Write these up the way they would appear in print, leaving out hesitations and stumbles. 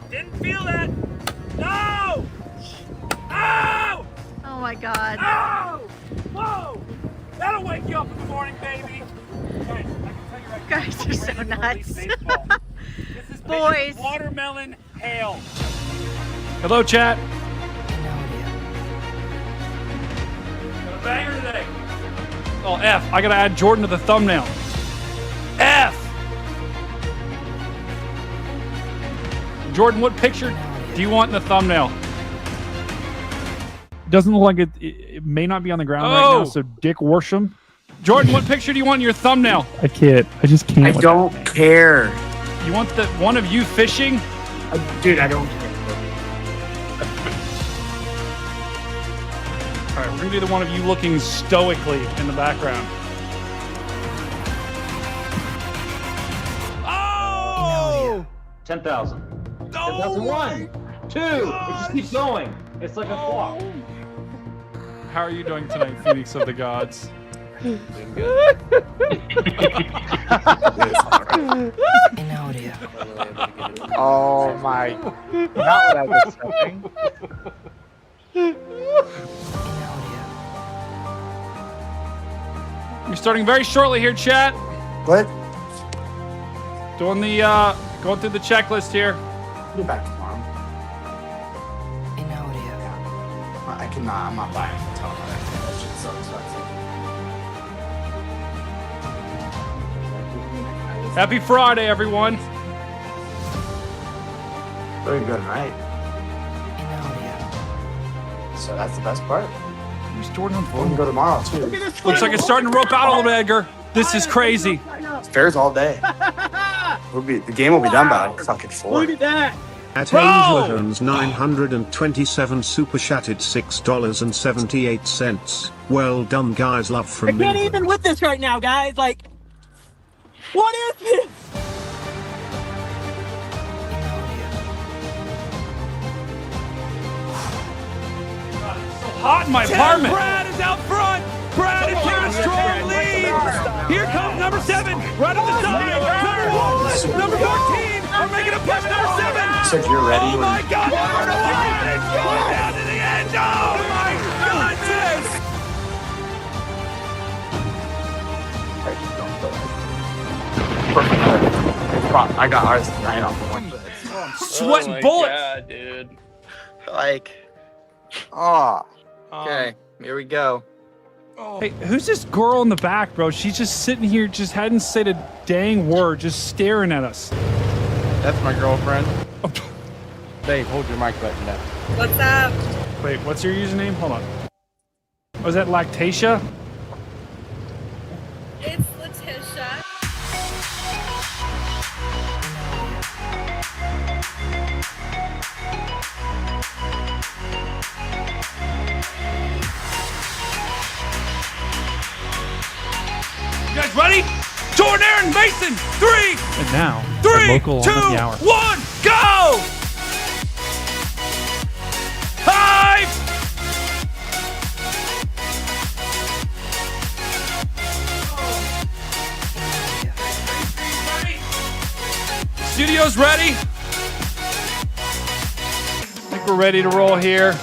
Didn't feel that. No! Ow! Oh my God. Ow! Whoa! That'll wake you up in the morning, baby. Guys, I can tell you right now, Guys are so we're ready for nuts. baseball. This is Boys. watermelon hail. Hello, chat. Got a banger today. Oh, F. I gotta add Jordan to the thumbnail. F. Jordan, what picture do you want in the thumbnail? Doesn't look like it may not be on the ground right now, so Dick Worsham. Jordan, what picture do you want in your thumbnail? I can't. I just can't. I don't care. You want the one of you fishing? Dude, I don't care. All right, we're gonna do the one of you looking stoically in the background. Oh! 10,000. Oh! 1, 2. It just keeps going. It's like a clock. How are you doing tonight, Phoenix of the Gods? Doing good. Oh my. Not what I was expecting. We're starting very shortly here, chat. What? Doing the going through the checklist here. Be back tomorrow. I cannot. I'm not buying a ton of that. That shit's so expensive. Happy Friday, everyone. Very good, right? So that's the best part. Who's Jordan on We phone? can go tomorrow too. Looks like it's starting to rope out a little bit, Edgar. This is crazy. It's fairs all day. The game will be done by like fucking 4. Look at that. At Bro! Angela Owns 927 super chatted $6.78. Well done, guys. Love I from can't me. even with this right now, guys. Like, what is this? Hot in my apartment. Brad is out front. Brad is taking a strong lead. Here comes number 7, right at the side. Number 1, number 14 are making a push. Number 7. So if you're ready, Oh my God! Brad is going down to the end zone. Oh my goodness! I got ours tonight off the one. Sweating bullets. God, dude. Like, okay, here we go. Hey, who's this girl in the back, bro? She's just sitting here, just hadn't said a dang word, just staring at us. That's my girlfriend. Dave, hold your mic button down. What's up? Wait, what's your username? Hold on. Was that Lactatia? It's Letitia. You guys ready? Jordan Aaron Mason, 3, And now, 3, local 2, on the hour. 1, go! 5! Studio's ready. I think we're ready to roll here.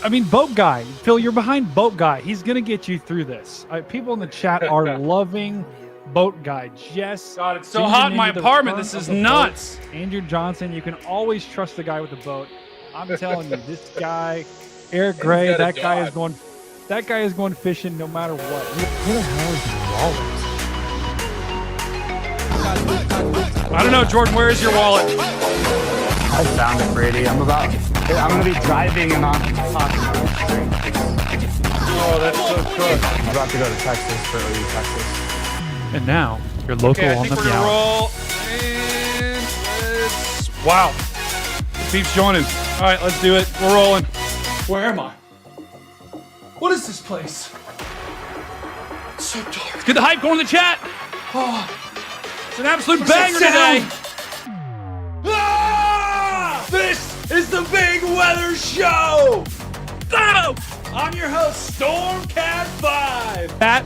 I mean, Boat Guy. Phil, you're behind Boat Guy. He's going to get you through this. People in the chat are loving Boat Guy. Jess. God, it's so hot in my apartment. This is nuts. Andrew Johnson. You can always trust the guy with the boat. I'm telling you, this guy, Eric Gray, that guy is going fishing no matter what. Where the hell is your wallet? I don't know, Jordan, where is your wallet? I found it, Brady. I'm gonna be driving and not talking. Oh, that's so good. I'm about to go to Texas for OU, Texas. And now, your local Okay, I on think the we're gonna hour. roll. And let's. Wow. Beef's joining. All right, let's do it. We're rolling. Where am I? What is this place? It's so dark. Let's get the hype going in the chat. Oh, it's an absolute banger today. Ah! This is the Big Weather Show. Oh! I'm your host, Stormcat5. That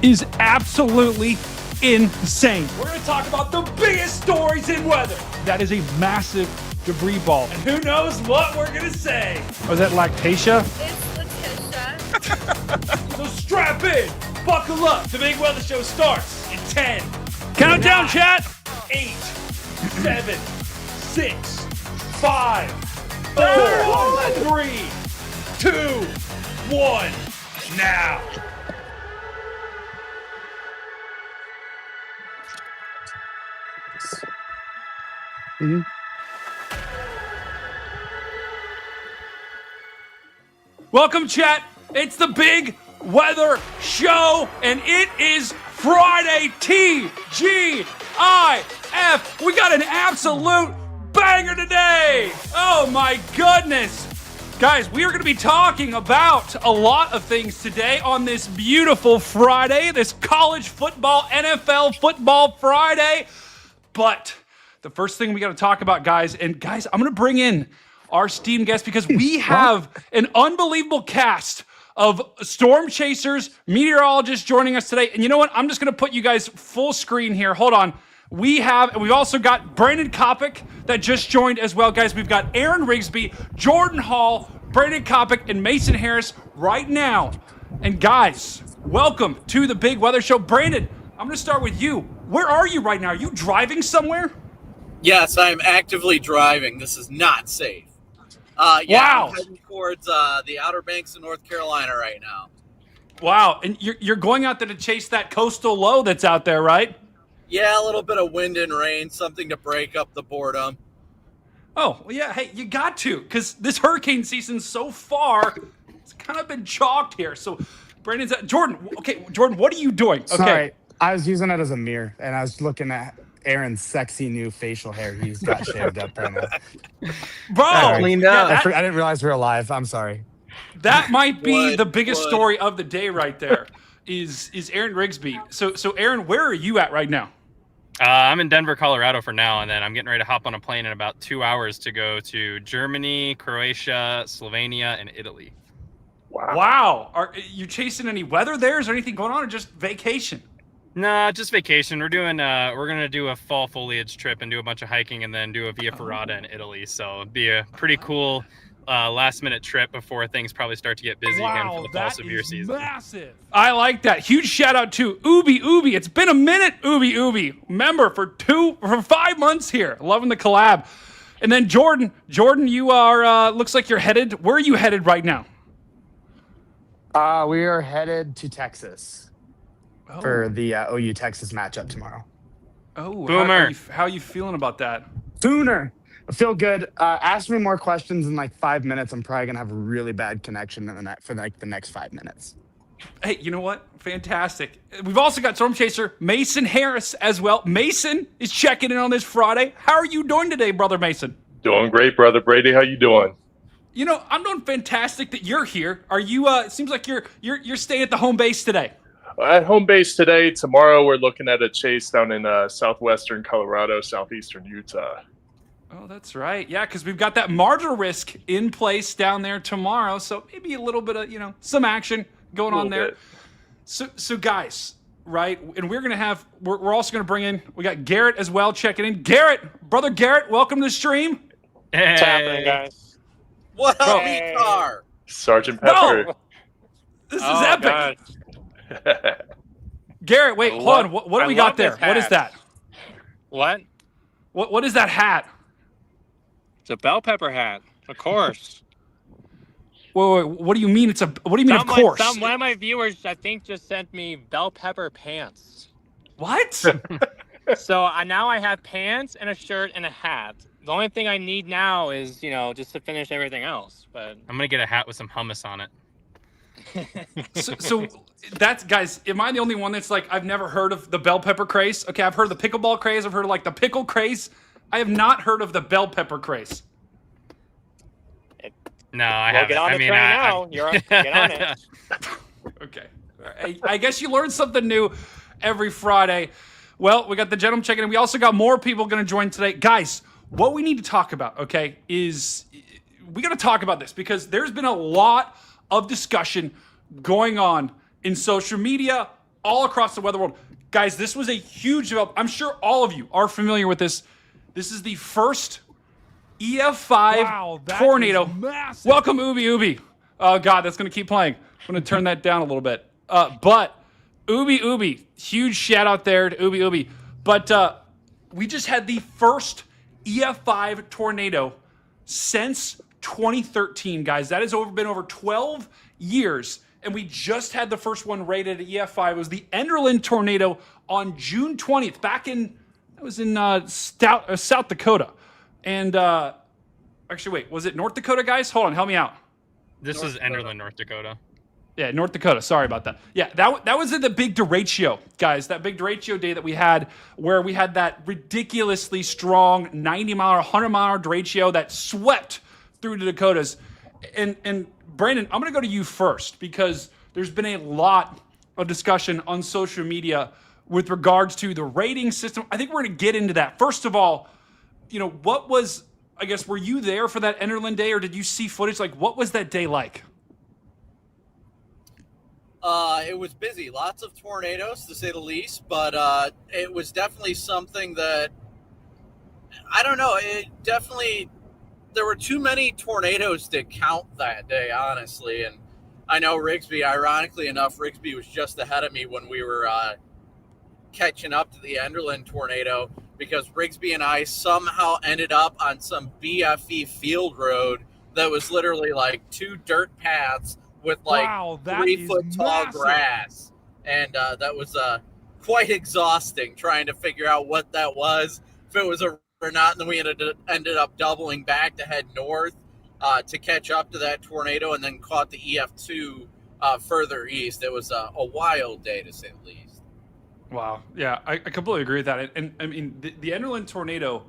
is absolutely insane. We're going to talk about the biggest stories in weather. That is a massive debris ball. And who knows what we're going to say. Was that Lactatia? It's Letitia. So strap in, buckle up. The Big Weather Show starts in 10. Countdown, 9, chat. 8, 7, 6, 5, 4, 3, 2, 1. Now. Welcome, chat. It's the Big Weather Show, and it is Friday. TGIF. We got an absolute banger today. Oh my goodness. Guys, we are going to be talking about a lot of things today on this beautiful Friday, this college football, NFL football Friday. But the first thing we got to talk about, guys, I'm going to bring in our esteemed guest because we have an unbelievable cast of storm chasers, meteorologists joining us today. And you know what? I'm just going to put you guys full screen here. Hold on. We've also got Brandon Kopic that just joined as well, guys. We've got Aaron Rigsby, Jordan Hall, Brandon Kopic, and Mason Harris right now. And guys, welcome to the Big Weather Show. Brandon, I'm going to start with you. Where are you right now? Are you driving somewhere? Yes, I'm actively driving. This is not safe. Wow. I'm heading towards the Outer Banks of North Carolina right now. Wow, and you're going out there to chase that coastal low that's out there, right? Yeah, a little bit of wind and rain, something to break up the boredom. Oh, well, yeah, hey, you got to, because this hurricane season so far, it's kind of been chalked here. So, Brandon's Jordan, what are you doing? Okay. Sorry, I was using it as a mirror, and I was looking at Aaron's sexy new facial hair he's got shaved up right now. Bro, Cleaned up. I didn't realize we were live. I'm sorry. That might be the biggest What? story of the day right there, is Aaron Rigsby. So Aaron, where are you at right now? I'm in Denver, Colorado for now, and then I'm getting ready to hop on a plane in about 2 hours to go to Germany, Croatia, Slovenia, and Italy. Wow. Are you chasing any weather there? Is there anything going on, or just vacation? Nah, just vacation. We're gonna do a fall foliage trip and do a bunch of hiking, and then do a Via Ferrata in Italy. So it'd be a pretty cool last minute trip before things probably start to get busy again for the fall severe season. Massive. I like that. Huge shout out to Ubi. It's been a minute, Ubi. Member for 5 months here. Loving the collab. And then Jordan, you are looks like you're headed. Where are you headed right now? We are headed to Texas for the OU Texas matchup tomorrow. Oh, Boomer. How are you feeling about that? Sooner. I feel good. Ask me more questions in like 5 minutes. I'm probably gonna have a really bad connection for like the next 5 minutes. Hey, you know what? Fantastic. We've also got storm chaser Mason Harris as well. Mason is checking in on this Friday. How are you doing today, brother Mason? Doing great, brother Brady. How you doing? You know, I'm doing fantastic that you're here. Are you? It seems like you're staying at the home base today. At home base today. Tomorrow we're looking at a chase down in southwestern Colorado, southeastern Utah. Oh, that's right. Yeah, because we've got that martyr risk in place down there tomorrow. So maybe a little bit of, some action going on there. Bit. So guys, right? And we're also going to bring in, we got Garrett as well checking in. Garrett, brother Garrett, welcome to the stream. Hey. What's happening, guys? What up, car? Sergeant Pepper. Bro, this is epic. God. Garrett, wait, hold on. What do we got there? What is that? What? What is that hat? It's a bell pepper hat, of course. Wait, what do you mean? What do you mean? Of course. One of my viewers, I think, just sent me bell pepper pants. What? So now I have pants and a shirt and a hat. The only thing I need now is, just to finish everything else. But I'm gonna get a hat with some hummus on it. So that's, guys, am I the only one that's like, I've never heard of the bell pepper craze? Okay, I've heard of the pickleball craze. I've heard of like the pickle craze. I have not heard of the bell pepper craze. No, I haven't. Get on the train now. Get on it. Okay. I guess you learn something new every Friday. Well, we got the gentleman checking in. We also got more people going to join today. Guys, what we need to talk about, okay, is we got to talk about this because there's been a lot of discussion going on in social media all across the weather world. Guys, this was a huge development. I'm sure all of you are familiar with this. This is the first EF5 tornado. Welcome, Ubi Ubi. Oh, God, that's going to keep playing. I'm going to turn that down a little bit. But Ubi, huge shout out there to Ubi. But we just had the first EF5 tornado since 2013, guys. That has been over 12 years. And we just had the first one rated at EF5. It was the Enderlin tornado on June 20th. That was in South Dakota. And actually, wait, was it North Dakota, guys? Hold on, help me out. This is Enderlin, North Dakota. Yeah, North Dakota. Sorry about that. Yeah, that was at the big derecho, guys. That big derecho day that we had, where we had that ridiculously strong 90-mile, 100-mile derecho that swept through the Dakotas. And Brandon, I'm going to go to you first because there's been a lot of discussion on social media with regards to the rating system. I think we're going to get into that. First of all, what was, I guess, were you there for that Enderlin day, or did you see footage? Like, what was that day like? It was busy. Lots of tornadoes, to say the least, but it was definitely something that, I don't know, there were too many tornadoes to count that day, honestly. And I know Rigsby, ironically enough, Rigsby was just ahead of me when we were catching up to the Enderlin tornado, because Rigsby and I somehow ended up on some BFE field road that was literally like 2 dirt paths with like 3-foot tall grass. And that was quite exhausting trying to figure out what that was, if it was a or not, and then we ended up doubling back to head north to catch up to that tornado, and then caught the EF2 further east. It was a wild day, to say the least. Wow. Yeah, I completely agree with that. And I mean, the Enderlin tornado,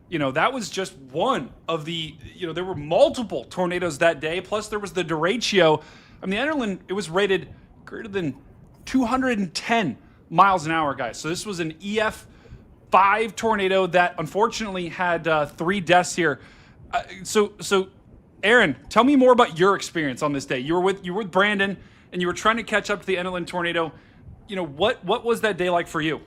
that was just one of the, there were multiple tornadoes that day. Plus there was the derecho. I mean, the Enderlin, it was rated greater than 210 miles an hour, guys. So this was an EF5 tornado that unfortunately had 3 deaths here. So Aaron, tell me more about your experience on this day. You were with Brandon, and you were trying to catch up to the Enderlin tornado. What was that day like for you?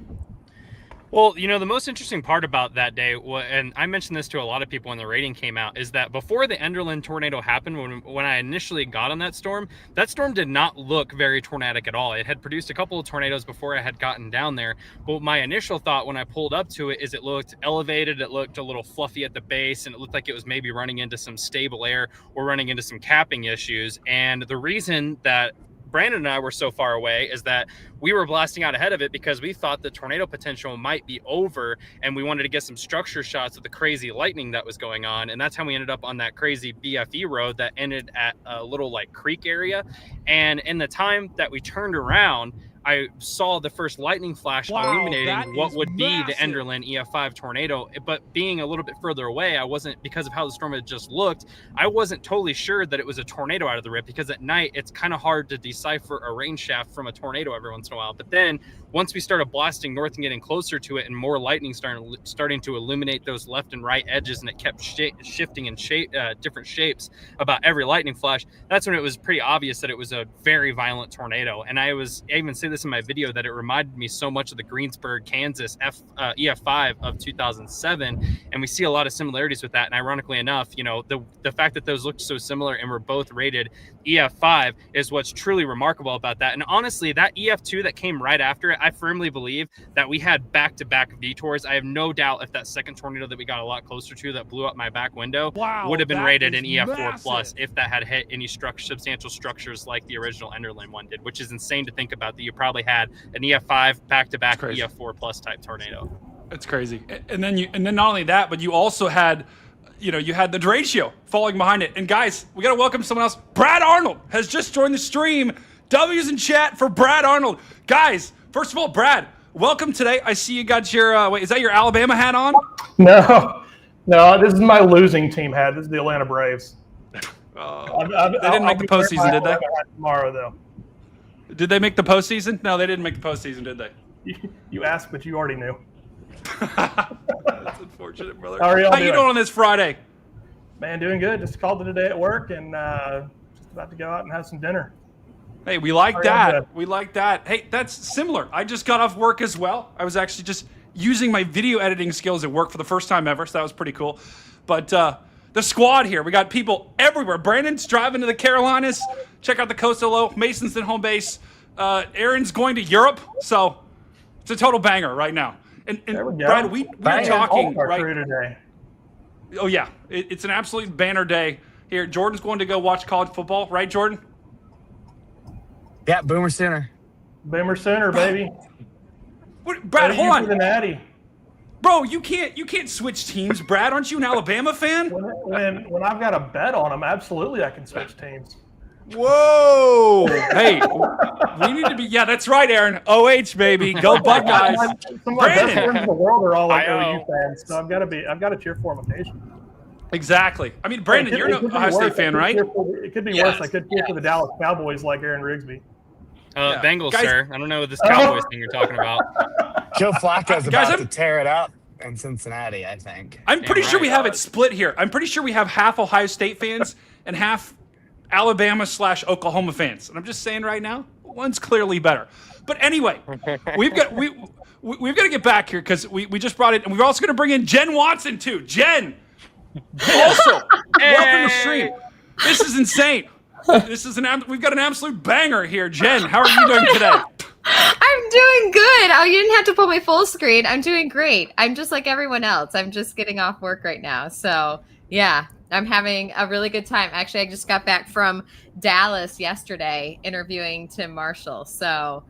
Well, the most interesting part about that day, and I mentioned this to a lot of people when the rating came out, is that before the Enderlin tornado happened, when I initially got on that storm did not look very tornadic at all. It had produced a couple of tornadoes before I had gotten down there. But my initial thought when I pulled up to it is it looked elevated, it looked a little fluffy at the base, and it looked like it was maybe running into some stable air or running into some capping issues. And the reason that Brandon and I were so far away is that we were blasting out ahead of it because we thought the tornado potential might be over, and we wanted to get some structure shots of the crazy lightning that was going on. And that's how we ended up on that crazy BFE road that ended at a little like creek area. And in the time that we turned around, I saw the first lightning flash illuminating what would be the Enderlin EF5 tornado. But being a little bit further away, because of how the storm had just looked, I wasn't totally sure that it was a tornado out of the rip, because at night it's kind of hard to decipher a rain shaft from a tornado every once in a while. But then once we started blasting north and getting closer to it, and more lightning starting to illuminate those left and right edges, and it kept shifting in different shapes about every lightning flash, that's when it was pretty obvious that it was a very violent tornado. And I even say this in my video, that it reminded me so much of the Greensburg, Kansas EF5 of 2007, and we see a lot of similarities with that. And ironically enough, the fact that those looked so similar and were both rated EF5 is what's truly remarkable about that. And honestly, that EF2 that came right after it, I firmly believe that we had back-to-back detours. I have no doubt if that second tornado that we got a lot closer to, that blew up my back window, would have been rated an EF4 plus if that had hit any substantial structures like the original Enderlin one did, which is insane to think about, that you probably had an EF5 back-to-back EF4 plus type tornado. It's crazy. And then not only that, but you also had, you had the derecho falling behind it. And guys, we got to welcome someone else. Brad Arnold has just joined the stream. W's in chat for Brad Arnold. Guys, first of all, Brad, welcome today. I see you got your, wait, is that your Alabama hat on? No, this is my losing team hat. This is the Atlanta Braves. They didn't make the postseason, did they? Tomorrow, though. Did they make the postseason? No, they didn't make the postseason, did they? You asked, but you already knew. That's unfortunate, brother. How you doing on this Friday? Man, doing good. Just called it a day at work, and just about to go out and have some dinner. Hey, we like Sorry, I'm that. good. We like that. Hey, that's similar. I just got off work as well. I was actually just using my video editing skills at work for the first time ever, so that was pretty cool. But the squad here, we got people everywhere. Brandon's driving to the Carolinas. Check out the Costa Low. Mason's in home base. Aaron's going to Europe, so it's a total banger right now. And There we go. Brad, we're talking All-star right. crew today. Oh yeah, it's an absolute banner day here. Jordan's going to go watch college football, right, Jordan? Yeah, Boomer Sooner. Boomer Sooner, baby. What, Brad, Ready hold for on. the Natty. Bro, you can't switch teams, Brad. Aren't you an Alabama fan? When I've got a bet on them, absolutely I can switch teams. Whoa! Hey, we need to be. Yeah, that's right, Aaron. OH baby, go Buckeyes. Some of my best friends in Brandon. the world are all like I OU know. fans, so I've got to cheer for them occasionally. Exactly. I mean, Brandon, you're an Ohio State fan, right? It could be worse. I could cheer for the Dallas Cowboys like Aaron Rigsby. Yeah. Bengals, Guys- sir. I don't know what this Cowboys thing you're talking about. Joe Flacco's Guys, about I'm- to tear it up in Cincinnati, I think. I'm pretty Damn sure we right. have it split here. I'm pretty sure we have half Ohio State fans and half Alabama/Oklahoma fans. And I'm just saying right now, one's clearly better. But anyway, we've got to get back here because we just brought it, and we're also going to bring in Jen Watson too. Jen, also welcome to stream. This is insane. This is we've got an absolute banger here. Jen, how are you doing today? I'm doing good. Oh, you didn't have to pull my full screen. I'm doing great. I'm just like everyone else. I'm just getting off work right now. So, yeah, I'm having a really good time. Actually, I just got back from Dallas yesterday interviewing Tim Marshall. So,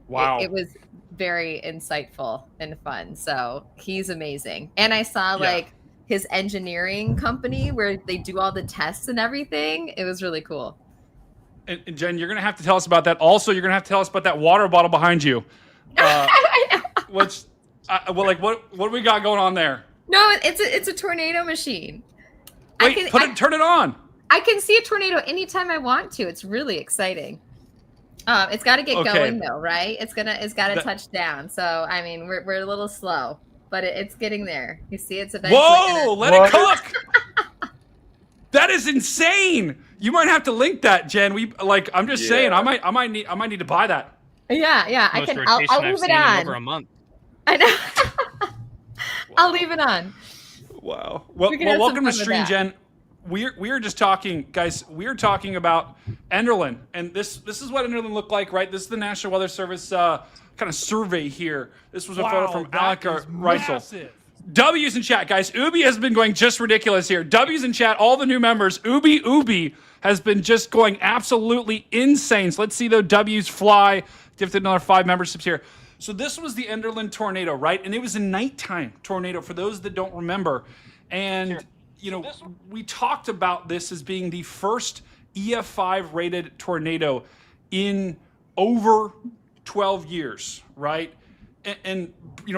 Wow. it was very insightful and fun. So, he's amazing. And I saw like his engineering company where they do all the tests and everything. It was really cool. And Jen, you're going to have to tell us about that. Also, you're going to have to tell us about that water bottle behind you. I know. What do we got going on there? No, it's a tornado machine. Wait, turn it on. I can see a tornado anytime I want to. It's really exciting. It's got to get Okay. going though, right? It's got to touch down. So I mean, we're a little slow, but it's getting there. You see, it's eventually. Whoa! Let it cook. That is insane. You might have to link that, Jen. I'm just saying. I might need to buy that. Yeah. I Most can. I'll rotation I've leave it seen in on. over a month. I know. I'll leave it on. Wow. Well, We can have some welcome to fun with stream, that. Jen. We are just talking, guys. We are talking about Enderlin, and this is what Enderlin looked like, right? This is the National Weather Service kind of survey here. This was a photo from Alec Reisel. W's in chat, guys. Ubi has been going just ridiculous here. W's in chat, all the new members. Ubi has been just going absolutely insane. So let's see though W's fly. Gifted another 5 memberships here. So this was the Enderlin tornado, right? And it was a nighttime tornado for those that don't remember. And we talked about this as being the first EF5 rated tornado in over 12 years, right? And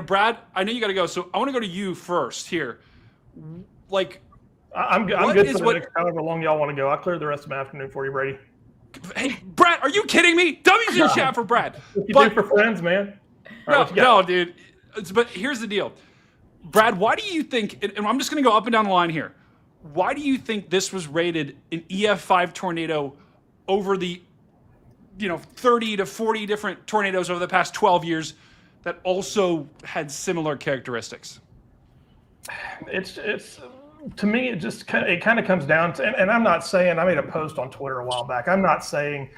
Brad, I know you got to go, so I want to go to you first here. I'm good for the next however long y'all want to go. I'll clear the rest of my afternoon for you, Brady. Hey, Brad, are you kidding me? W's in chat for Brad. What you do for friends, man. All right, what you got? No, dude. But here's the deal. Brad, why do you think, and I'm just going to go up and down the line here. Why do you think this was rated an EF5 tornado over the 30 to 40 different tornadoes over the past 12 years that also had similar characteristics? It's to me, it kind of comes down to, and I'm not saying, I made a post on Twitter a while back. I'm not saying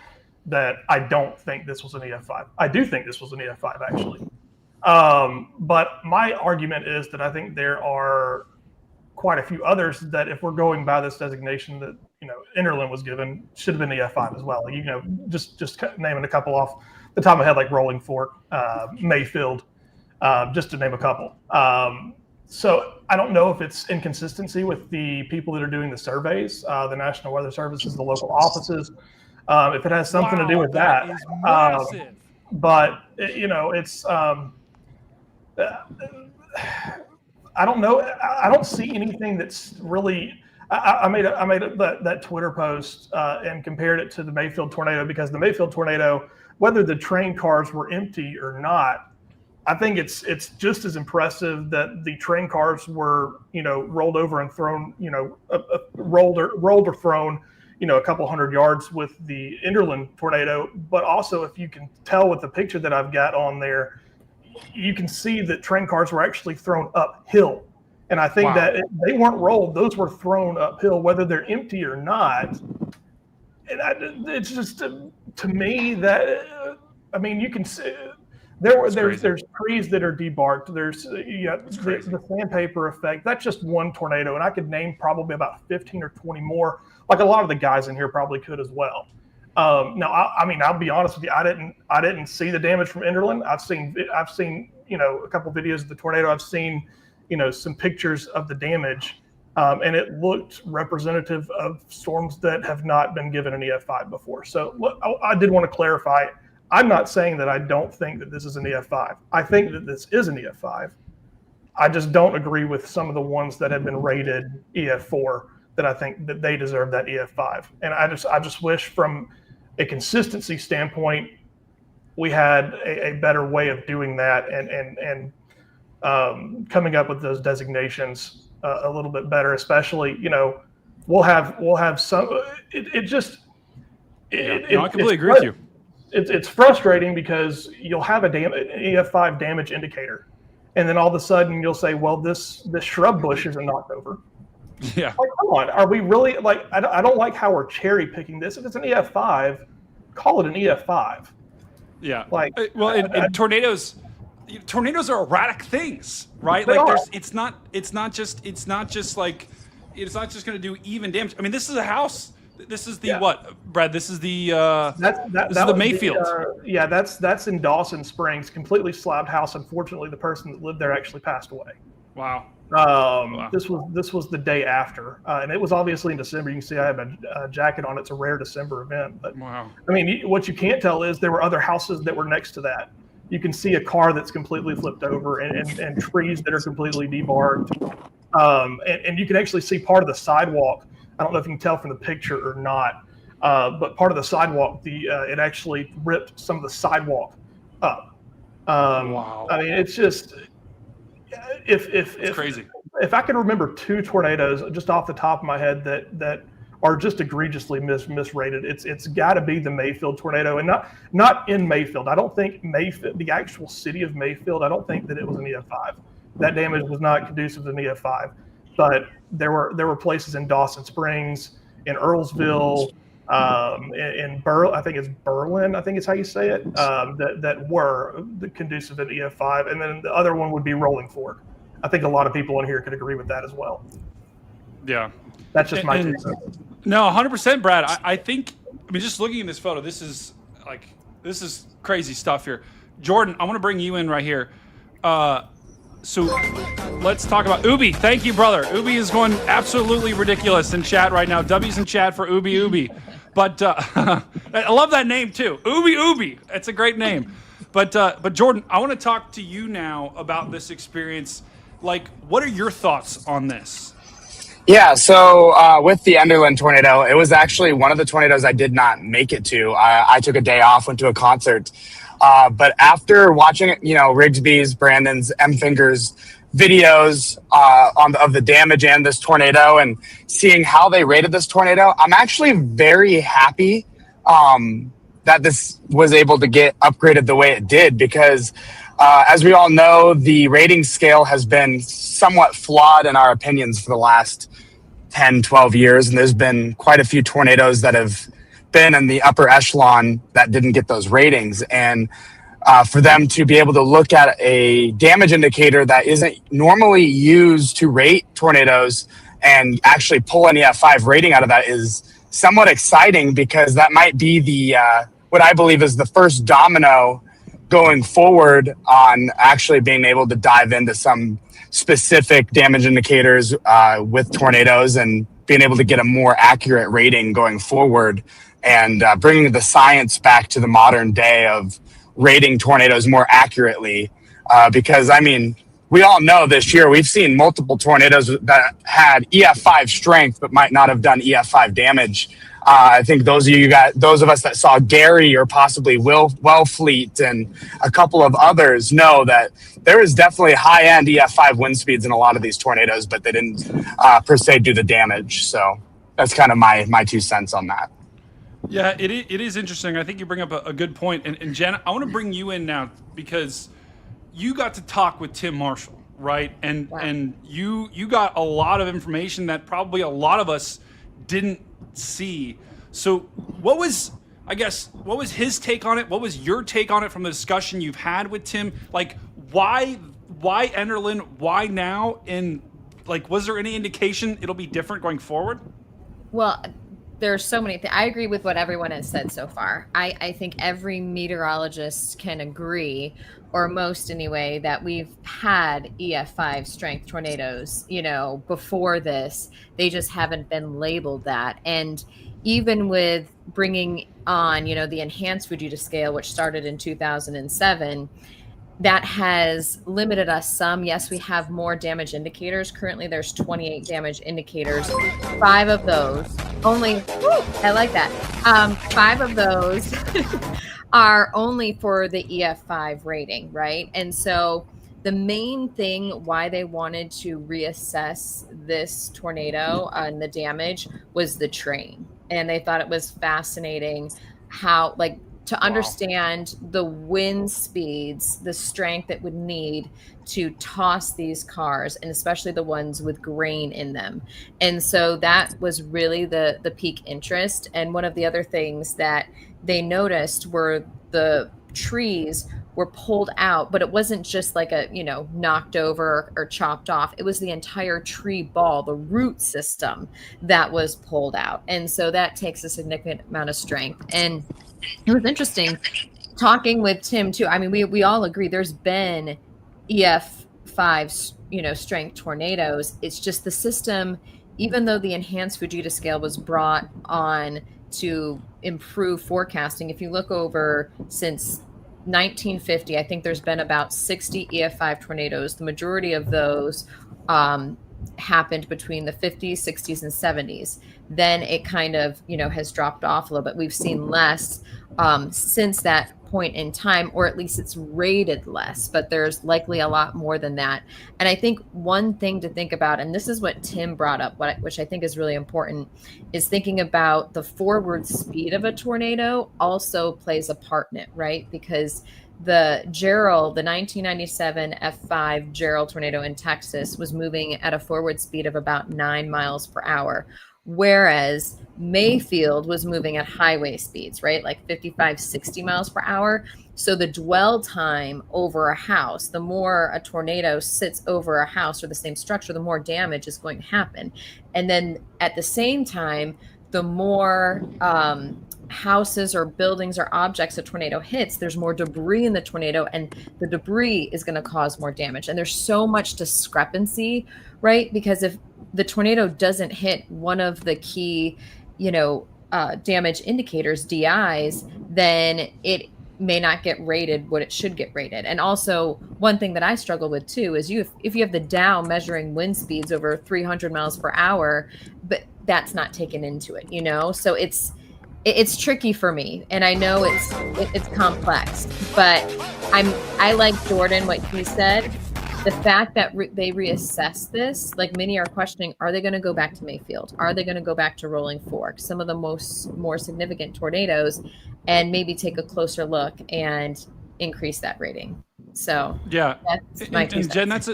that I don't think this was an EF5. I do think this was an EF5 actually. But my argument is that I think there are quite a few others that, if we're going by this designation that Enderlin was given, should have been EF5 as well. Just naming a couple off the top of my head, like Rolling Fork, Mayfield, just to name a couple. So I don't know if it's inconsistency with the people that are doing the surveys, the National Weather Services, the local offices, if it has something to do with that. Is massive. But it's I don't know. I don't see anything that's really. I made that Twitter post and compared it to the Mayfield tornado, because the Mayfield tornado, whether the train cars were empty or not, I think it's just as impressive that the train cars were rolled over and thrown, rolled or thrown a couple hundred yards with the Enderlin tornado. But also, if you can tell with the picture that I've got on there, you can see that train cars were actually thrown uphill. And I think that they weren't rolled; those were thrown uphill, whether they're empty or not. And it's just to me that you can see there's trees that are debarked. There's the sandpaper effect. That's just one tornado, and I could name probably about 15 or 20 more. Like a lot of the guys in here probably could as well. Now, I'll be honest with you. I didn't see the damage from Enderlin. I've seen a couple videos of the tornado. I've seen some pictures of the damage, and it looked representative of storms that have not been given an EF5 before. So I did want to clarify. I'm not saying that I don't think that this is an EF5. I think that this is an EF5. I just don't agree with some of the ones that have been rated EF4 that I think that they deserve that EF5. And I just wish from a consistency standpoint, we had a better way of doing that and coming up with those designations a little bit better, especially, we'll have some, I completely agree with you. It's frustrating because you'll have an EF5 damage indicator, and then all of a sudden you'll say, well, this shrub bush isn't knocked over. Yeah. Like, come on, are we really I don't like how we're cherry picking this. If it's an EF5, call it an EF5. Yeah. And tornadoes are erratic things, right? They are. It's not just going to do even damage. I mean, this is a house. This is the what, Brad? This is the the Mayfield. That's in Dawson Springs, completely slabbed house. Unfortunately, the person that lived there actually passed away. Wow. This was the day after, and it was obviously in December. You can see I have a jacket on. It's a rare December event. But wow. I mean, what you can't tell is there were other houses that were next to that. You can see a car that's completely flipped over and trees that are completely debarked. And you can actually see part of the sidewalk. I don't know if you can tell from the picture or not, but part of the sidewalk, it actually ripped some of the sidewalk up. Wow. I mean, it's just if crazy. If I can remember two tornadoes just off the top of my head that are just egregiously misrated, it's got to be the Mayfield tornado, and not in Mayfield. I don't think Mayfield, the actual city of Mayfield, I don't think that it was an EF5. That damage was not conducive to an EF5. But there were places in Dawson Springs, in Earlsville, in I think it's Berlin, I think it's how you say it, that were conducive at EF5, and then the other one would be Rolling Fork. I think a lot of people in here could agree with that as well. Yeah, that's just my take. No, 100%, Brad. I think just looking at this photo, this is crazy stuff here. Jordan, I want to bring you in right here. So let's talk about Ubi. Thank you, brother. Ubi is going absolutely ridiculous in chat right now. W's in chat for Ubi. But I love that name too. Ubi. It's a great name. But Jordan, I want to talk to you now about this experience. Like, what are your thoughts on this? Yeah, so with the Enderlin tornado, it was actually one of the tornadoes I did not make it to. I took a day off, went to a concert. But after watching, Rigsby's, Brandon's, M-Fingers videos of the damage and this tornado and seeing how they rated this tornado, I'm actually very happy that this was able to get upgraded the way it did because, as we all know, the rating scale has been somewhat flawed in our opinions for the last 10, 12 years. And there's been quite a few tornadoes that have been in the upper echelon that didn't get those ratings, and for them to be able to look at a damage indicator that isn't normally used to rate tornadoes and actually pull an EF5 rating out of that is somewhat exciting because that might be the what I believe is the first domino going forward on actually being able to dive into some specific damage indicators with tornadoes and being able to get a more accurate rating going forward. And bringing the science back to the modern day of rating tornadoes more accurately. Because, we all know this year we've seen multiple tornadoes that had EF5 strength but might not have done EF5 damage. I think those of us that saw Gary or possibly Wellfleet and a couple of others know that there is definitely high-end EF5 wind speeds in a lot of these tornadoes, but they didn't per se do the damage. So That's kind of my 2 cents on that. Yeah, it is interesting. I think you bring up a good point. And Jen, I want to bring you in now because you got to talk with Tim Marshall, right? And you got a lot of information that probably a lot of us didn't see. So what was his take on it? What was your take on it from the discussion you've had with Tim? Like, why Enderlin? Why now? And like, was there any indication it'll be different going forward? Well, there's so many things. I agree with what everyone has said so far. I think every meteorologist can agree, or most anyway, that we've had EF5 strength tornadoes, before this. They just haven't been labeled that. And even with bringing on, the enhanced Fujita scale, which started in 2007, that has limited us some. Yes, we have more damage indicators. Currently, there's 28 damage indicators. 5 of those, I like that. 5 of those are only for the EF5 rating, right? And so the main thing why they wanted to reassess this tornado and the damage was the train. And they thought it was fascinating how, to understand the wind speeds, the strength it would need to toss these cars, and especially the ones with grain in them. And so that was really the peak interest. And one of the other things that they noticed were the trees were pulled out, but it wasn't just like a, knocked over or chopped off. It was the entire tree ball, the root system that was pulled out. And so that takes a significant amount of strength. And it was interesting talking with Tim too. I mean, we all agree there's been EF5, strength tornadoes. It's just the system, even though the enhanced Fujita scale was brought on to improve forecasting, if you look over since 1950, I think there's been about 60 EF5 tornadoes. The majority of those happened between the 50s, 60s, and 70s. Then it kind of, has dropped off a little bit. We've seen less since that point in time, or at least it's rated less, but there's likely a lot more than that. And I think one thing to think about, and this is what Tim brought up, which I think is really important, is thinking about the forward speed of a tornado also plays a part in it, right? Because the Gerald, the 1997 F5 Gerald tornado in Texas was moving at a forward speed of about 9 miles per hour. Whereas Mayfield was moving at highway speeds, right? Like 55, 60 miles per hour. So the dwell time over a house, the more a tornado sits over a house or the same structure, the more damage is going to happen. And then at the same time, the more houses or buildings or objects a tornado hits, there's more debris in the tornado, and the debris is going to cause more damage. And there's so much discrepancy, right? Because if the tornado doesn't hit one of the key, damage indicators, DIs, then it may not get rated what it should get rated. And also, one thing that I struggle with too is if you have the Dow measuring wind speeds over 300 miles per hour, but that's not taken into it, So it's tricky for me, and I know it's complex, but I like Jordan, what he said. The fact that they reassess this, like many are questioning, are they going to go back to Mayfield? Are they going to go back to Rolling Fork, some of the more significant tornadoes, and maybe take a closer look and increase that rating? So yeah, that's my and Jen, that's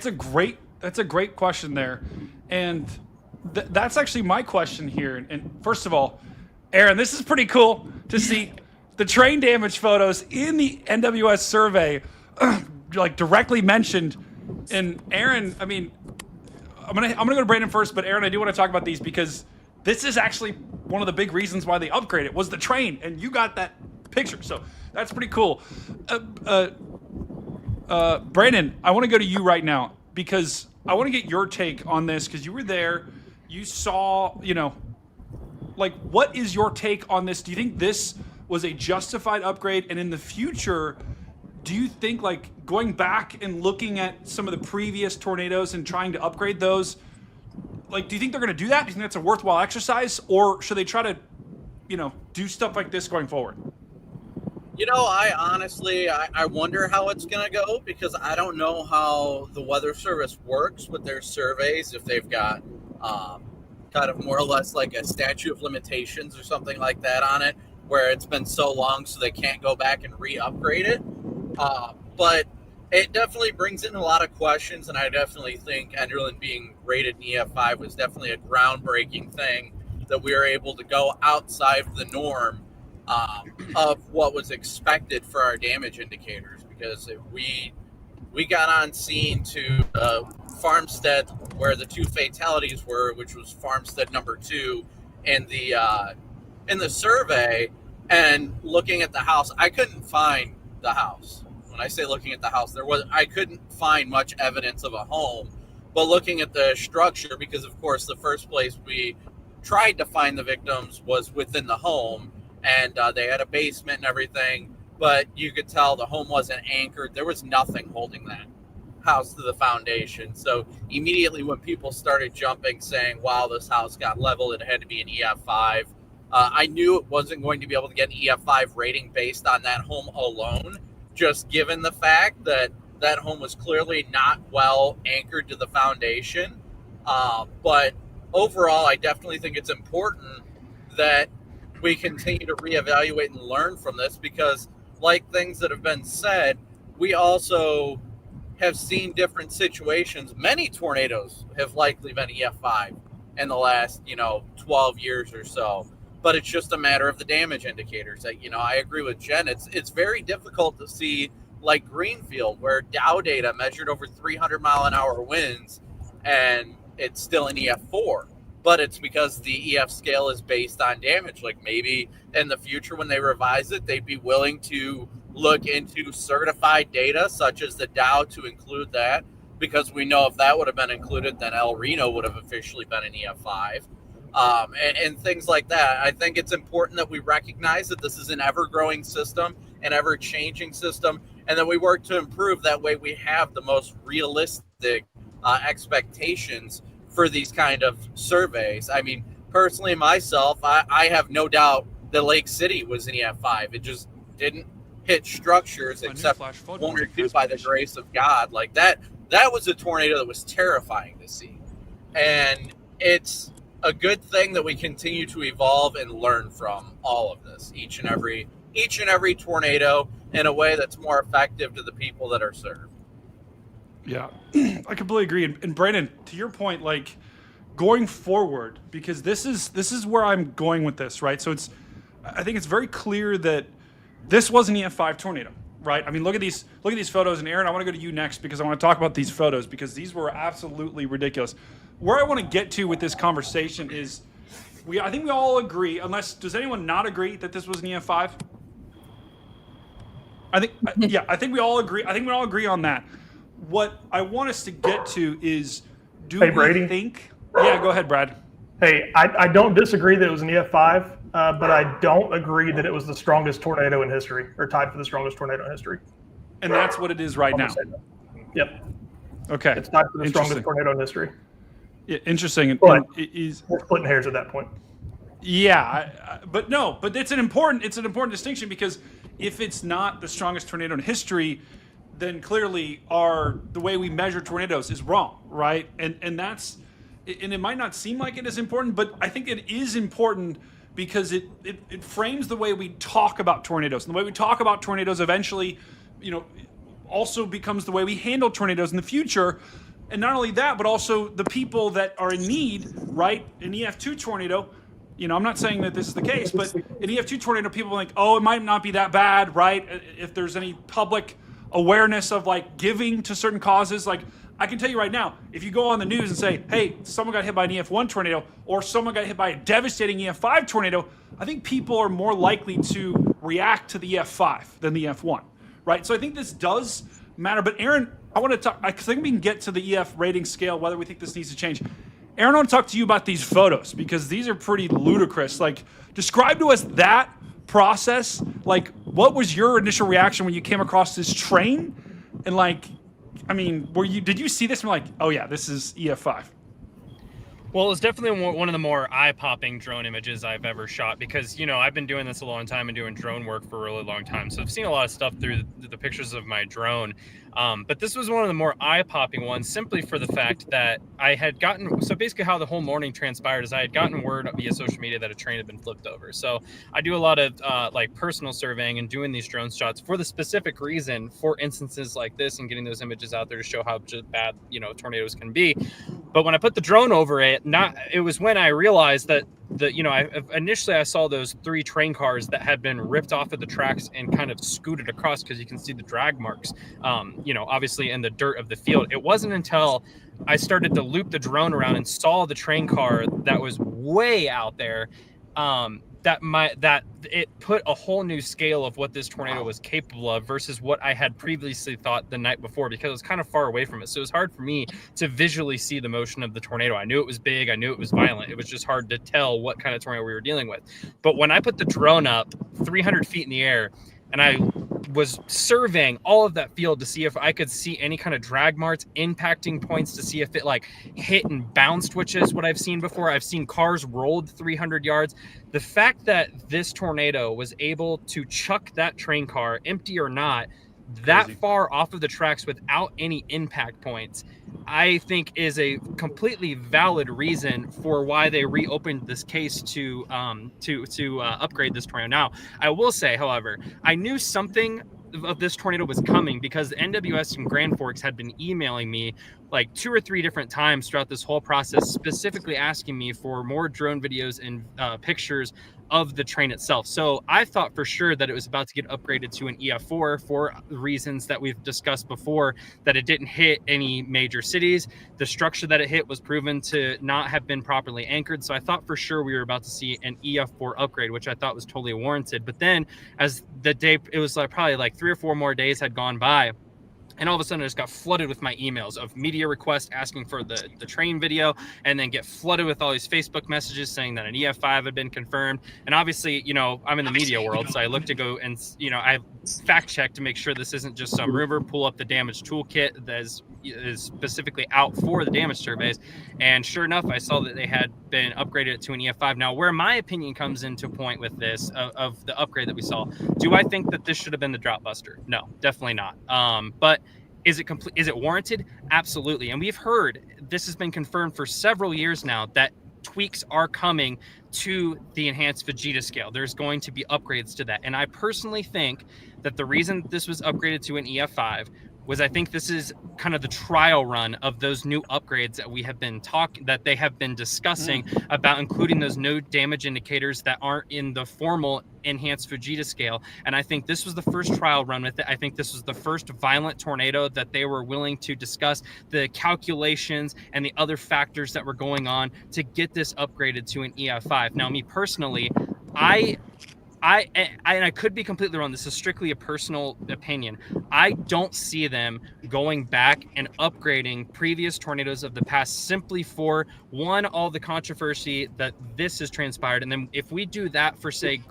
a great question there, and that's actually my question here. And first of all, Aaron, this is pretty cool to see the train damage photos in the NWS survey. Directly mentioned. And Aaron, I mean, I'm gonna go to Brandon first, but Aaron, I do want to talk about these because this is actually one of the big reasons why they upgraded was the train, and you got that picture, so that's pretty cool. Brandon, I want to go to you right now because I want to get your take on this because you were there, you saw, what is your take on this? Do you think this was a justified upgrade, and in the future, do you think going back and looking at some of the previous tornadoes and trying to upgrade those, do you think they're going to do that? Do you think that's a worthwhile exercise, or should they try to, do stuff like this going forward? I honestly, I wonder how it's going to go because I don't know how the Weather Service works with their surveys, if they've got kind of more or less like a statute of limitations or something like that on it, where it's been so long so they can't go back and re-upgrade it. But it definitely brings in a lot of questions, and I definitely think Enderlin being rated in EF5 was definitely a groundbreaking thing, that we were able to go outside the norm of what was expected for our damage indicators, because we got on scene to Farmstead where the 2 fatalities were, which was Farmstead number 2 in the survey, and looking at the house, I couldn't find the house. When I say looking at the house, I couldn't find much evidence of a home. But looking at the structure, because of course the first place we tried to find the victims was within the home, and they had a basement and everything, but you could tell the home wasn't anchored. There was nothing holding that house to the foundation. So immediately when people started jumping, saying, wow, this house got leveled, it had to be an EF5, I knew it wasn't going to be able to get an EF5 rating based on that home alone, just given the fact that that home was clearly not well anchored to the foundation. But overall, I definitely think it's important that we continue to reevaluate and learn from this, because like things that have been said, we also have seen different situations. Many tornadoes have likely been EF5 in the last, 12 years or so. But it's just a matter of the damage indicators. I agree with Jen. It's very difficult to see, like Greenfield, where Dow data measured over 300-mile-an-hour winds, and it's still an EF4. But it's because the EF scale is based on damage. Like maybe in the future when they revise it, they'd be willing to look into certified data such as the Dow to include that, because we know if that would have been included, then El Reno would have officially been an EF5. And things like that. I think it's important that we recognize that this is an ever-growing system, an ever-changing system, and that we work to improve. That way we have the most realistic expectations for these kind of surveys. I mean, personally, myself, I have no doubt that Lake City was an EF5. It just didn't hit structures except 1 or 2 by the grace of God. Like that was a tornado that was terrifying to see. And it's a good thing that we continue to evolve and learn from all of this, each and every tornado, in a way that's more effective to the people that are served. Yeah, I completely agree. And Brandon, to your point, like going forward, because this is where I'm going with this, right? So I think it's very clear that this was an EF5 tornado, right? I mean, look at these photos. And Aaron, I want to go to you next, because I want to talk about these photos, because these were absolutely ridiculous. Where I want to get to with this conversation is, I think we all agree, does anyone not agree that this was an EF5? I think we all agree. I think we all agree on that. What I want us to get to is, Brady? Think? Yeah, go ahead, Brad. Hey, I don't disagree that it was an EF5, but I don't agree that it was the strongest tornado in history, or tied for the strongest tornado in history. And that's what it is right now. Yep. Okay. It's tied for the strongest tornado in history. Yeah, interesting. But we're splitting hairs at that point. Yeah, but it's an important distinction, because if it's not the strongest tornado in history, then clearly the way we measure tornadoes is wrong, right? And it might not seem like it is important, but I think it is important, because it frames the way we talk about tornadoes. And the way we talk about tornadoes eventually, also becomes the way we handle tornadoes in the future. And not only that, but also the people that are in need, right? An EF2 tornado, I'm not saying that this is the case, but an EF2 tornado, people are like, oh, it might not be that bad, right? If there's any public awareness of like giving to certain causes, like I can tell you right now, if you go on the news and say, hey, someone got hit by an EF1 tornado, or someone got hit by a devastating EF5 tornado, I think people are more likely to react to the EF5 than the EF1, right? So I think this does matter. But Aaron, I want to talk, I think we can get to the EF rating scale, whether we think this needs to change. Aaron, I want to talk to you about these photos, because these are pretty ludicrous. Like, describe to us that process. Like, what was your initial reaction when you came across this train? And like, I mean, did you see this and like, oh yeah, this is EF5? Well, it's definitely one of the more eye-popping drone images I've ever shot, because, I've been doing this a long time and doing drone work for a really long time. So I've seen a lot of stuff through the pictures of my drone. But this was one of the more eye-popping ones, simply for the fact that I had gotten, so basically how the whole morning transpired is I had gotten word via social media that a train had been flipped over. So I do a lot of like personal surveying and doing these drone shots for the specific reason for instances like this and getting those images out there to show how just bad, you know, tornadoes can be. But when I put the drone over it, it was when I realized that initially I saw those 3 train cars that had been ripped off of the tracks and kind of scooted across, because you can see the drag marks, obviously in the dirt of the field. It wasn't until I started to loop the drone around and saw the train car that was way out there, that it put a whole new scale of what this tornado was capable of versus what I had previously thought the night before, because it was kind of far away from it. So it was hard for me to visually see the motion of the tornado. I knew it was big. I knew it was violent. It was just hard to tell what kind of tornado we were dealing with. But when I put the drone up 300 feet in the air and I was surveying all of that field to see if I could see any kind of drag marks, impacting points, to see if it like hit and bounced, which is what I've seen before. I've seen cars rolled 300 yards. The fact that this tornado was able to chuck that train car, empty or not, that far off of the tracks without any impact points, I think is a completely valid reason for why they reopened this case to upgrade this tornado. Now, I will say, however, I knew something of this tornado was coming because the NWS in Grand Forks had been emailing me like 2 or 3 different times throughout this whole process, specifically asking me for more drone videos and pictures of the train itself. So I thought for sure that it was about to get upgraded to an EF4 for reasons that we've discussed before, that it didn't hit any major cities. The structure that it hit was proven to not have been properly anchored. So I thought for sure we were about to see an EF4 upgrade, which I thought was totally warranted. But then as the day, it was like probably like 3 or 4 more days had gone by, and all of a sudden I just got flooded with my emails of media requests asking for the train video, and then get flooded with all these Facebook messages saying that an EF5 had been confirmed. And obviously, I'm in the media world, so I look to go and, I fact check to make sure this isn't just some rumor, pull up the damage toolkit that is specifically out for the damage surveys. And sure enough, I saw that they had been upgraded to an EF5. Now, where my opinion comes into point with this, of the upgrade that we saw, do I think that this should have been the drop buster? No, definitely not. But is it complete? Is it warranted? Absolutely. And we've heard, this has been confirmed for several years now, that tweaks are coming to the enhanced Vegeta scale. There's going to be upgrades to that. And I personally think that the reason this was upgraded to an EF5 was, I think this is kind of the trial run of those new upgrades that we have been that they have been discussing about, including those no damage indicators that aren't in the formal enhanced Vegeta scale. And I think this was the first trial run with it. I think this was the first violent tornado that they were willing to discuss the calculations and the other factors that were going on to get this upgraded to an EF5. Now, me personally, I could be completely wrong. This is strictly a personal opinion. I don't see them going back and upgrading previous tornadoes of the past simply for, one, all the controversy that this has transpired. And then if we do that for, say,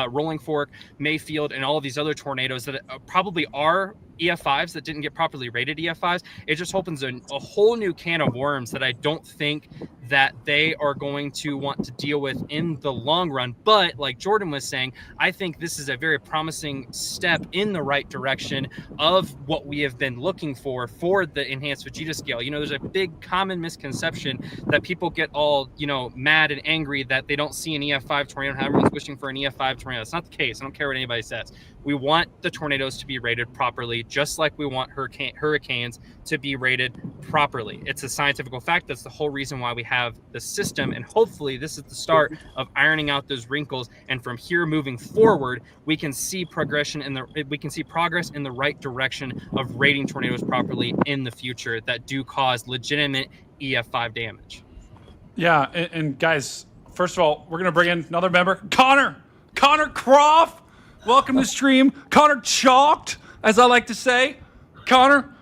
Rolling Fork, Mayfield, and all of these other tornadoes that probably are EF5s that didn't get properly rated EF5s, it just opens a whole new can of worms that I don't think that they are going to want to deal with in the long run. But like Jordan was saying, I think this is a very promising step in the right direction of what we have been looking for the enhanced Vegeta scale. There's a big common misconception that people get all, mad and angry that they don't see an EF5 tornado and everyone's wishing for an EF5 tornado. That's not the case. I don't care what anybody says. We want the tornadoes to be rated properly, just like we want hurricanes to be rated properly. It's a scientific fact. That's the whole reason why we have the system. And hopefully this is the start of ironing out those wrinkles. And from here moving forward, we can see progress in the right direction of rating tornadoes properly in the future that do cause legitimate EF5 damage. Yeah, and guys, first of all, we're going to bring in another member, Connor Croft. Welcome to the stream. Connor Chalked, as I like to say. Connor,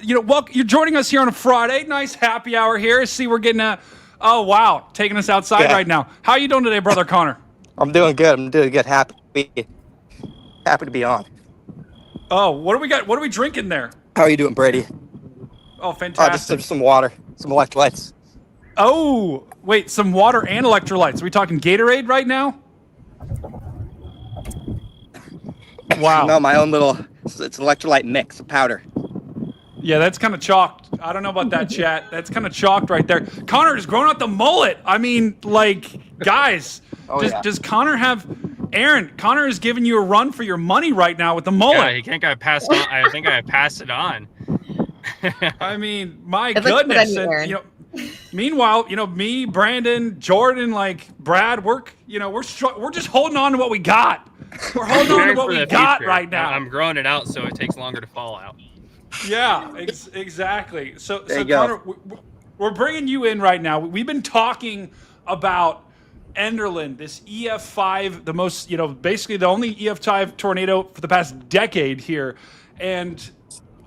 you're joining us here on a Friday. Nice happy hour here. See, we're getting taking us outside right now. How are you doing today, brother Connor? I'm doing good. Happy to be on. Oh, what do we got? What are we drinking there? How are you doing, Brady? Oh, fantastic. Just some water, some electrolytes. Oh, wait, some water and electrolytes. Are we talking Gatorade right now? Wow. No, my own little, it's an electrolyte mix, a powder. Yeah, that's kind of chalked. I don't know about that, chat. That's kind of chalked right there. Connor has grown out the mullet. I mean, like, guys, does Connor have... Aaron, Connor is giving you a run for your money right now with the mullet. Yeah, he can't get passed on. I think I passed it on. I mean, my goodness. And, meanwhile, me, Brandon, Jordan, like Brad, we're just holding on to what we got. We're holding on to what we got right now. I'm growing it out, so it takes longer to fall out. Yeah, exactly. So Connor, we're bringing you in right now. We've been talking about Enderlin, this EF5, the most, basically the only EF5 tornado for the past decade here. And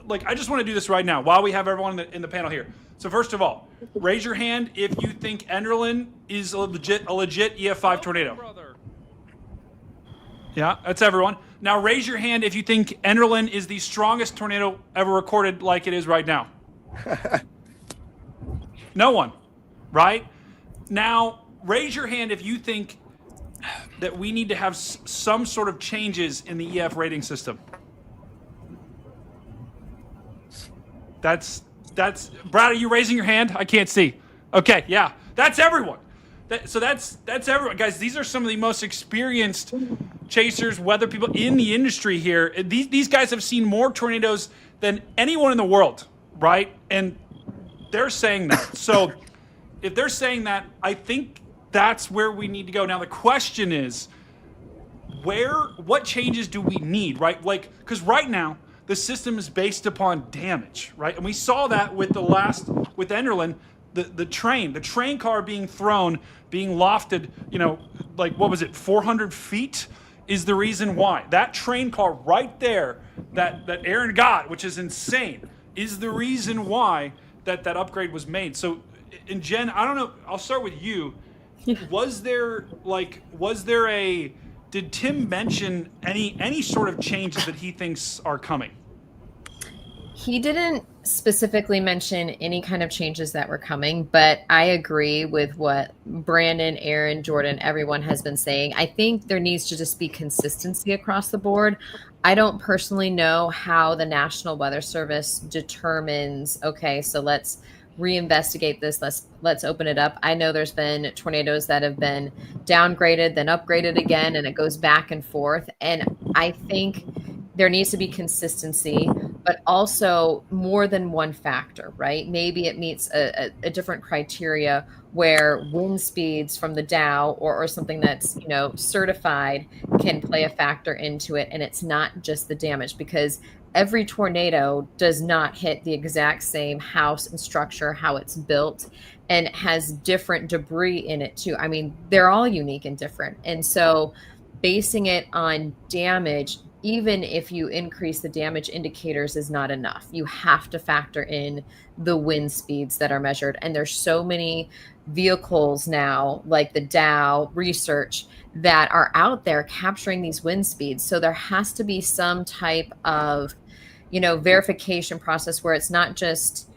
like, I just want to do this right now while we have everyone in the panel here. So first of all, raise your hand if you think Enderlin is a legit EF5 tornado. Yeah, that's everyone. Now raise your hand if you think Enderlin is the strongest tornado ever recorded like it is right now. No one, right? Now, raise your hand if you think that we need to have some sort of changes in the EF rating system. That's Brad, are you raising your hand? I can't see. Okay, yeah. That's everyone. So that's everyone. Guys, these are some of the most experienced chasers, weather people in the industry here. These guys have seen more tornadoes than anyone in the world, right? And they're saying that. So if they're saying that, I think that's where we need to go. Now the question is, what changes do we need, right? Like, because right now the system is based upon damage, right? And we saw that with with Enderlin, the train car being thrown, being lofted, like, what was it, 400 feet is the reason why. That train car right there that Aaron got, which is insane, is the reason why that upgrade was made. So, and Jen, I don't know, I'll start with you. Did Tim mention any sort of changes that he thinks are coming? He didn't specifically mention any kind of changes that were coming, but I agree with what Brandon, Aaron, Jordan, everyone has been saying. I think there needs to just be consistency across the board. I don't personally know how the National Weather Service determines, okay, so let's reinvestigate this. Let's open it up. I know there's been tornadoes that have been downgraded, then upgraded again, and it goes back and forth. And I think there needs to be consistency, but also more than one factor, right? Maybe it meets a different criteria where wind speeds from the Dow or something that's, certified can play a factor into it. And it's not just the damage, because every tornado does not hit the exact same house and structure, how it's built, and has different debris in it too. I mean, they're all unique and different. And so basing it on damage, even if you increase the damage indicators, is not enough. You have to factor in the wind speeds that are measured. And there's so many vehicles now, like the Dow research, that are out there capturing these wind speeds. So there has to be some type of, verification process where it's not just,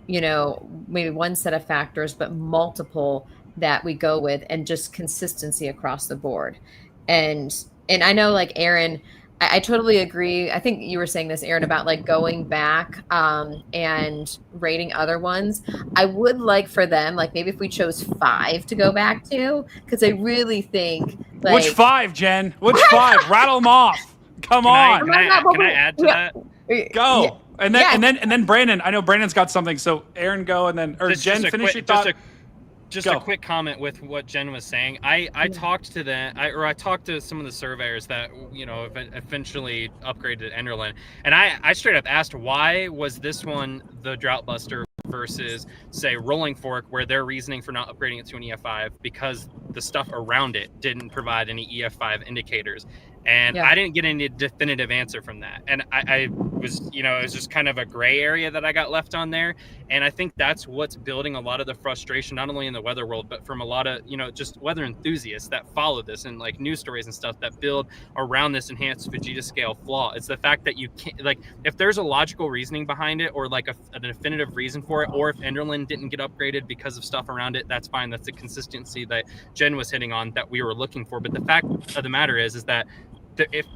maybe one set of factors, but multiple that we go with, and just consistency across the board. And I know, like, Aaron, I totally agree. I think you were saying this, Aaron, about like going back and rating other ones. I would like for them, like, maybe if we chose 5 to go back to, because I really think, like, which 5, Jen? Which 5? Rattle them off. Come on. Can I add to that? Go. Yeah. And then Brandon. I know Brandon's got something. So Aaron, go, and then Jen, finish your thought. Just a quick comment with what Jen was saying. I talked to I talked to some of the surveyors that eventually upgraded Enderlin, and I straight up asked, why was this one the drought buster versus, say, Rolling Fork, where their reasoning for not upgrading it to an EF5 because the stuff around it didn't provide any EF5 indicators. And I didn't get any definitive answer from that. And I was, it was just kind of a gray area that I got left on there. And I think that's what's building a lot of the frustration, not only in the weather world, but from a lot of, just weather enthusiasts that follow this, and like news stories and stuff that build around this enhanced Fujita scale flaw. It's the fact that you can't, like, if there's a logical reasoning behind it, or like a definitive reason for it, or if Enderlin didn't get upgraded because of stuff around it, that's fine. That's the consistency that Jen was hitting on that we were looking for. But the fact of the matter is that if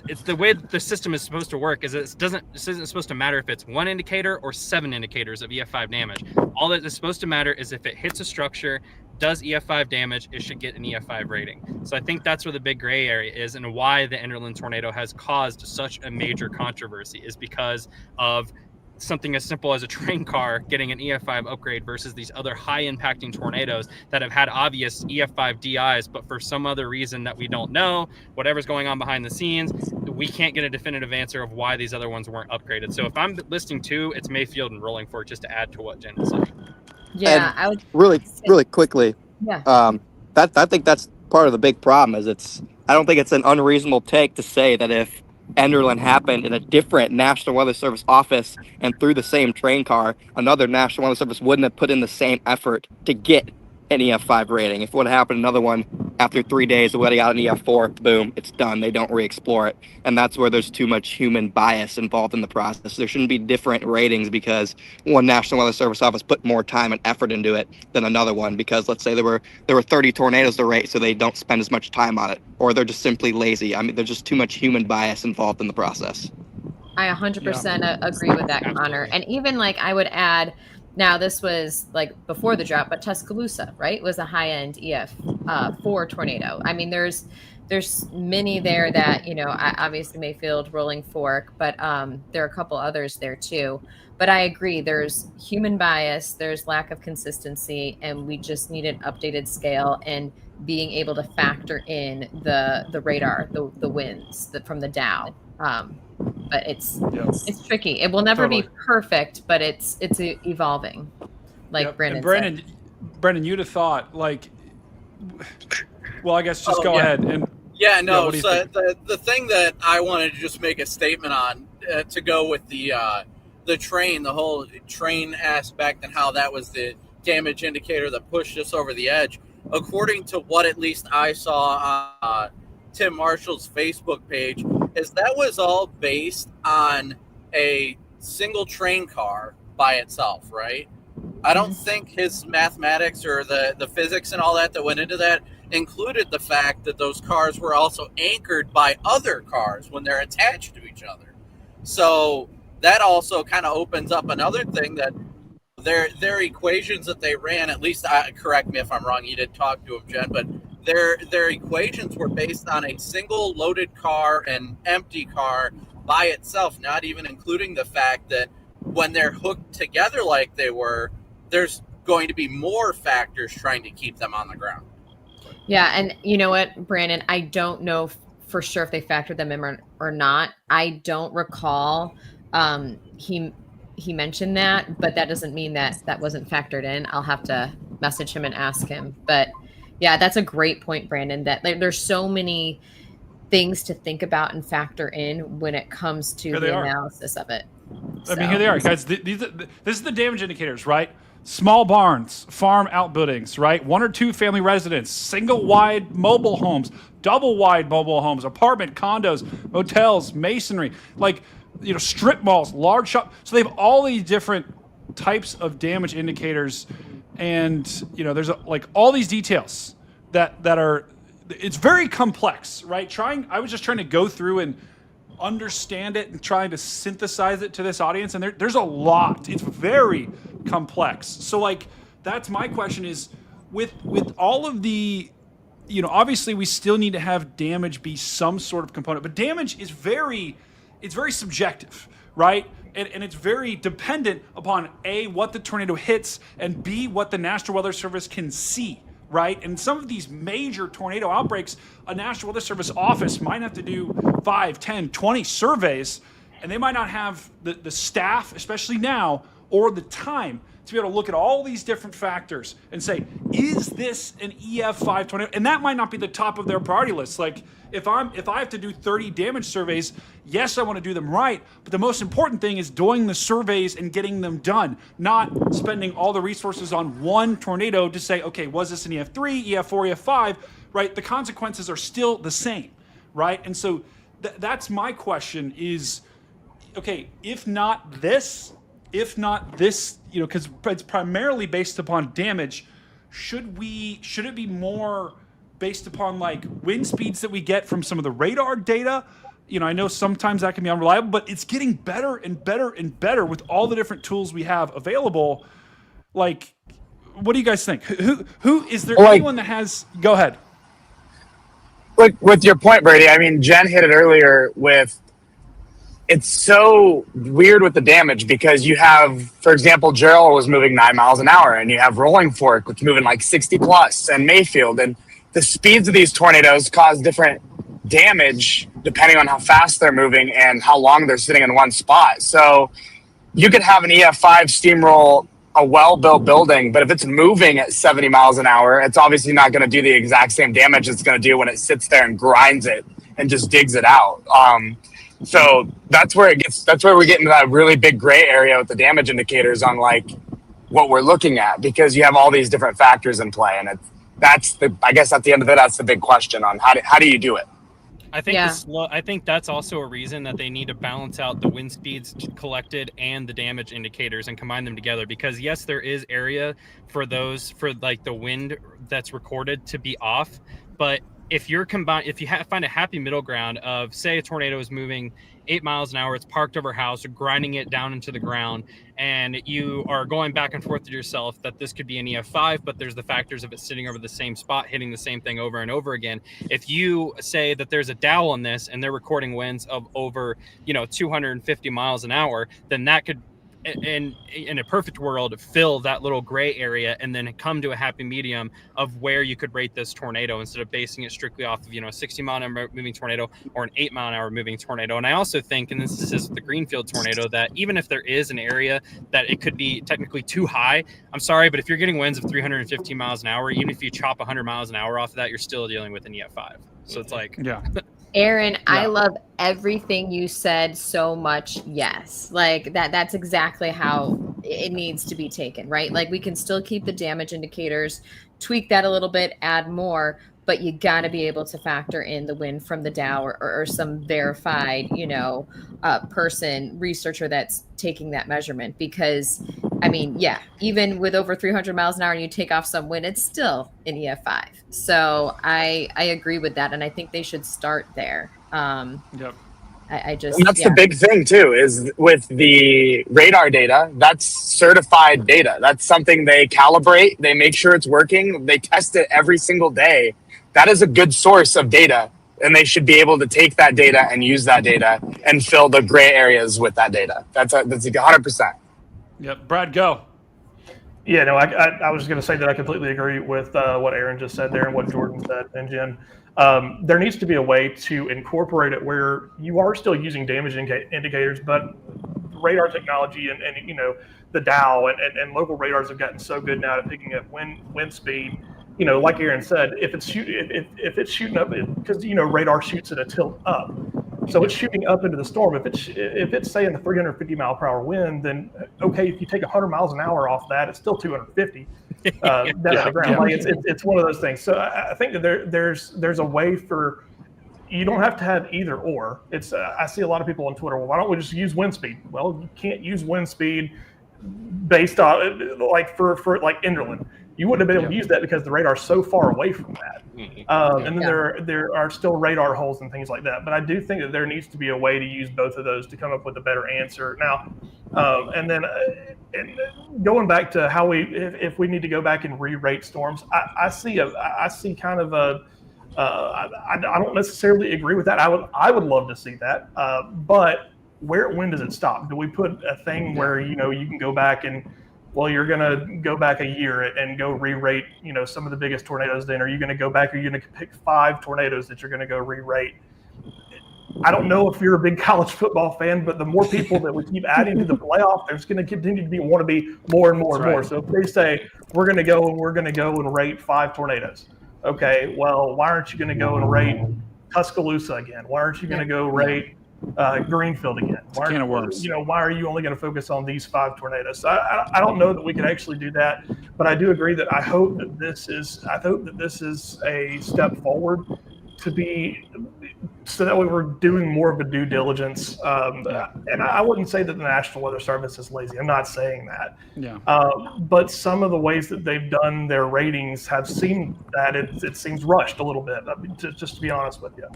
it's the way the system is supposed to work. Is this isn't supposed to matter if it's 1 indicator or 7 indicators of EF5 damage. All that is supposed to matter is if it hits a structure, does EF5 damage, it should get an EF5 rating. So I think that's where the big gray area is, and why the Enderlin tornado has caused such a major controversy is because of something as simple as a train car getting an EF5 upgrade versus these other high impacting tornadoes that have had obvious EF5 DIs, but for some other reason that we don't know, whatever's going on behind the scenes, we can't get a definitive answer of why these other ones weren't upgraded. So if I'm listing 2, it's Mayfield and Rolling Fork, just to add to what Jen is saying. Yeah, And I would really quickly. Yeah. I think that's part of the big problem. Is I don't think it's an unreasonable take to say that if Enderlin happened in a different National Weather Service office and through the same train car, another National Weather Service wouldn't have put in the same effort to get an EF5 rating. If it would have happened another one after 3 days, it would have got an EF4, boom, it's done. They don't re-explore it. And that's where there's too much human bias involved in the process. There shouldn't be different ratings because one National Weather Service office put more time and effort into it than another one, because let's say there were 30 tornadoes to rate, so they don't spend as much time on it, or they're just simply lazy. I mean, there's just too much human bias involved in the process. I 100% agree with that, Connor. And even like I would add, now this was like before the drought, but Tuscaloosa, right, was a high-end EF4 tornado. I mean, there's many there that, you know, obviously Mayfield, Rolling Fork, but there are a couple others there too. But I agree, there's human bias, there's lack of consistency, and we just need an updated scale and being able to factor in the radar, the winds from the Dow. But it's tricky. It will never be perfect, but it's evolving. Like Brandon said. Brendan, you'd have thought like, well, I guess just go ahead and. Yeah, no. What do you So think? the thing that I wanted to just make a statement on to go with the train, the whole train aspect, and how that was the damage indicator that pushed us over the edge. According to what at least I saw on Tim Marshall's Facebook page, is that was all based on a single train car by itself, right? I don't think his mathematics or the physics and all that went into that included the fact that those cars were also anchored by other cars when they're attached to each other. So that also kind of opens up another thing, that their equations that they ran, at least correct me if I'm wrong, you did talk to him, Jen, but their equations were based on a single loaded car and empty car by itself, not even including the fact that when they're hooked together like they were, there's going to be more factors trying to keep them on the ground. Yeah, and you know what, Brandon, I don't know for sure if they factored them in or not. I don't recall he mentioned that, but that doesn't mean that wasn't factored in. I'll have to message him and ask him. But yeah, that's a great point, Brandon, that there's so many things to think about and factor in when it comes to the analysis of it. I mean, here they are, guys. This is the damage indicators, right? Small barns, farm outbuildings, right? 1 or 2 family residents, single wide mobile homes, double wide mobile homes, apartment, condos, hotels, masonry, like, you know, strip malls, large shop. So they have all these different types of damage indicators, and you know, there's like all these details that are. It's very complex, right? I was just trying to go through and understand it and trying to synthesize it to this audience, and there's a lot. It's very complex. So like, that's my question is, with all of the, you know, obviously we still need to have damage be some sort of component, but damage is very subjective, right? And it's very dependent upon A, what the tornado hits, and B, what the National Weather Service can see, right? And some of these major tornado outbreaks, a National Weather Service office might have to do 5, 10, 20 surveys, and they might not have the staff, especially now, or the time to be able to look at all these different factors and say, is this an EF5 tornado? And that might not be the top of their priority list. Like, if I have to do 30 damage surveys, yes, I want to do them right, but the most important thing is doing the surveys and getting them done, not spending all the resources on one tornado to say, okay, was this an EF3, EF4, EF5, right? The consequences are still the same, right? And so that's my question is, okay, if not this, you know, because it's primarily based upon damage, should it be more based upon like wind speeds that we get from some of the radar data? I know sometimes that can be unreliable, but it's getting better and better and better with all the different tools we have available. Like, what do you guys think? Who is there anyone that has? Go ahead. Like with your point, Brady. I mean, Jen hit it earlier with. It's so weird with the damage because you have, for example, Gerald was moving 9 miles an hour, and you have Rolling Fork, which is moving like 60 plus, and Mayfield, and the speeds of these tornadoes cause different damage depending on how fast they're moving and how long they're sitting in one spot. So you could have an EF5 steamroll a well-built building, but if it's moving at 70 miles an hour, it's obviously not going to do the exact same damage it's going to do when it sits there and grinds it and just digs it out. So that's where we get into that really big gray area with the damage indicators on like what we're looking at, because you have all these different factors in play, and I guess at the end of it, that's the big question on how do you do it. I think I think that's also a reason that they need to balance out the wind speeds collected and the damage indicators and combine them together, because yes, there is area for like the wind that's recorded to be off, but if you find a happy middle ground of, say, a tornado is moving 8 miles an hour, it's parked over a house, grinding it down into the ground, and you are going back and forth with yourself that this could be an EF5, but there's the factors of it sitting over the same spot, hitting the same thing over and over again. If you say that there's a Dow on this and they're recording winds of over, 250 miles an hour, then that could, in a perfect world, fill that little gray area and then come to a happy medium of where you could rate this tornado instead of basing it strictly off of a 60 mile an hour moving tornado or an 8 mile an hour moving tornado. And I also think, and this is the Greenfield tornado, that even if there is an area that it could be technically too high, I'm sorry, but if you're getting winds of 350 miles an hour, even if you chop 100 miles an hour off of that, you're still dealing with an EF5. So it's like, yeah. Aaron, I love everything you said so much. Yes. Like that's exactly how it needs to be taken, right? Like we can still keep the damage indicators, tweak that a little bit, add more, but you got to be able to factor in the wind from the Dow or some verified, researcher that's taking that measurement. Because, I mean, even with over 300 miles an hour and you take off some wind, it's still an EF5. So I agree with that, and I think they should start there. Yep. And that's the big thing too, is with the radar data, that's certified data. That's something they calibrate, they make sure it's working, they test it every single day. That is a good source of data, and they should be able to take that data and use that data and fill the gray areas with that data. That's 100%. Yep. Brad, go. Yeah, no, I was going to say that I completely agree with what Aaron just said there and what Jordan said and Jen. There needs to be a way to incorporate it where you are still using damage indicators, but radar technology and the Dow and local radars have gotten so good now at picking up wind speed. Like Aaron said, if it's shooting up, because radar shoots at a tilt up, so it's shooting up into the storm. If it's saying a 350 mile per hour wind, then okay, if you take 100 miles an hour off that, it's still 250 down on the ground. Like it's one of those things. So I think that there's a way for, you don't have to have either or. It's I see a lot of people on Twitter, well, why don't we just use wind speed? Well, you can't use wind speed based on like for like Enderlin. You wouldn't have been able to use that because the radar's so far away from that. And then there are still radar holes and things like that. But I do think that there needs to be a way to use both of those to come up with a better answer. Now, and then going back to how if we need to go back and re-rate storms, I see kind of a I don't necessarily agree with that. I would love to see that, but when does it stop? Do we put a thing where you can go back and, well, you're going to go back a year and go re-rate some of the biggest tornadoes? Then are you going to go back? Are you going to pick 5 tornadoes that you're going to go re-rate? I don't know if you're a big college football fan, but the more people that we keep adding to the playoff, there's going to continue to be more and more and more. So if they say we're going to go and rate 5 tornadoes, okay, well, why aren't you going to go and rate Tuscaloosa again? Why aren't you going to go rate Greenfield again? Why are you only going to focus on these 5 tornadoes? So I don't know that we can actually do that, but I do agree that I hope that this is a step forward to be, so that way we're doing more of a due diligence. And I wouldn't say that the National Weather Service is lazy. I'm not saying that. Yeah. But some of the ways that they've done their ratings have seemed that it seems rushed a little bit. I mean, just to be honest with you.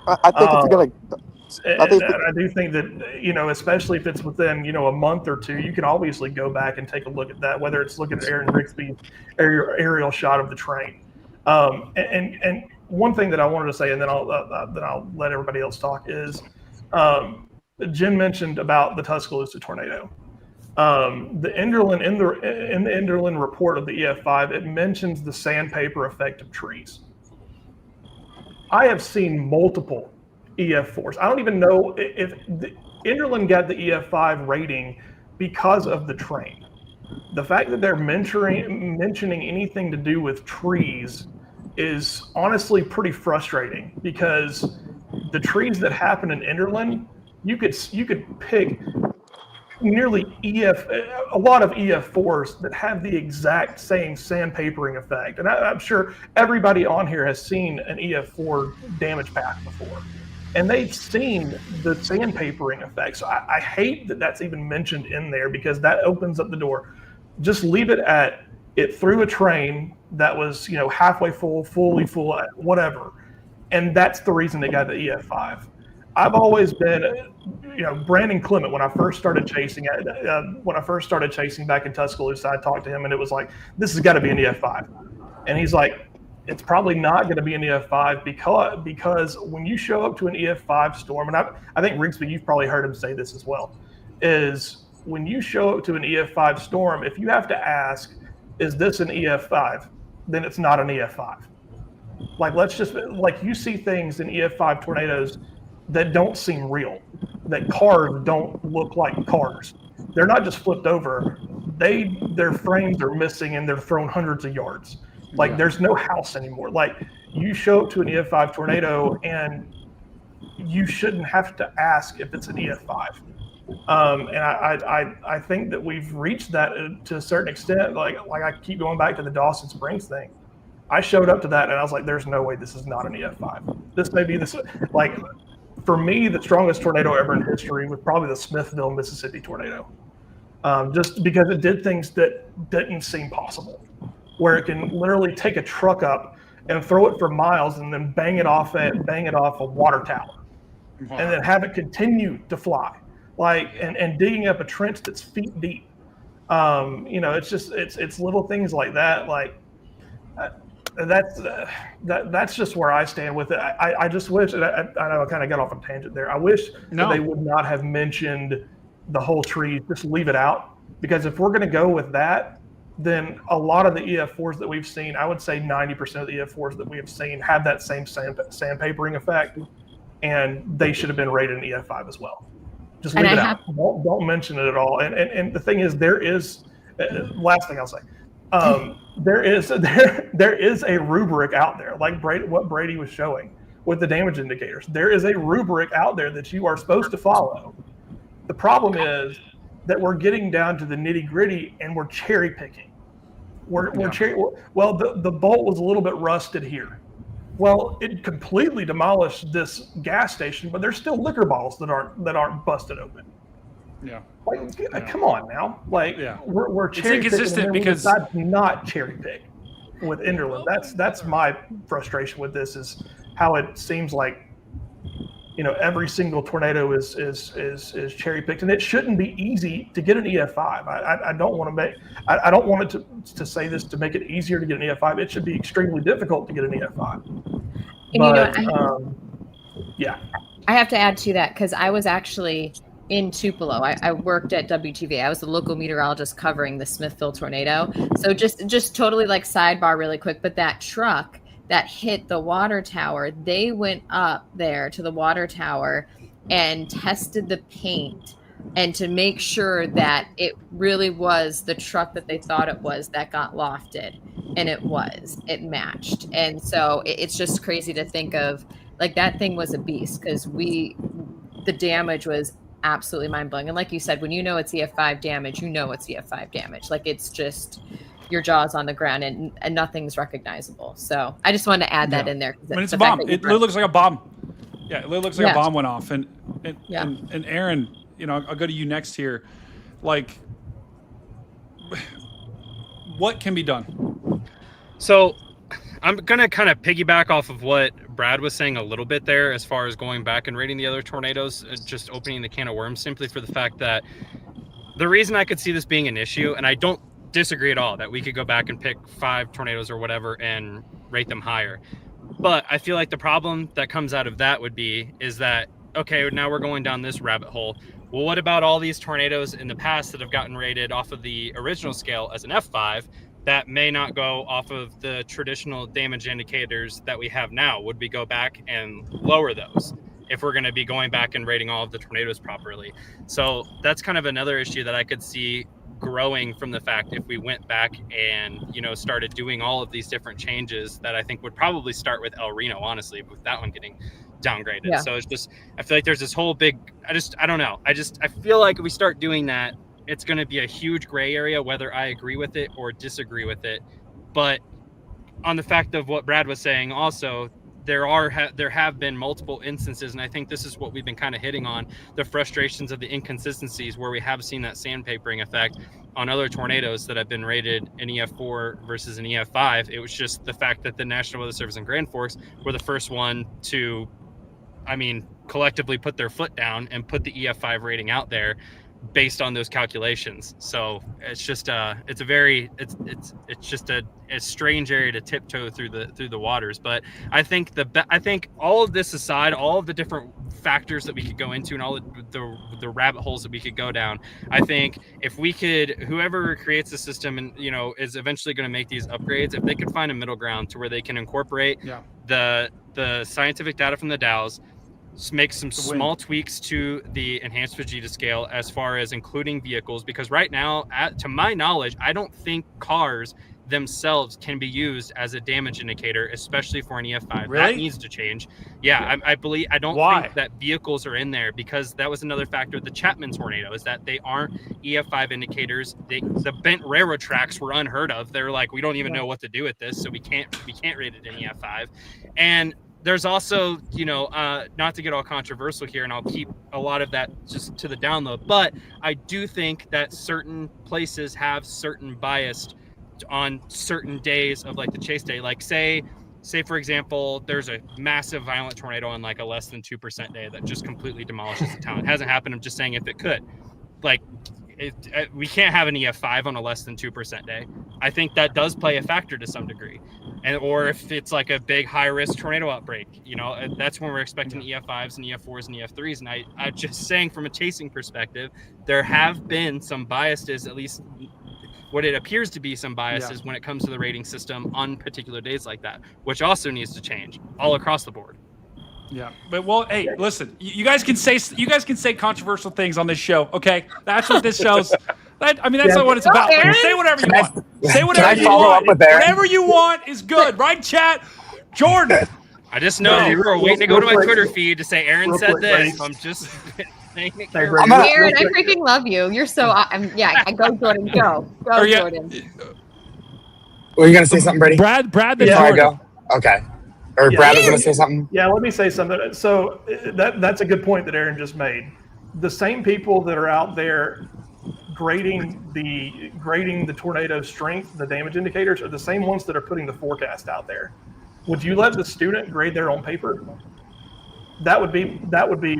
I think it's And I do think that, you know, especially if it's within, you know, a month or two, you can obviously go back and take a look at that, whether it's looking at Aaron Rigsby's aerial shot of the train. And one thing that I wanted to say, and then I'll let everybody else talk, is Jen mentioned about the Tuscaloosa tornado. The Enderlin in the Enderlin report of the EF5, it mentions the sandpaper effect of trees. I have seen multiple EF4s. I don't even know if Enderlin got the EF5 rating because of the train. The fact that they're mentioning anything to do with trees is honestly pretty frustrating, because the trees that happen in Enderlin, you could pick nearly a lot of EF4s that have the exact same sandpapering effect. And I'm sure everybody on here has seen an EF4 damage path before, and they've seen the sandpapering effect. So I hate that that's even mentioned in there, because that opens up the door. Just leave it at it through a train that was, you know, halfway full, fully full, whatever. And that's the reason they got the EF5. I've always been, you know, Brandon Clement, when I first started chasing back in Tuscaloosa, I talked to him and it was like, this has got to be an EF5. And he's like, it's probably not going to be an EF5 because when you show up to an EF5 storm, and I think Rigsby, you've probably heard him say this as well, is when you show up to an EF5 storm, if you have to ask, is this an EF5? Then it's not an EF5. Like you see things in EF5 tornadoes that don't seem real, that cars don't look like cars. They're not just flipped over. Their frames are missing and they're thrown hundreds of yards. Like there's no house anymore. Like you show up to an EF5 tornado and you shouldn't have to ask if it's an EF5. And I think that we've reached that to a certain extent. Like I keep going back to the Dawson Springs thing. I showed up to that and I was like, there's no way this is not an EF5. This may be this, like, for me, the strongest tornado ever in history was probably the Smithville, Mississippi tornado. Just because it did things that didn't seem possible, where it can literally take a truck up and throw it for miles and then bang it off a water tower, and then have it continue to fly, like and digging up a trench that's feet deep. You know, it's just it's little things like that. Like that's just where I stand with it. I just wish, and I know I kind of got off a tangent there. I wish that they would not have mentioned the whole tree. Just leave it out, because if we're going to go with that, then a lot of the EF4s that we've seen, I would say 90% of the EF4s that we have seen have that same sandpapering effect, and they should have been rated an EF5 as well. Just leave it out. Don't mention it at all. And the thing is, there is last thing I'll say. There is a rubric out there, like what Brady was showing with the damage indicators. There is a rubric out there that you are supposed to follow. The problem is that we're getting down to the nitty gritty and we're cherry picking. Well, the bolt was a little bit rusted here. Well, it completely demolished this gas station, but there's still liquor bottles that aren't busted open. Yeah. Like, come on now. Like, we're cherry picking, because that's not cherry pick with Enderlin. That's my frustration with this, is how it seems like, you know, every single tornado is cherry picked, and it shouldn't be easy to get an EF5. I don't want it to say this to make it easier to get an EF5. It should be extremely difficult to get an EF5. I have to add to that, because I was actually in Tupelo. I worked at WTV. I was the local meteorologist covering the Smithville tornado. So just totally like sidebar really quick, but that truck that hit the water tower, they went up there to the water tower and tested the paint, and to make sure that it really was the truck that they thought it was that got lofted, and it matched. And so it's just crazy to think of, like, that thing was a beast, because the damage was absolutely mind-blowing. And like you said, when you know it's EF5 damage, you know it's EF5 damage. Like, it's just your jaw's on the ground and nothing's recognizable. So I just wanted to add that in there. When it's a bomb, it literally looks like a bomb. Yeah, it literally looks like a bomb went off. And Aaron, you know, I'll go to you next here. Like, what can be done? So I'm going to kind of piggyback off of what Brad was saying a little bit there as far as going back and rating the other tornadoes, just opening the can of worms, simply for the fact that the reason I could see this being an issue, and I don't disagree at all that we could go back and pick 5 tornadoes or whatever and rate them higher. But I feel like the problem that comes out of that is that, okay, now we're going down this rabbit hole. Well, what about all these tornadoes in the past that have gotten rated off of the original scale as an F5 that may not go off of the traditional damage indicators that we have now? Would we go back and lower those if we're going to be going back and rating all of the tornadoes properly? So that's kind of another issue that I could see growing from the fact if we went back and, you know, started doing all of these different changes that I think would probably start with El Reno, honestly, with that one getting downgraded. Yeah. So it's just, I feel like there's this whole big, I don't know. I feel like if we start doing that, it's going to be a huge gray area, whether I agree with it or disagree with it. But on the fact of what Brad was saying also, there have been multiple instances, and I think this is what we've been kind of hitting on, the frustrations of the inconsistencies where we have seen that sandpapering effect on other tornadoes that have been rated an EF4 versus an EF5. It was just the fact that the National Weather Service and Grand Forks were the first one to, collectively put their foot down and put the EF5 rating out there based on those calculations. So it's just it's just a strange area to tiptoe through the waters. But I think all of this aside, all of the different factors that we could go into and all the rabbit holes that we could go down, I think if we could, whoever creates the system and, you know, is eventually going to make these upgrades, if they could find a middle ground to where they can incorporate the scientific data from the Dows, make some small tweaks to the enhanced Fujita scale as far as including vehicles, because right now, to my knowledge, I don't think cars themselves can be used as a damage indicator, especially for an EF5. Really? That needs to change. Yeah, I don't think that vehicles are in there, because that was another factor of the Chapman tornado, is that they aren't EF5 indicators. The bent railroad tracks were unheard of. They're like, we don't even know what to do with this, so we can't rate it in EF5. And there's also, you know, not to get all controversial here, and I'll keep a lot of that just to the download, but I do think that certain places have certain bias on certain days of like the chase day. Like say for example, there's a massive violent tornado on like a less than 2% day that just completely demolishes the town. It hasn't happened. I'm just saying if it could, like, we can't have an EF5 on a less than 2% day. I think that does play a factor to some degree. Or if it's like a big high risk tornado outbreak, you know, that's when we're expecting EF5s and EF4s and EF3s. And I'm just saying, from a chasing perspective, there have been some biases, at least what it appears to be some biases when it comes to the rating system on particular days like that, which also needs to change all across the board. Yeah, but well, hey, listen, you guys can say controversial things on this show, okay? That's what this show's. That's not what it's about. Like, say whatever you want. Say whatever you want. Whatever you want is good, right, chat? Jordan. I just know you were waiting to go to my Twitter feed to say Aaron said this. I'm just saying it. Aaron, I freaking love you. You're so go Jordan, go Jordan. Were you gonna say something, Brady? Brad, before I go. Okay. Or Brad was gonna say something. Yeah, let me say something. So that's a good point that Aaron just made. The same people that are out there grading the tornado strength, the damage indicators, are the same ones that are putting the forecast out there. Would you let the student grade their own paper? That would be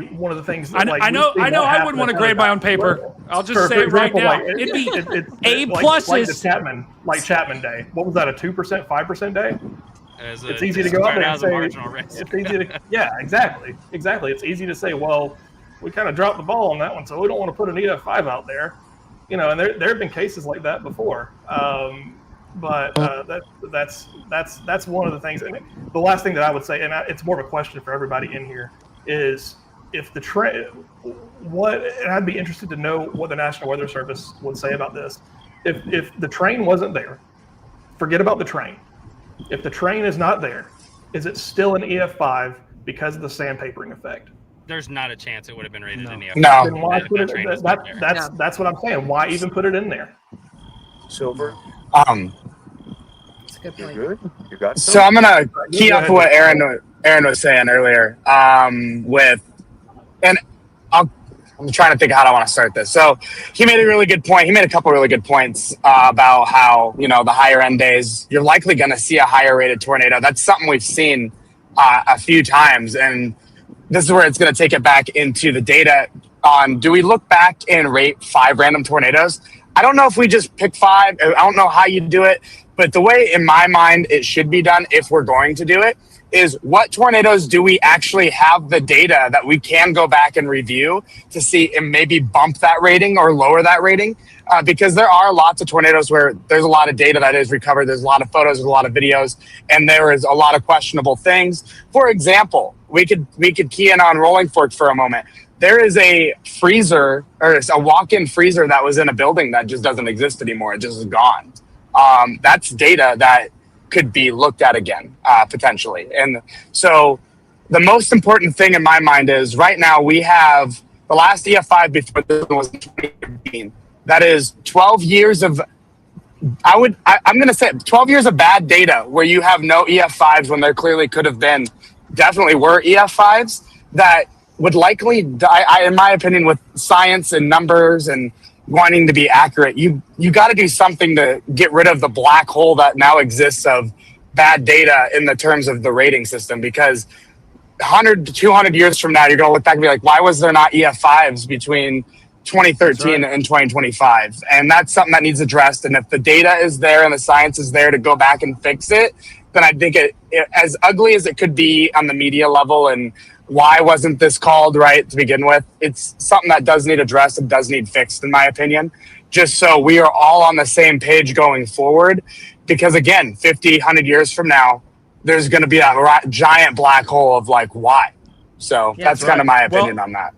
one of the things. That, I know. I wouldn't want to grade my own paper. I'll just say it right now. It'd be A pluses. Like Chapman Day. What was that? A 2%, 5% day? It's easy to go up there and say. It's easy to. Yeah, exactly. It's easy to say, well, we kind of dropped the ball on that one, so we don't want to put an EF5 out there. You know, and there have been cases like that before. But that's one of the things. And the last thing that I would say, and it's more of a question for everybody in here, is if the train, and I'd be interested to know what the National Weather Service would say about this. If the train wasn't there, forget about the train. If the train is not there, is it still an EF5 because of the sandpapering effect? There's not a chance it would have been rated in EF5. No. Then why put it, that's what I'm saying. Why even put it in there? Silver. That's a good point. Good. You got So I'm gonna key off what Aaron was saying earlier. I'm trying to think how I want to start this. So he made a really good point. He made a couple really good points about how, you know, the higher end days, you're likely going to see a higher rated tornado. That's something we've seen a few times, and this is where it's going to take it back into the data on, do we look back and rate 5 random tornadoes? I don't know if we just pick 5. I don't know how you do it, but the way in my mind it should be done, if we're going to do it, is what tornadoes do we actually have the data that we can go back and review to see and maybe bump that rating or lower that rating? Because there are lots of tornadoes where there's a lot of data that is recovered. There's a lot of photos, there's a lot of videos, and there is a lot of questionable things. For example, we could key in on Rolling Fork for a moment. There is a freezer, or a walk-in freezer that was in a building that just doesn't exist anymore. It just is gone. That's data that could be looked at again, potentially. And so the most important thing in my mind is right now we have the last EF5 before this one was in 2015. That is 12 years of, I'm going to say 12 years of bad data where you have no EF5s when there clearly could have been, definitely were EF5s that would likely die, in my opinion, with science and numbers and wanting to be accurate. You got to do something to get rid of the black hole that now exists of bad data in the terms of the rating system, because 100 to 200 years from now, you're going to look back and be like, why was there not EF5s between 2013 and 2025? And that's something that needs addressed. And if the data is there and the science is there to go back and fix it, then I think it as ugly as it could be on the media level, and why wasn't this called right to begin with, it's something that does need addressed and does need fixed, in my opinion, just so we are all on the same page going forward. Because again, 50, 100 years from now, there's going to be a giant black hole of like, why? So that's kind of my opinion on that.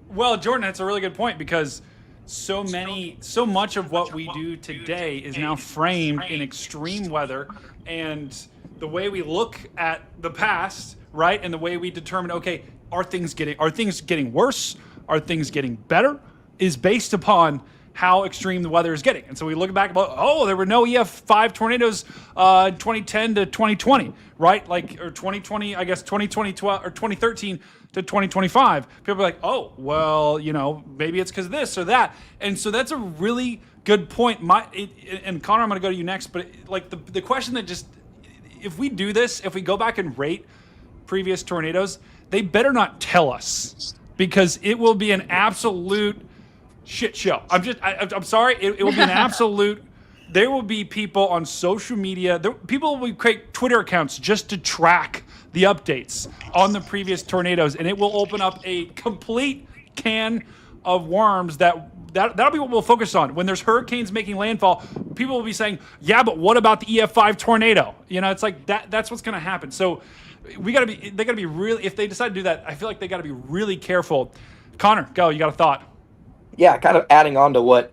Well, Jordan, that's a really good point, because so much of what we do today is now framed in extreme weather, and the way we look at the past, right, and the way we determine, okay, are things getting worse? Are things getting better? Is based upon how extreme the weather is getting. And so we look back about, oh, there were no EF5 tornadoes 2010 to 2020, right? Like, or 2020, I guess 2012 or 2013 to 2025. People are like, oh, well, you know, maybe it's because this or that. And so that's a really good point. And Connor, I'm going to go to you next, but like the question that just, if we do this, if we go back and rate previous tornadoes, they better not tell us, because it will be an absolute shit show. I'm sorry. It will be an absolute. There will be people on social media. People will create Twitter accounts just to track the updates on the previous tornadoes, and it will open up a complete can of worms that'll be what we'll focus on. When there's hurricanes making landfall, people will be saying, yeah, but what about the EF5 tornado? You know, it's like that's what's going to happen. So they got to be really, if they decide to do that, I feel like they got to be really careful. Connor, go, you got a thought? Yeah, kind of adding on to what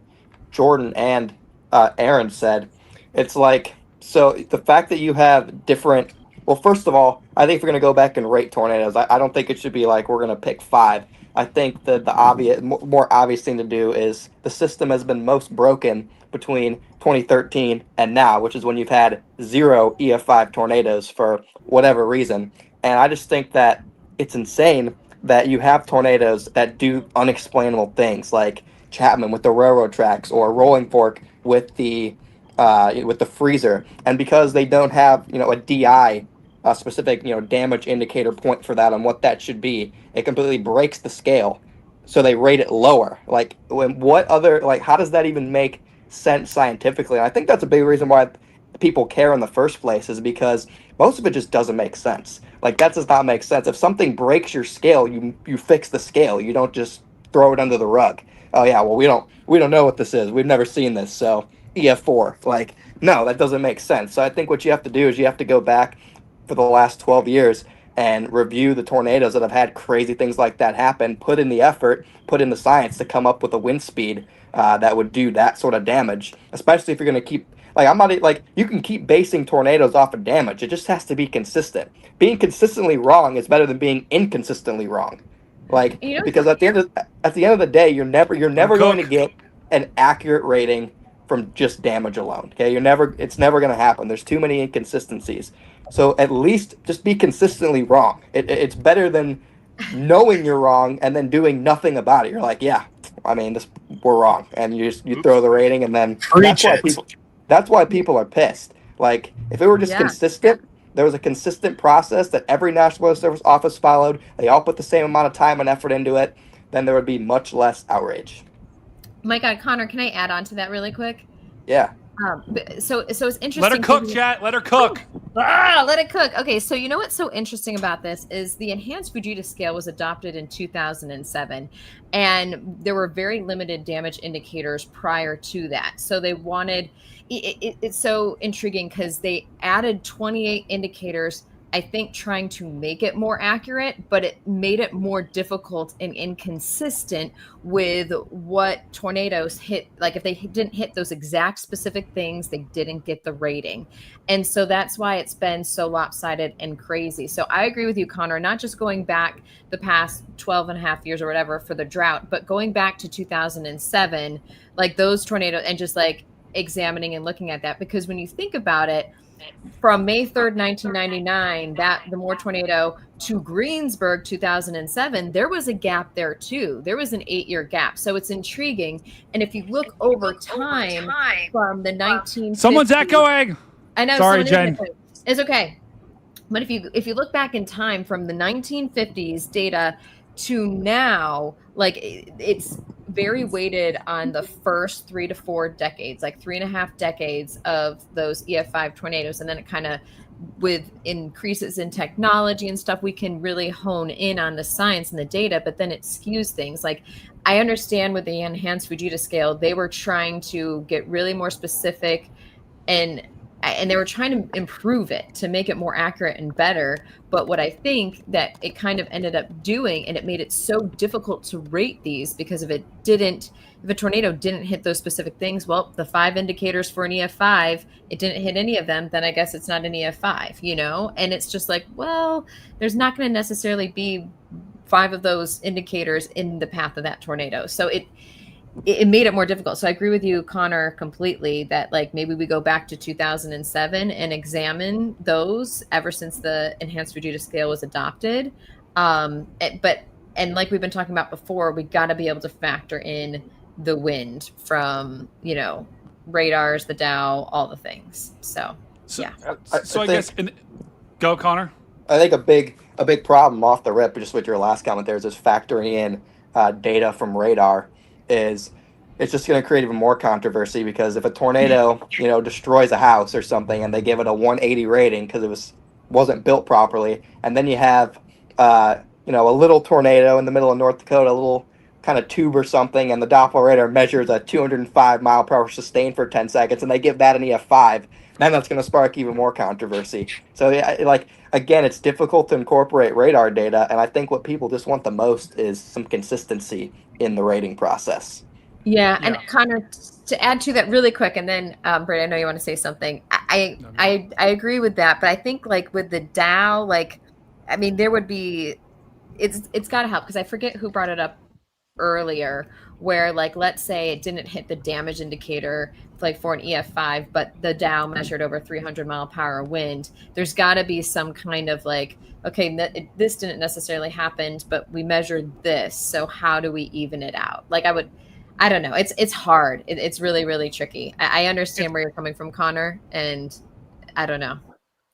Jordan and Aaron said, it's like, so the fact that you have different, well, first of all, I think if we're going to go back and rate tornadoes, I don't think it should be like we're going to pick 5. I think that the obvious, more obvious thing to do is the system has been most broken between 2013 and now, which is when you've had 0 EF5 tornadoes for whatever reason. And I just think that it's insane that you have tornadoes that do unexplainable things, like Chapman with the railroad tracks, or Rolling Fork with the freezer. And because they don't have, you know, a DI, a specific, you know, damage indicator point for that on what that should be, it completely breaks the scale. So they rate it lower. Like, how does that even make sense scientifically? And I think that's a big reason why people care in the first place, is because most of it just doesn't make sense. Like, that does not make sense. If something breaks your scale, you fix the scale. You don't just throw it under the rug. Oh yeah, well, we don't know what this is. We've never seen this, so EF4. Like, no, that doesn't make sense. So I think what you have to do is you have to go back for the last 12 years and review the tornadoes that have had crazy things like that happen, put in the effort, put in the science to come up with a wind speed that would do that sort of damage, especially if you're going to keep, you can keep basing tornadoes off of damage. It just has to be consistent. Being consistently wrong is better than being inconsistently wrong. Like, because at the end of the day, you're never going to get an accurate rating from just damage alone. Okay, it's never going to happen. There's too many inconsistencies. So at least just be consistently wrong. It's better than knowing you're wrong and then doing nothing about it. You're like, yeah, I mean, we're wrong, and you throw the rating, and then that's why people are pissed. Like, if it were just consistent, there was a consistent process that every National Weather Service office followed, they all put the same amount of time and effort into it, then there would be much less outrage. My God, Connor, can I add on to that really quick? Yeah. So it's interesting. Let her cook, chat. Let her cook. Let it cook. Okay, so you know what's so interesting about this is the Enhanced Fujita Scale was adopted in 2007, and there were very limited damage indicators prior to that. So they wanted, it's so intriguing because they added 28 indicators, I think trying to make it more accurate, but it made it more difficult and inconsistent with what tornadoes hit. Like if they didn't hit those exact specific things, they didn't get the rating. And so that's why it's been so lopsided and crazy. So I agree with you, Connor, not just going back the past 12 and a half years or whatever for the drought, but going back to 2007, like those tornadoes and just like examining and looking at that. Because when you think about it, from May 3rd, 1999, the Moore tornado to Greensburg, 2007, there was a gap there too. There was an 8-year gap. So it's intriguing. And if you look over time from the 1950s. Someone's echoing. I know. Sorry, Jen. It's okay. But if you look back in time from the 1950s data to now, like it's very weighted on the first 3 to 4 decades, like 3.5 decades of those EF5 tornadoes. And then it kind of, with increases in technology and stuff, we can really hone in on the science and the data, but then it skews things. Like I understand with the Enhanced Fujita Scale, they were trying to get really more specific and they were trying to improve it to make it more accurate and better. But what I think that it kind of ended up doing, and it made it so difficult to rate these, because if a tornado didn't hit those specific things, well, the 5 indicators for an EF5, it didn't hit any of them, then I guess it's not an EF5, you know? And it's just like, well, there's not going to necessarily be 5 of those indicators in the path of that tornado. So it made it more difficult. So I agree with you, Connor, completely that like maybe we go back to 2007 and examine those ever since the Enhanced Fujita Scale was adopted. And like we've been talking about before, we got to be able to factor in the wind from, you know, radars, the Dow, all the things. So yeah. So I guess go, Connor. I think a big problem off the rip, just with your last comment there, is just factoring in data from radar. It's just going to create even more controversy, because if a tornado, you know, destroys a house or something and they give it a 180 rating because it wasn't built properly, and then you have you know, a little tornado in the middle of North Dakota, a little kind of tube or something, and the Doppler radar measures a 205 mile per hour sustained for 10 seconds, and they give that an EF5, then that's going to spark even more controversy. So like again, it's difficult to incorporate radar data, and I think what people just want the most is some consistency in the rating process. Yeah, and Connor, to add to that really quick, and then Brady, I know you want to say something. I agree with that, but I think like with the Dow, like, I mean, there would be, it's got to help, because I forget who brought it up earlier, where like let's say it didn't hit the damage indicator like for an EF5, but the Dow measured over 300 mile per hour wind. There's got to be some kind of like, okay, this didn't necessarily happen, but we measured this, so how do we even it out? Like I don't know. It's hard. It's really, really tricky. I understand where you're coming from, Connor, and I don't know.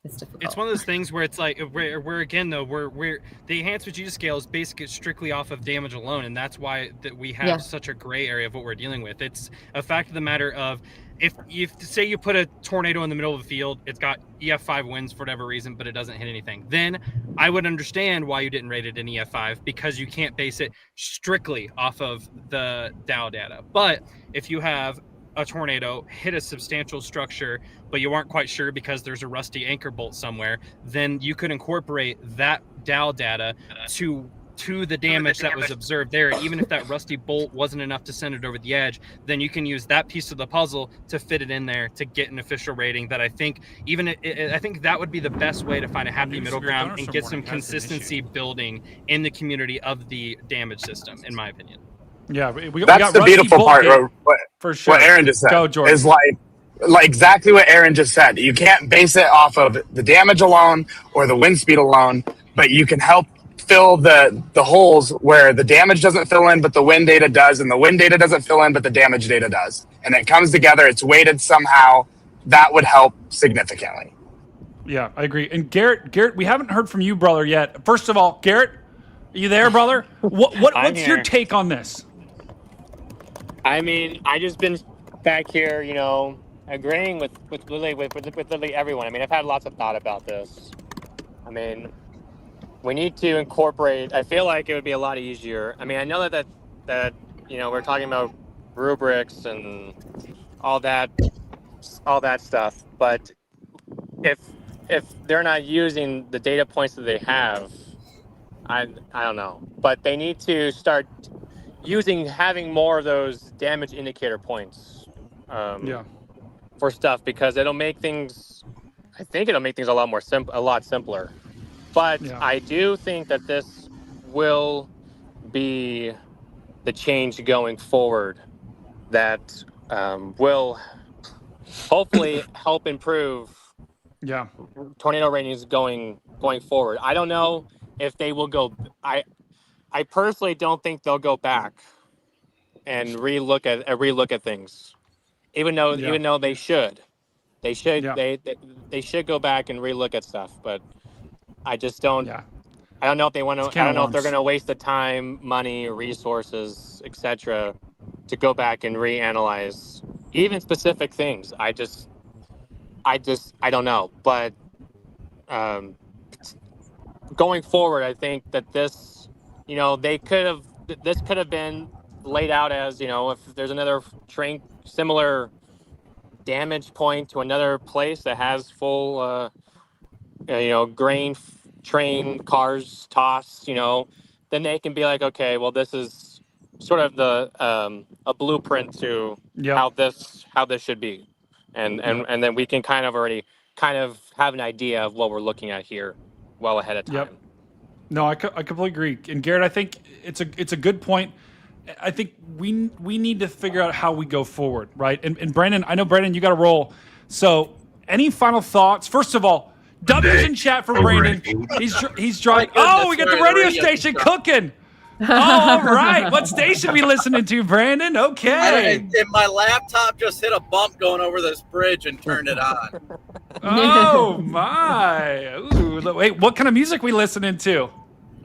It's difficult. It's one of those things where it's like we're again though we're the Enhanced Fujita Scale is basically strictly off of damage alone, and that's why that we have such a gray area of what we're dealing with. It's a fact of the matter of, if say you put a tornado in the middle of the field, it's got EF5 winds for whatever reason, but it doesn't hit anything, then I would understand why you didn't rate it an EF5, because you can't base it strictly off of the Dow data. But if you have a tornado hit a substantial structure, but you aren't quite sure because there's a rusty anchor bolt somewhere, then you could incorporate that Dow data to the damage that was observed there. Even if that rusty bolt wasn't enough to send it over the edge, then you can use that piece of the puzzle to fit it in there to get an official rating that I think I think that would be the best way to find a happy middle ground and get some consistency building in the community of the damage system, in my opinion. Yeah, that's the beautiful part. For sure. What Aaron just said is like exactly what Aaron just said. You can't base it off of the damage alone or the wind speed alone, but you can help fill the holes where the damage doesn't fill in, but the wind data does, and the wind data doesn't fill in, but the damage data does. And it comes together, it's weighted somehow. That would help significantly. Yeah, I agree. And Garrett, we haven't heard from you, brother, yet. First of all, Garrett, are you there, brother? What's your take on this? I mean, I just been back here, you know, agreeing with literally everyone. I mean, I've had lots of thought about this. I mean, we need to incorporate. I feel like it would be a lot easier. I mean, I know that you know, we're talking about rubrics and all that stuff, but if they're not using the data points that they have, I don't know. But they need to start having more of those damage indicator points for stuff, because it'll make things, I think it'll make things a lot simpler. But I do think that this will be the change going forward that will hopefully help improve tornado ratings going forward. I don't know if they will go. I personally don't think they'll go back and relook at things, even though they should. They should go back and relook at stuff, but I just don't. I don't know if they want to. I don't know if they're going to waste the time, money, resources, etc., to go back and reanalyze even specific things. I don't know. But going forward, I think that this, you know, this could have been laid out as, you know, if there's another train similar damage point to another place that has full, you know, grain train cars toss, you know, then they can be like, okay, well, this is sort of the a blueprint to how this should be, and then we can kind of have an idea of what we're looking at here well ahead of time. No, I completely agree. And Garrett, I think it's a good point. I think we need to figure out how we go forward, right? And Brandon, I know Brandon, you got to roll. So, any final thoughts? First of all, W's in chat for Brandon. He's driving. Oh, we got the radio station cooking. All right. What station we listening to, Brandon? Okay. And my laptop just hit a bump going over this bridge and turned it on. Oh, my. Ooh, wait, what kind of music we listening to?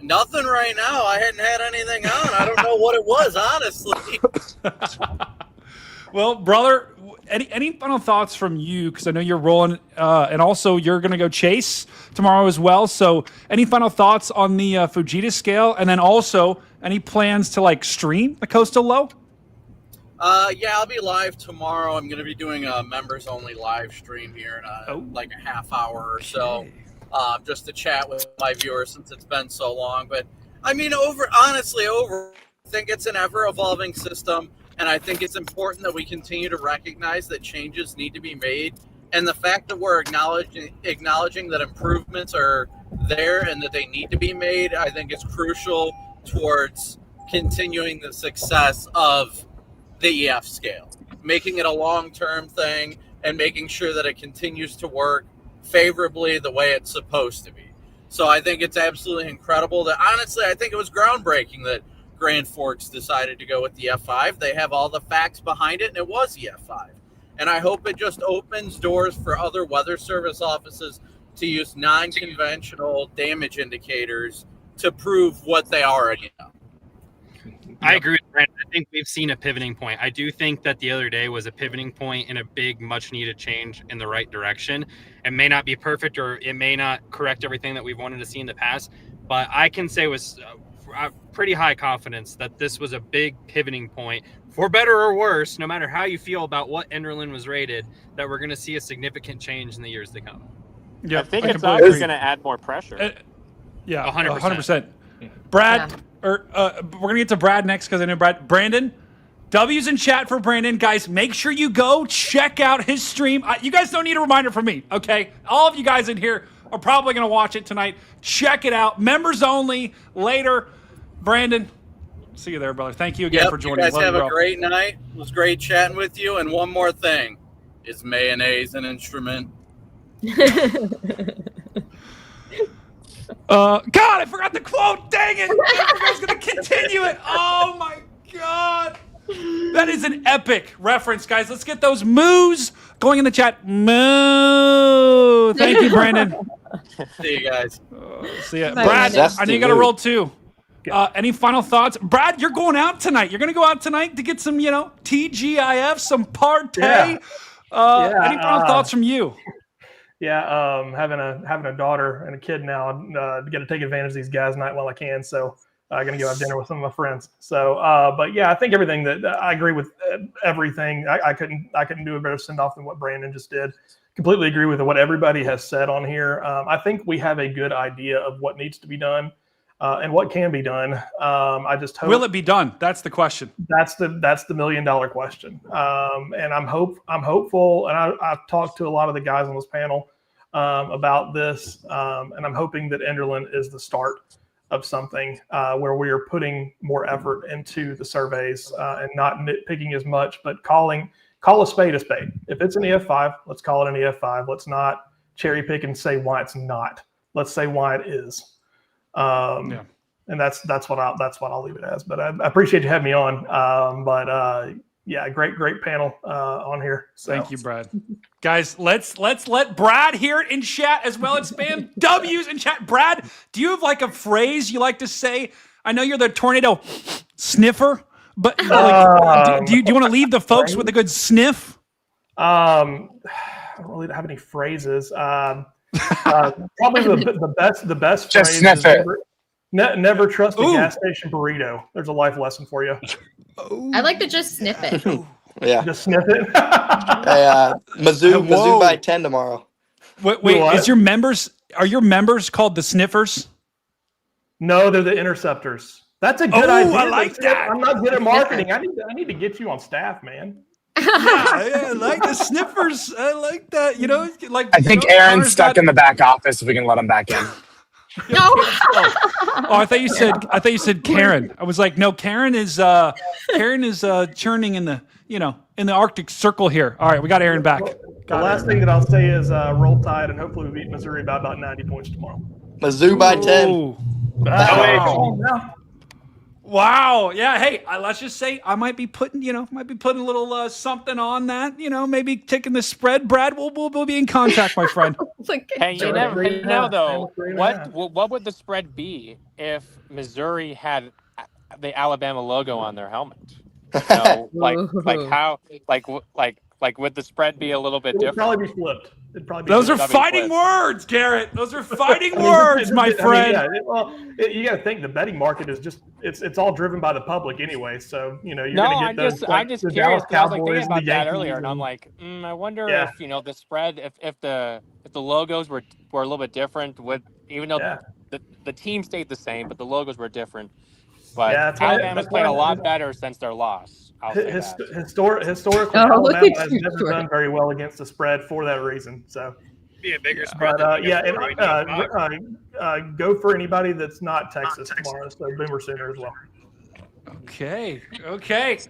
Nothing right now. I hadn't had anything on. I don't know what it was, honestly. Well, brother, any final thoughts from you? Because I know you're rolling, and also you're going to go chase tomorrow as well. So any final thoughts on the Fujita scale? And then also any plans to like stream the Coastal Low? Yeah, I'll be live tomorrow. I'm going to be doing a members only live stream here in like a half hour or so, just to chat with my viewers since it's been so long. But I mean, I think it's an ever evolving system. And I think it's important that we continue to recognize that changes need to be made. And the fact that we're acknowledging that improvements are there and that they need to be made, I think is crucial towards continuing the success of the EF scale, making it a long-term thing and making sure that it continues to work favorably the way it's supposed to be. So I think it's absolutely incredible that, honestly, I think it was groundbreaking that Grand Forks decided to go with the F5. They have all the facts behind it, and it was the F5. And I hope it just opens doors for other weather service offices to use non-conventional damage indicators to prove what they already know. I agree with Brandon. I think we've seen a pivoting point. I do think that the other day was a pivoting point and a big, much-needed change in the right direction. It may not be perfect, or it may not correct everything that we've wanted to see in the past, but I can say with pretty high confidence that this was a big pivoting point, for better or worse, no matter how you feel about what Enderlin was rated, that we're going to see a significant change in the years to come. Yeah, I think it's also going to add more pressure. Yeah, 100%. Brad, we're going to get to Brad next because I know Brandon, W's in chat for Brandon. Guys, make sure you go check out his stream. You guys don't need a reminder from me, okay? All of you guys in here are probably going to watch it tonight. Check it out. Members only later. Brandon, see you there, brother. Thank you again for joining. You guys have a great night. It was great chatting with you. And one more thing. Is mayonnaise an instrument? God, I forgot the quote. Dang it. I was going to continue it. Oh, my God. That is an epic reference, guys. Let's get those moos going in the chat. Moo. Thank you, Brandon. See you guys. See ya. Bye, Brad, Brandon. I know you got to roll too. Any final thoughts? Brad, you're going out tonight. You're going to go out tonight to get some, TGIF, some partay. Yeah. Any final thoughts from you? Yeah, having a daughter and a kid now, got to take advantage of these guys night while I can. So I'm gonna go have dinner with some of my friends. So, but yeah, I think everything that I agree with everything. I couldn't do a better send off than what Brandon just did. Completely agree with what everybody has said on here. I think we have a good idea of what needs to be done and what can be done. I just hope. Will it be done? That's the question. That's the $1 million question. And I'm hopeful, and I've talked to a lot of the guys on this panel about this, and I'm hoping that Enderlin is the start of something where we are putting more effort into the surveys and not nitpicking as much, but call a spade a spade. If it's an EF5, let's call it an EF5. Let's not cherry pick and say why it's not. Let's say why it is. And that's what I'll leave it as. But I appreciate you having me on. Yeah, great panel on here. So. Thank you, Brad. Guys, let's let Brad hear it in chat as well. It's spam W's in chat. Brad, do you have like a phrase you like to say? I know you're the tornado sniffer, but do you want to leave the folks with a good sniff? I don't really have any phrases. Probably the best Just phrase sniff is it. never trust a gas station burrito. There's a life lesson for you. I like to just sniff it. Yeah. Just sniff it. Hey, Mizzou by 10 tomorrow. Wait, are your members called the Sniffers? No, they're the Interceptors. That's a good idea. I like that. I'm not good at marketing. I need to get you on staff, man. Yeah, I like the Sniffers. I like that. I think Aaron's stuck in the back office. If we can let him back in. No. I thought you said Karen. I was like, no, Karen is churning in the in the Arctic Circle here. All right, we got Aaron back. The last thing that I'll say is roll tide, and hopefully we beat Missouri by about 90 points tomorrow. Mizzou by 10. Wow. Yeah. Hey, let's just say I might be putting a little something on that. Maybe taking the spread. Brad, we'll be in contact, my friend. Hey, you never know though. What would the spread be if Missouri had the Alabama logo on their helmet? Would the spread be a little bit different? It'd probably be flipped. Those are fighting words, Garrett. Those are fighting words, my friend. You got to think the betting market is it's all driven by the public anyway. So you're going to get I'm just curious because I was thinking about that earlier, and I'm like, I wonder if the spread, if the logos were a little bit different, even though the team stayed the same, but the logos were different. But Alabama's played a lot better since their loss. Historically, Alabama has never done very well against the spread for that reason. So, be a bigger spread. Go for anybody that's not Texas tomorrow. So Boomer Sooner as well. Okay.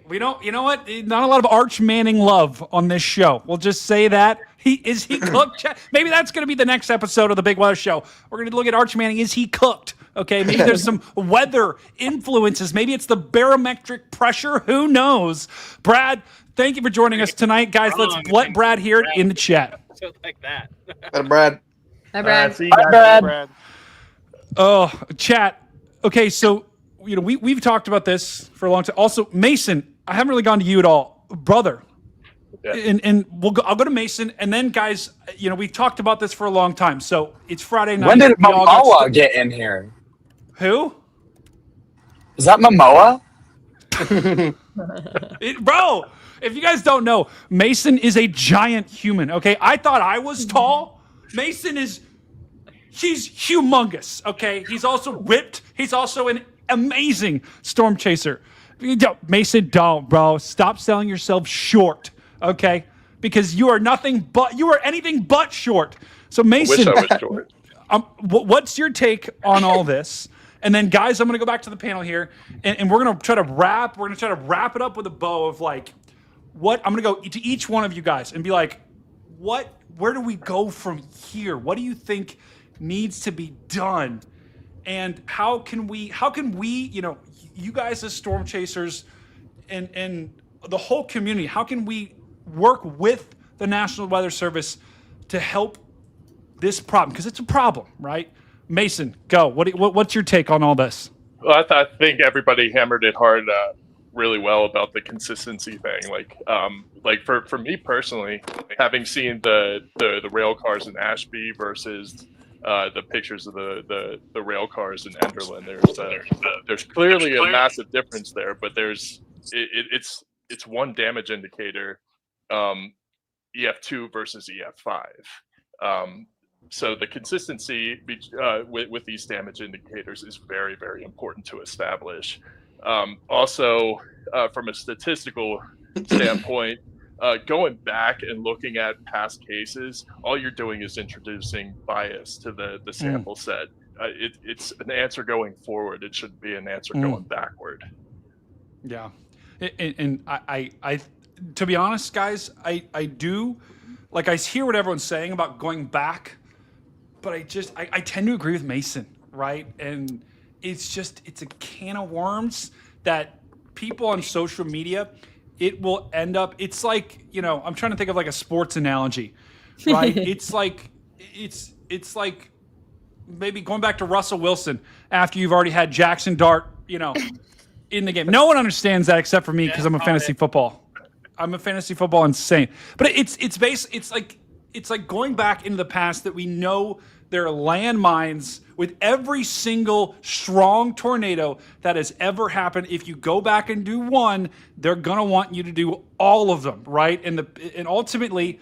We don't. You know what? Not a lot of Arch Manning love on this show. We'll just say that. Is he cooked? Maybe that's going to be the next episode of the Big Weather Show. We're going to look at Arch Manning. Is he cooked? Okay. Maybe there's some weather influences. Maybe it's the barometric pressure. Who knows? Brad, thank you for joining us tonight, guys. Let's let Brad hear it in the chat. So like that. Bye, Brad. Hi, Brad. See you guys. Brad. Oh, chat. Okay, so we've talked about this for a long time. Also, Mason, I haven't really gone to you at all, brother. Yeah. And I'll go to Mason, and then guys, we've talked about this for a long time. So it's Friday night. When did Momoa get in here? Who? Is that Momoa? Bro, if you guys don't know, Mason is a giant human. Okay, I thought I was tall. Mason he's humongous. Okay, he's also ripped. He's also an amazing storm chaser. Mason, don't, bro. Stop selling yourself short. Okay, because you are anything but short. So Mason, I wish I was short. What's your take on all this? And then, guys, I'm going to go back to the panel here, and we're going to try to wrap. We're going to try to wrap it up with a bow of like, what I'm going to go to each one of you guys and be like, where do we go from here? What do you think needs to be done? And how can we, you guys as storm chasers and the whole community, how can we work with the National Weather Service to help this problem? Because it's a problem, right? Mason, go. What's your take on all this? Well, I think everybody hammered it hard, really well about the consistency thing. Like for me personally, having seen the rail cars in Ashby versus the pictures of the rail cars in Enderlin, there's clearly a massive difference there. But it's one damage indicator, EF2 versus EF5. So the consistency with these damage indicators is very, very important to establish. Also, from a statistical standpoint, going back and looking at past cases, all you're doing is introducing bias to the sample set. It's an answer going forward. It should be an answer going backward. Yeah. And I to be honest, guys, I do, like, I hear what everyone's saying about going back, but I tend to agree with Mason, right? And it's a can of worms that people on social media, it will end up, it's like, I'm trying to think of like a sports analogy, right? it's like maybe going back to Russell Wilson after you've already had Jackson Dart, in the game. No one understands that except for me because I'm a fantasy football. I'm a fantasy football insane. But it's like going back into the past that we know there are landmines with every single strong tornado that has ever happened. If you go back and do one, they're gonna want you to do all of them, right? And ultimately,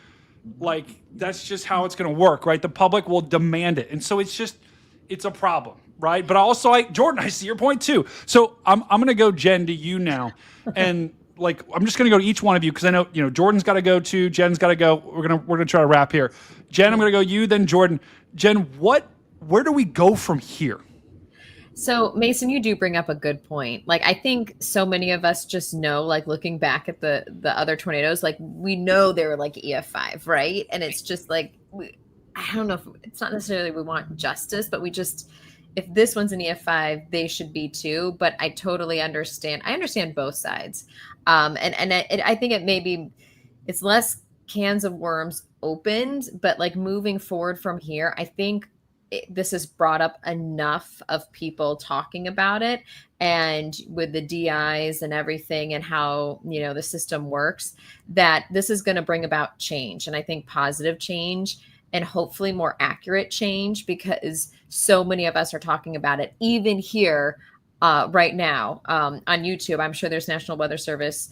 like, that's just how it's gonna work, right? The public will demand it, and so it's a problem, right? But also, Jordan, I see your point too. So I'm gonna go, Jen, to you now, and like, I'm just gonna go to each one of you because I know Jordan's got to go too, Jen's got to go. We're gonna try to wrap here. Jen, I'm gonna go you, then Jordan. Jen, where do we go from here? So Mason, you do bring up a good point. Like, I think so many of us just know, like, looking back at the other tornadoes, like, we know they were like EF5, right? And it's just like, I don't know if it's not necessarily we want justice, but if this one's an EF5, they should be too. But I totally understand. I understand both sides. I think it's less cans of worms opened, but like moving forward from here, I think this has brought up enough of people talking about it, and with the DIs and everything and how, the system works, that this is going to bring about change. And I think positive change and hopefully more accurate change, because so many of us are talking about it, even here right now on YouTube. I'm sure there's National Weather Service,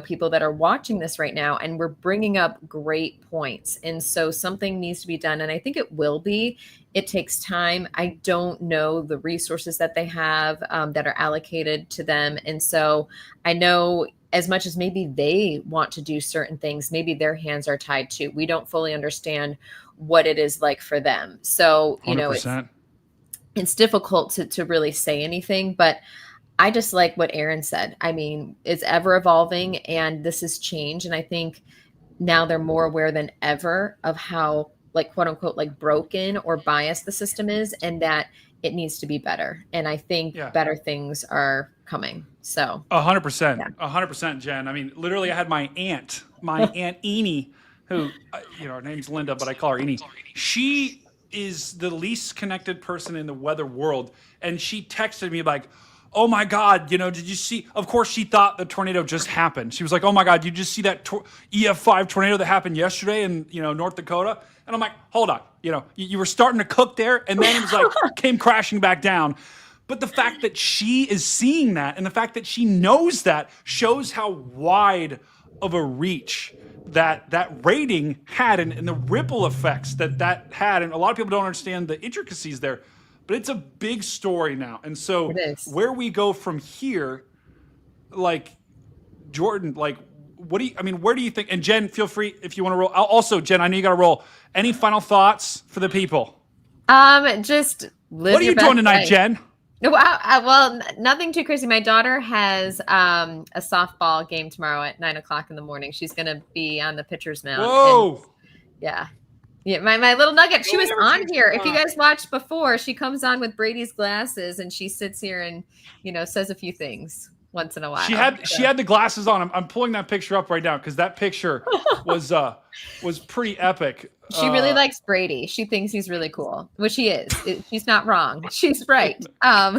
people that are watching this right now, and we're bringing up great points. And so something needs to be done. And I think it will be. It takes time. I don't know the resources that they have that are allocated to them. And so I know, as much as maybe they want to do certain things, maybe their hands are tied too. We don't fully understand what it is like for them. So, 100%. It's difficult to really say anything, but I just like what Aaron said. I mean, it's ever evolving, and this is change. And I think now they're more aware than ever of how, like, quote unquote, like, broken or biased the system is, and that it needs to be better. And I think better things are coming. So 100%, 100%, Jen. I mean, literally, I had my aunt Eni, who, her name's Linda, but I call her Eni. She is the least connected person in the weather world, and she texted me like, oh my God, did you see? Of course, she thought the tornado just happened. She was like, oh my God, you just see that EF5 tornado that happened yesterday in North Dakota? And I'm like, hold on, you were starting to cook there, and then it was like came crashing back down. But the fact that she is seeing that, and the fact that she knows that, shows how wide of a reach that rating had, and the ripple effects that had. And a lot of people don't understand the intricacies there, but it's a big story now. And so where we go from here, like, Jordan, like, where do you think? And Jen, feel free if you want to roll. Also, Jen, I know you got to roll. Any final thoughts for the people? Just live. What are you doing tonight, Jen? Well, nothing too crazy. My daughter has a softball game tomorrow at 9:00 in the morning. She's going to be on the pitcher's mound. Whoa! Yeah. My little nugget. She was on here. If you guys watched before, she comes on with Brady's glasses, and she sits here and says a few things. once in a while. She had the glasses on. I'm pulling that picture up right now because that picture was pretty epic. She really likes Brady. She thinks he's really cool, which he is. She's not wrong. She's right. Get out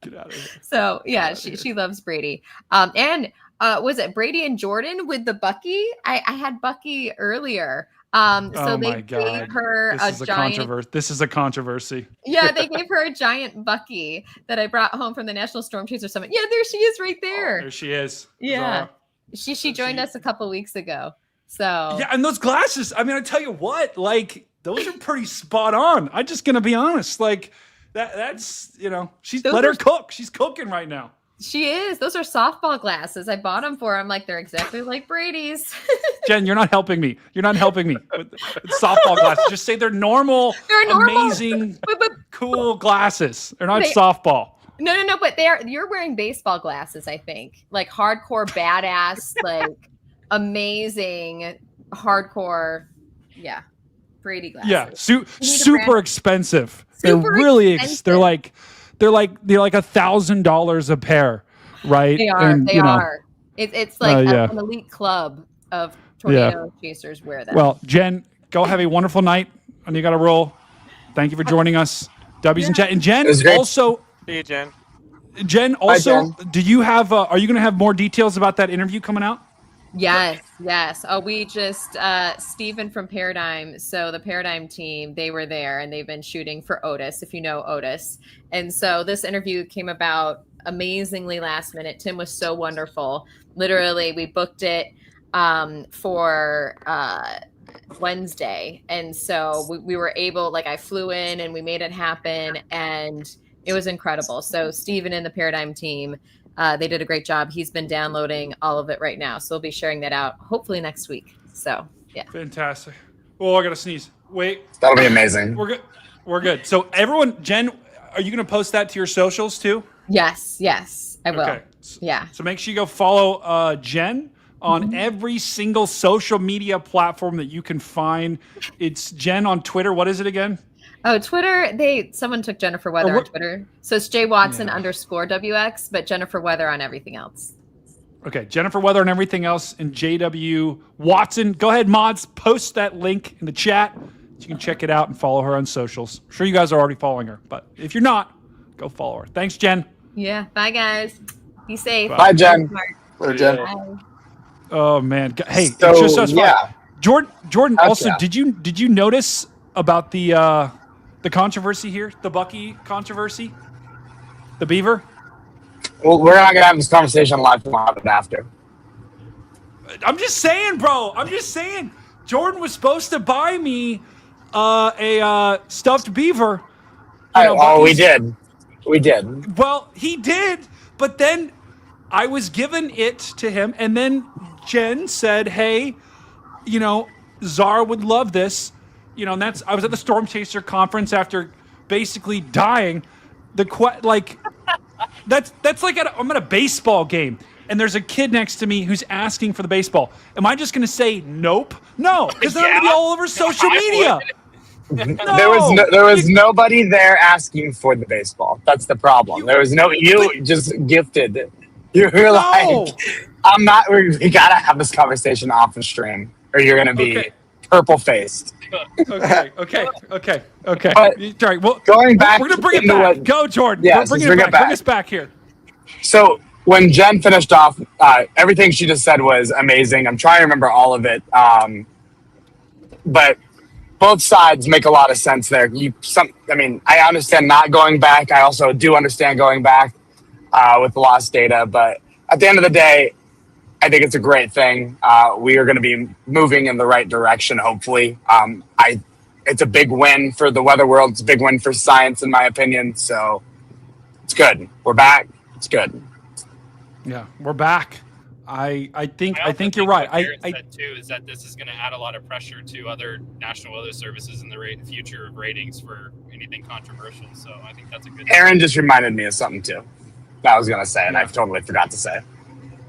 of here. So yeah, she loves Brady. And was it Brady and Jordan with the Bucky? I had Bucky earlier. So they gave her a giant. This is a controversy. Yeah, they gave her a giant Bucky that I brought home from the National Storm Chaser Summit. Yeah, there she is, right there. Oh, there she is. Yeah, Zara. she joined us a couple weeks ago. So yeah, and those glasses. I mean, I tell you what, like those are pretty spot on. I'm just gonna be honest. Like that's let her cook. She's cooking right now. She is. Those are softball glasses. I bought them for her. I'm like, they're exactly like Brady's. Jen, you're not helping me. You're not helping me with softball glasses. Just say they're normal, amazing, cool glasses. They're not softball. No. But you're wearing baseball glasses, I think. Like hardcore badass, like amazing hardcore. Yeah. Brady glasses. Yeah. Super expensive. They're really expensive. They're like $1,000 a pair, right? They are. And, they are. It's like an elite club of tornado chasers wear them. Well, Jen, go have a wonderful night. And you got to roll. Thank you for joining us. W's in chat. And Jen also. See you, Jen. Jen also. Hi, Jen. Do you have? Are you going to have more details about that interview coming out? Yes. Oh, we just Steven from Paradigm. So the Paradigm team, they were there and they've been shooting for Otis, if you know Otis. And so this interview came about amazingly last minute. Tim was so wonderful. Literally, we booked it for Wednesday. And so we were able, like I flew in and we made it happen and it was incredible. So Steven and the Paradigm team, they did a great job. He's been downloading all of it right now. So we'll be sharing that out hopefully next week. So yeah. Fantastic. Oh, I got to sneeze. Wait. That'll be amazing. We're good. So everyone, Jen, are you going to post that to your socials too? Yes, I will. Okay. Yeah. So make sure you go follow Jen on every single social media platform that you can find. It's Jen on Twitter. What is it again? Oh, Twitter, someone took Jennifer Weather on Twitter. So it's JWatson_WX, but Jennifer Weather on everything else. Okay, Jennifer Weather on everything else and JW Watson. Go ahead, mods, post that link in the chat. So you can check it out and follow her on socials. I'm sure you guys are already following her, but if you're not, go follow her. Thanks, Jen. Yeah, bye guys. Be safe. Bye, Jen. Bye, Jen. Bye. Oh man, hey, so, it's just us. Yeah. Jordan. Also, did you notice about the controversy here, the Bucky controversy, the Beaver? Well, we're not gonna have this conversation live tomorrow, but after. I'm just saying, bro. Jordan was supposed to buy me a stuffed beaver. We did. Well, he did, but then I was given it to him, and then Jen said, "Hey, Zara would love this." And I was at the Storm Chaser conference after basically dying. That's like I'm at a baseball game and there's a kid next to me who's asking for the baseball. Am I just going to say nope? No, because then I'm going to be all over social media. No. There was nobody there asking for the baseball. That's the problem. You just gifted. You were like, I'm not. We gotta have this conversation off the stream, or you're gonna be purple faced. Okay. But sorry. Well, going back, we're gonna bring it back. Go, Jordan. Yeah, bring it back. Bring us back here. So when Jen finished off, everything she just said was amazing. I'm trying to remember all of it, but both sides make a lot of sense there. I understand not going back. I also do understand going back with the lost data, but at the end of the day, I think it's a great thing. We are going to be moving in the right direction, hopefully. It's a big win for the weather world. It's a big win for science, in my opinion. So it's good. We're back. It's good. Yeah, we're back. I think you're right. I said too is that this is going to add a lot of pressure to other national weather services in the future of ratings for anything controversial. So I think that's a good. Aaron just reminded me of something too that I was going to say, and I totally forgot to say.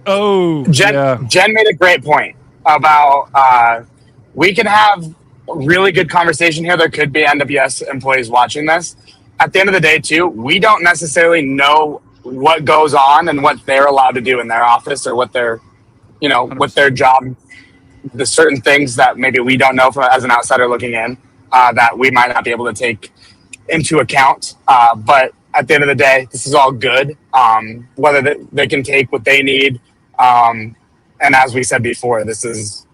Oh, Jen made a great point about we can have a really good conversation here. There could be NWS employees watching this. At the end of the day, too, we don't necessarily know what goes on and what they're allowed to do in their office, or what their, what their job, the certain things that maybe we don't know as an outsider looking in, that we might not be able to take into account. But at the end of the day, this is all good. Whether they can take what they need. And as we said before, this is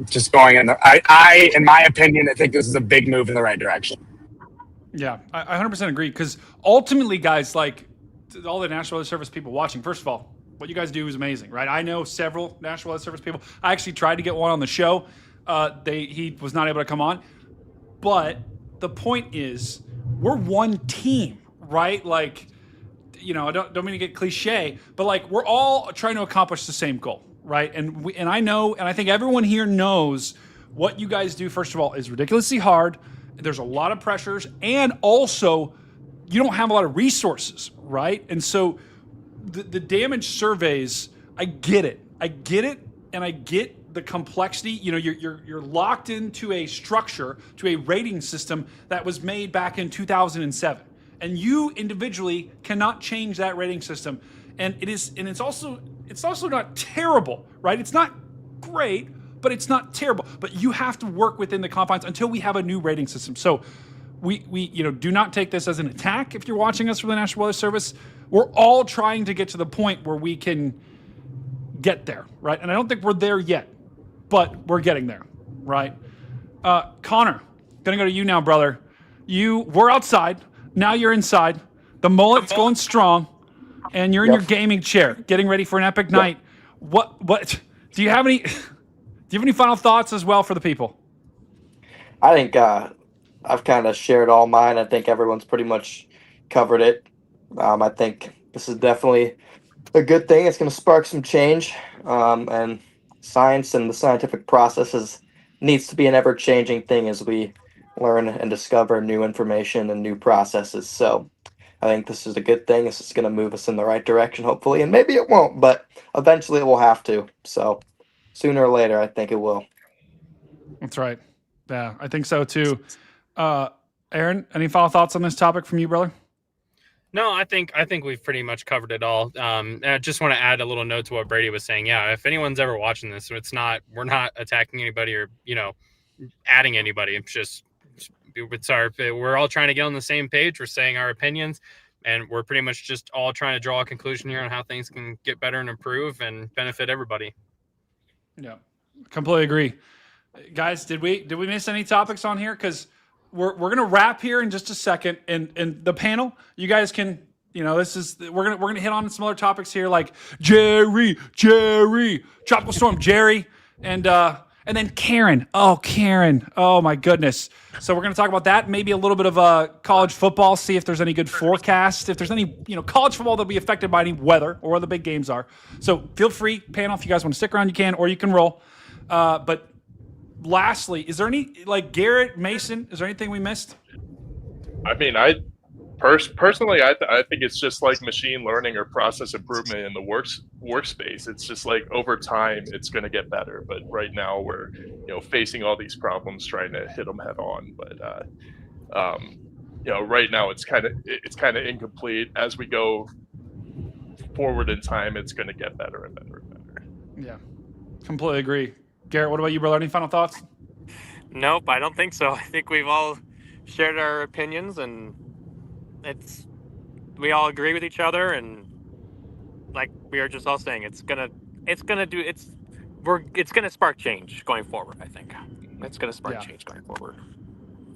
just going in in my opinion, I think this is a big move in the right direction. Yeah, I 100% agree. Because ultimately, guys, like all the National Weather Service people watching, first of all, what you guys do is amazing, right? I know several National Weather Service people. I actually tried to get one on the show. He was not able to come on. But the point is, we're one team, right? Like, I don't mean to get cliche, but like we're all trying to accomplish the same goal, right? And I know, and I think everyone here knows what you guys do, first of all, is ridiculously hard. There's a lot of pressures, and also you don't have a lot of resources, right? And so the damage surveys, I get it, and I get the complexity. You're locked into a structure, to a rating system that was made back in 2007, and you individually cannot change that rating system. And it's also not terrible, right? It's not great, but it's not terrible. But you have to work within the confines until we have a new rating system. So we do not take this as an attack. If you're watching us from the National Weather Service, we're all trying to get to the point where we can get there, right? And I don't think we're there yet, but we're getting there, right? Connor, gonna go to you now, brother. We're outside. Now you're inside. The mullet's going strong, and you're in your gaming chair, getting ready for an epic night. What do you have any? Do you have any final thoughts as well for the people? I think I've kind of shared all mine. I think everyone's pretty much covered it. I think this is definitely a good thing. It's going to spark some change, and science and the scientific processes needs to be an ever-changing thing as we learn and discover new information and new processes. So I think this is a good thing. This is going to move us in the right direction, hopefully, and maybe it won't, but eventually it will have to. So sooner or later, I think it will. That's right. Yeah, I think so too. Aaron, any final thoughts on this topic from you, brother? No, I think we've pretty much covered it all. And I just want to add a little note to what Brady was saying. Yeah, if anyone's ever watching this, we're not attacking anybody or adding anybody. We're all trying to get on the same page. We're saying our opinions, and we're pretty much just all trying to draw a conclusion here on how things can get better and improve and benefit everybody. Yeah, completely agree. Guys, did we miss any topics on here? Because we're gonna wrap here in just a second, and the panel, you guys can, we're gonna hit on some other topics here, like Jerry, Tropical Storm Jerry, and then Karen. Oh my goodness. So we're gonna talk about that. Maybe a little bit of college football. See if there's any good forecast. If there's any college football that'll be affected by any weather or where the big games are. So feel free, panel, if you guys want to stick around, you can, or you can roll. But lastly, is there any, Garrett, Mason, is there anything we missed? I mean, personally, I think it's just like machine learning or process improvement in the workspace. It's just like over time, it's going to get better. But right now, we're facing all these problems, trying to hit them head on. But right now, it's kind of incomplete. As we go forward in time, it's going to get better and better and better. Yeah, completely agree. Garrett, what about you, brother? Any final thoughts? Nope, I don't think so. I think we've all shared our opinions, and we all agree with each other, and like we are just all saying, it's gonna spark change going forward. I think it's gonna spark change going forward.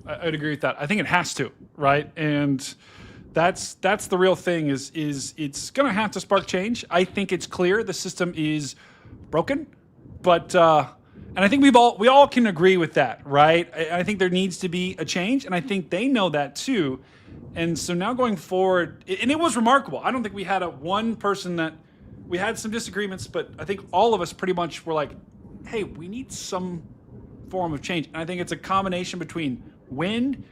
I'd agree with that. I think it has to, right? And that's the real thing. Is it's gonna have to spark change. I think it's clear the system is broken, but and I think we all can agree with that, right? I think there needs to be a change, and I think they know that too. And so now going forward, and it was remarkable. I don't think we had one person that we had some disagreements, but I think all of us pretty much were like, hey, we need some form of change. And I think it's a combination between wind,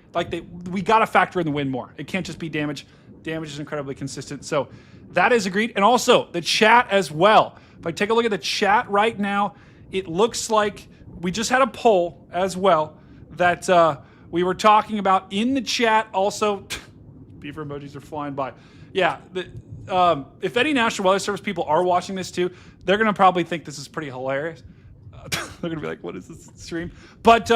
we got to factor in the wind more. It can't just be damage. Damage is incredibly consistent. So that is agreed. And also the chat as well. If I take a look at the chat right now, it looks like we just had a poll as well that we were talking about in the chat. Also, beaver emojis are flying by. Yeah. If any National Weather Service people are watching this too, they're going to probably think this is pretty hilarious. They're going to be like, what is this stream? But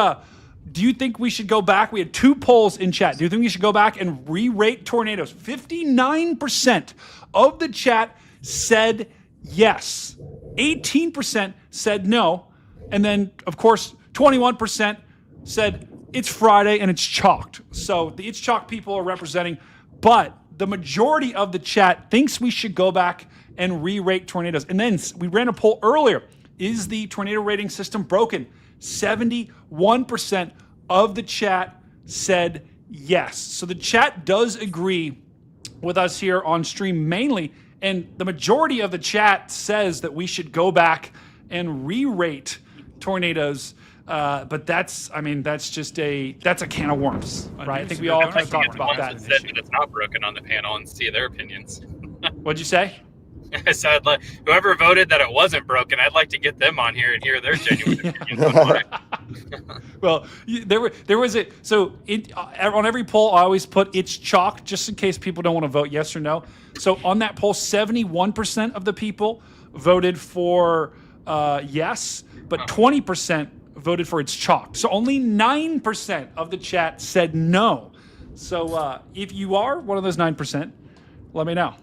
do you think we should go back? We had 2 polls in chat. Do you think we should go back and re-rate tornadoes? 59% of the chat said yes. 18% said no. And then, of course, 21% said it's Friday and it's chalked. So the It's Chalked people are representing. But the majority of the chat thinks we should go back and re-rate tornadoes. And then we ran a poll earlier. Is the tornado rating system broken? 71% of the chat said yes. So the chat does agree with us here on stream mainly. And the majority of the chat says that we should go back and re-rate tornadoes. But that's just that's a can of worms, right? I think we all kind of talked about that. Said that it's not broken on the panel and see their opinions. What'd you say? I said, whoever voted that it wasn't broken, I'd like to get them on here and hear their genuine opinions on it. Well, there was a on every poll I always put it's chalked just in case people don't want to vote yes or no. So on that poll, 71% of the people voted for yes, but 20% voted for it's chalked. So only 9% of the chat said no. So if you are one of those 9%, let me know.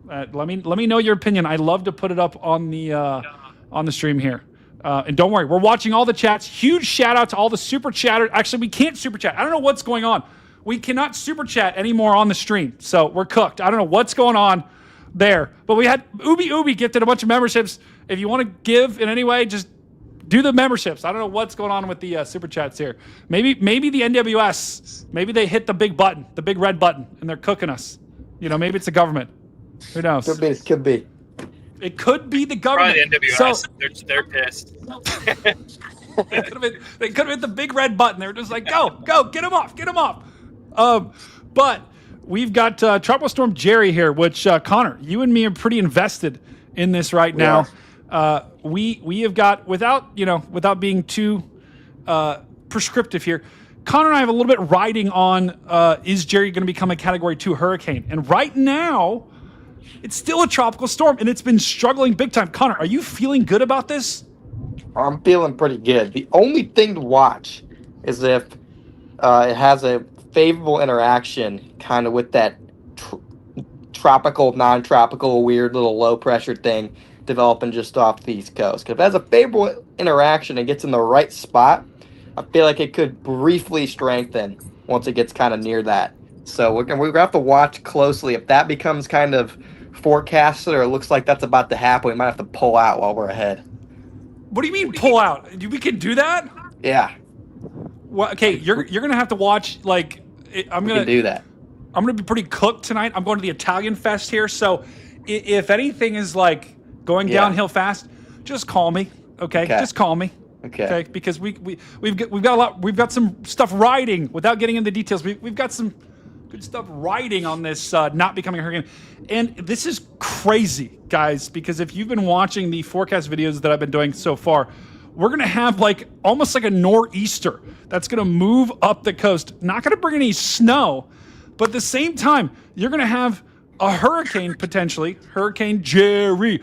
Let me know your opinion. I love to put it up on the stream here. And don't worry, we're watching all the chats. Huge shout out to all the super chatters. Actually, we can't super chat. I don't know what's going on. We cannot super chat anymore on the stream. So we're cooked. I don't know what's going on there. But we had Ubi gifted a bunch of memberships. If you want to give in any way, just do the memberships. I don't know what's going on with the super chats here. Maybe the NWS, maybe they hit the big button, the big red button, and they're cooking us. Maybe it's the government. Who knows? Could be. It could be the government. Probably the NWS. So, they're pissed. They could have hit the big red button. They were just like, go, get him off. But we've got Tropical Storm Jerry here, which Connor, you and me are pretty invested in this right now. We have got without being too prescriptive here. Connor and I have a little bit riding on is Jerry going to become a Category 2 hurricane? And right now, it's still a tropical storm, and it's been struggling big time. Connor, are you feeling good about this? I'm feeling pretty good. The only thing to watch is if it has a favorable interaction kind of with that tropical, non-tropical, weird little low-pressure thing developing just off the East Coast. Because if it has a favorable interaction and gets in the right spot, I feel like it could briefly strengthen once it gets kind of near that. So we're going to have to watch closely. If that becomes kind of forecasted or it looks like that's about to happen, we might have to pull out while we're ahead. What do you mean pull out? We can do that? Yeah. Well, okay, you're going to have to watch, I'm going to do that. I'm going to be pretty cooked tonight. I'm going to the Italian Fest here. So if anything is going downhill fast, just call me. Okay? Just call me. Okay. Because we've got a lot. We've got some stuff riding. Without getting into the details, we've got some good stuff riding on this not becoming a hurricane. And this is crazy, guys. Because if you've been watching the forecast videos that I've been doing so far, we're gonna have almost like a nor'easter that's gonna move up the coast. Not gonna bring any snow, but at the same time, you're gonna have a hurricane potentially, Hurricane Jerry,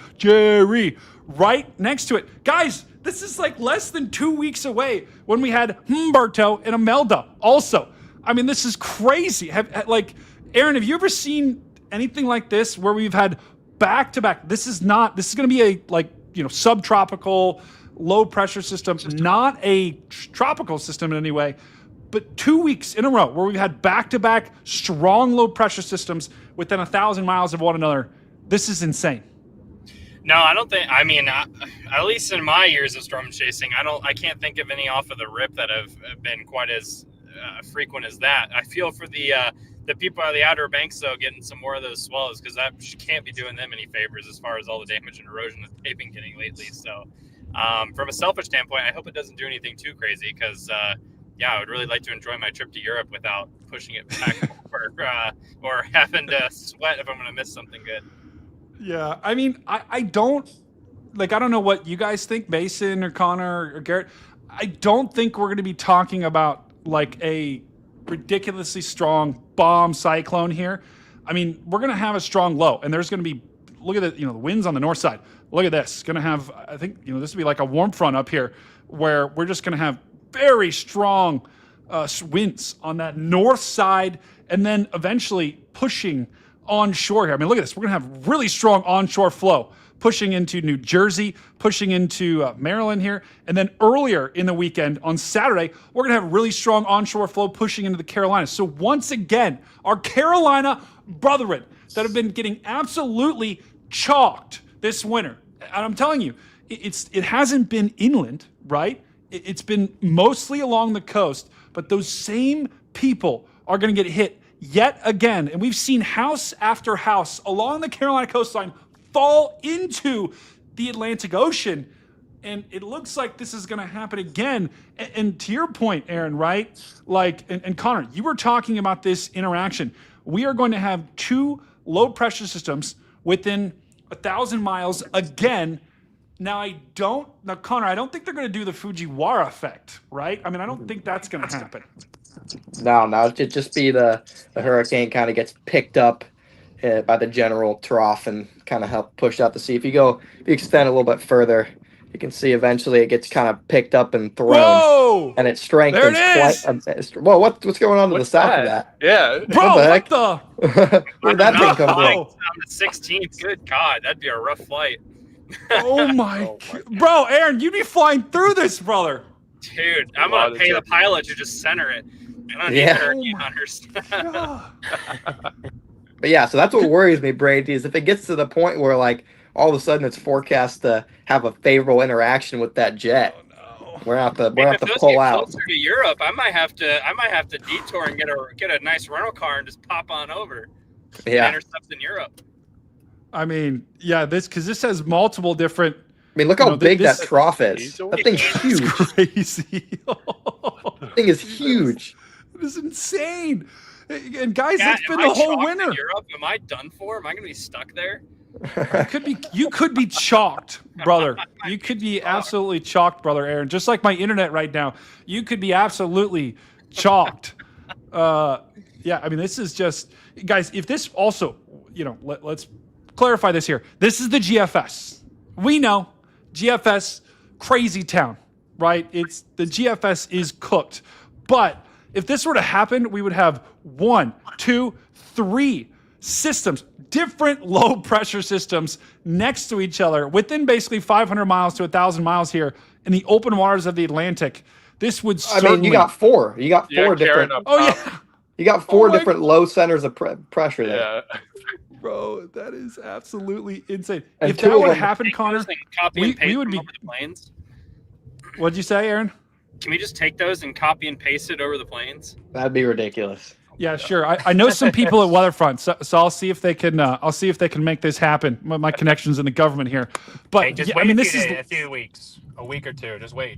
right next to it, guys. This is less than 2 weeks away when we had Humberto and Imelda also. I mean, this is crazy. Aaron, have you ever seen anything like this where we've had back-to-back? This is going to be a subtropical, low-pressure system, not a tropical system in any way, but 2 weeks in a row where we've had back-to-back strong low-pressure systems within 1,000 miles of one another. This is insane. No, I don't think. I mean, at least in my years of storm chasing, I can't think of any off of the rip that have been quite as frequent as that. I feel for the people on the Outer Banks though, getting some more of those swells, because that can't be doing them any favors as far as all the damage and erosion that they've been getting lately. So, from a selfish standpoint, I hope it doesn't do anything too crazy, because I would really like to enjoy my trip to Europe without pushing it back or having to sweat if I'm going to miss something good. Yeah, I mean, I don't know what you guys think, Mason or Connor or Garrett. I don't think we're going to be talking about a ridiculously strong bomb cyclone here. I mean, we're going to have a strong low, and there's going to be, look at the, the winds on the north side. Look at this. Going to have, I think, this will be like a warm front up here where we're just going to have very strong winds on that north side, and then eventually pushing onshore here. I mean, look at this. We're going to have really strong onshore flow pushing into New Jersey, pushing into Maryland here. And then earlier in the weekend on Saturday, we're going to have really strong onshore flow pushing into the Carolinas. So once again, our Carolina brethren that have been getting absolutely chalked this winter. And I'm telling you, it hasn't been inland, right? It's been mostly along the coast, but those same people are going to get hit yet again. And we've seen house after house along the Carolina coastline fall into the Atlantic Ocean. And it looks like this is going to happen again. And to your point, Aaron, right? Like, and Connor, you were talking about this interaction. We are going to have 2 low pressure systems within 1,000 miles again. Now, Connor, I don't think they're going to do the Fujiwara effect, right? I mean, I don't think that's going to happen. No, it'd just be the hurricane kind of gets picked up by the general trough and kind of help push out to sea. If you extend a little bit further, you can see eventually it gets kind of picked up and thrown. Whoa! And it strengthens. There it is! Whoa, what's going on to the south of that? Yeah. Bro, what the? Where did that thing come from? On the 16th, good God, that'd be a rough flight. Oh my bro, Aaron, you'd be flying through this, brother. Dude, I'm gonna pay the pilot to just center it. I don't need hurricane hunters. But yeah, so that's what worries me, Brady, is if it gets to the point where like all of a sudden it's forecast to have a favorable interaction with that jet. We're gonna have to pull out. Closer to Europe, I might have to detour and get a nice rental car and just pop on over. Yeah. Intercept in Europe. I mean, yeah, this has multiple different. I mean, look how big that trough is. That thing's huge. It's crazy. That thing is huge. It is insane. And guys, Yeah, that's been the whole winter. In Europe, am I done for? Am I going to be stuck there? You could be chalked, brother. You could be absolutely chalked, brother Aaron. Just like my internet right now, you could be absolutely chalked. Yeah, I mean, this is just, guys. If this also, let's clarify this here. This is the GFS. We know GFS, crazy town, right? The GFS is cooked, but if this were to happen, we would have 1, 2, 3 systems, different low pressure systems next to each other within basically 500 miles to 1,000 miles here in the open waters of the Atlantic. This would certainly... I mean, you got 4. You got 4 different... You got 4 different low centers of pressure there. Yeah. Bro, that is absolutely insane. And if that would have happened, Connor, we would be... over the planes. What'd you say, Aaron? Can we just take those and copy and paste it over the planes? That'd be ridiculous. Yeah, sure. I know some people at Weatherfront, so I'll see if they can. I'll see if they can make this happen. My connections in the government here, but Hey, just yeah, wait I mean, a few weeks, a week or two. Just wait.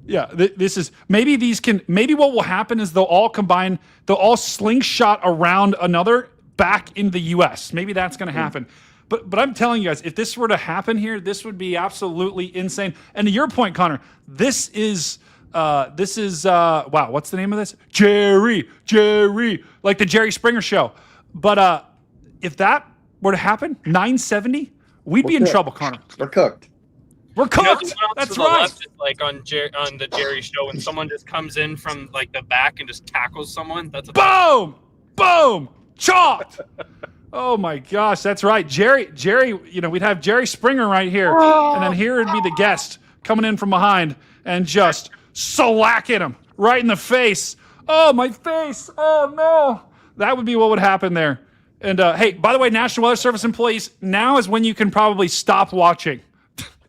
Yeah, this is maybe these can. Maybe what will happen is they'll all combine. They'll all slingshot around another back in the U.S. Maybe that's going to happen. But I'm telling you guys, if this were to happen here, this would be absolutely insane. And to your point, Connor, this is wow, what's the name of this? Jerry, like the Jerry Springer show. But if that were to happen, 970, we'd be in trouble, Connor. We're cooked. We're cooked. That's right. Left is like on the Jerry show when someone just comes in from like the back and just tackles someone. That's boom, chopped. Oh my gosh, that's right. Jerry, we'd have Jerry Springer right here, and then here would be the guest coming in from behind and just slacking him right in the face. Oh, my face. Oh, no. That would be what would happen there. And hey, by the way, National Weather Service employees, now is when you can probably stop watching.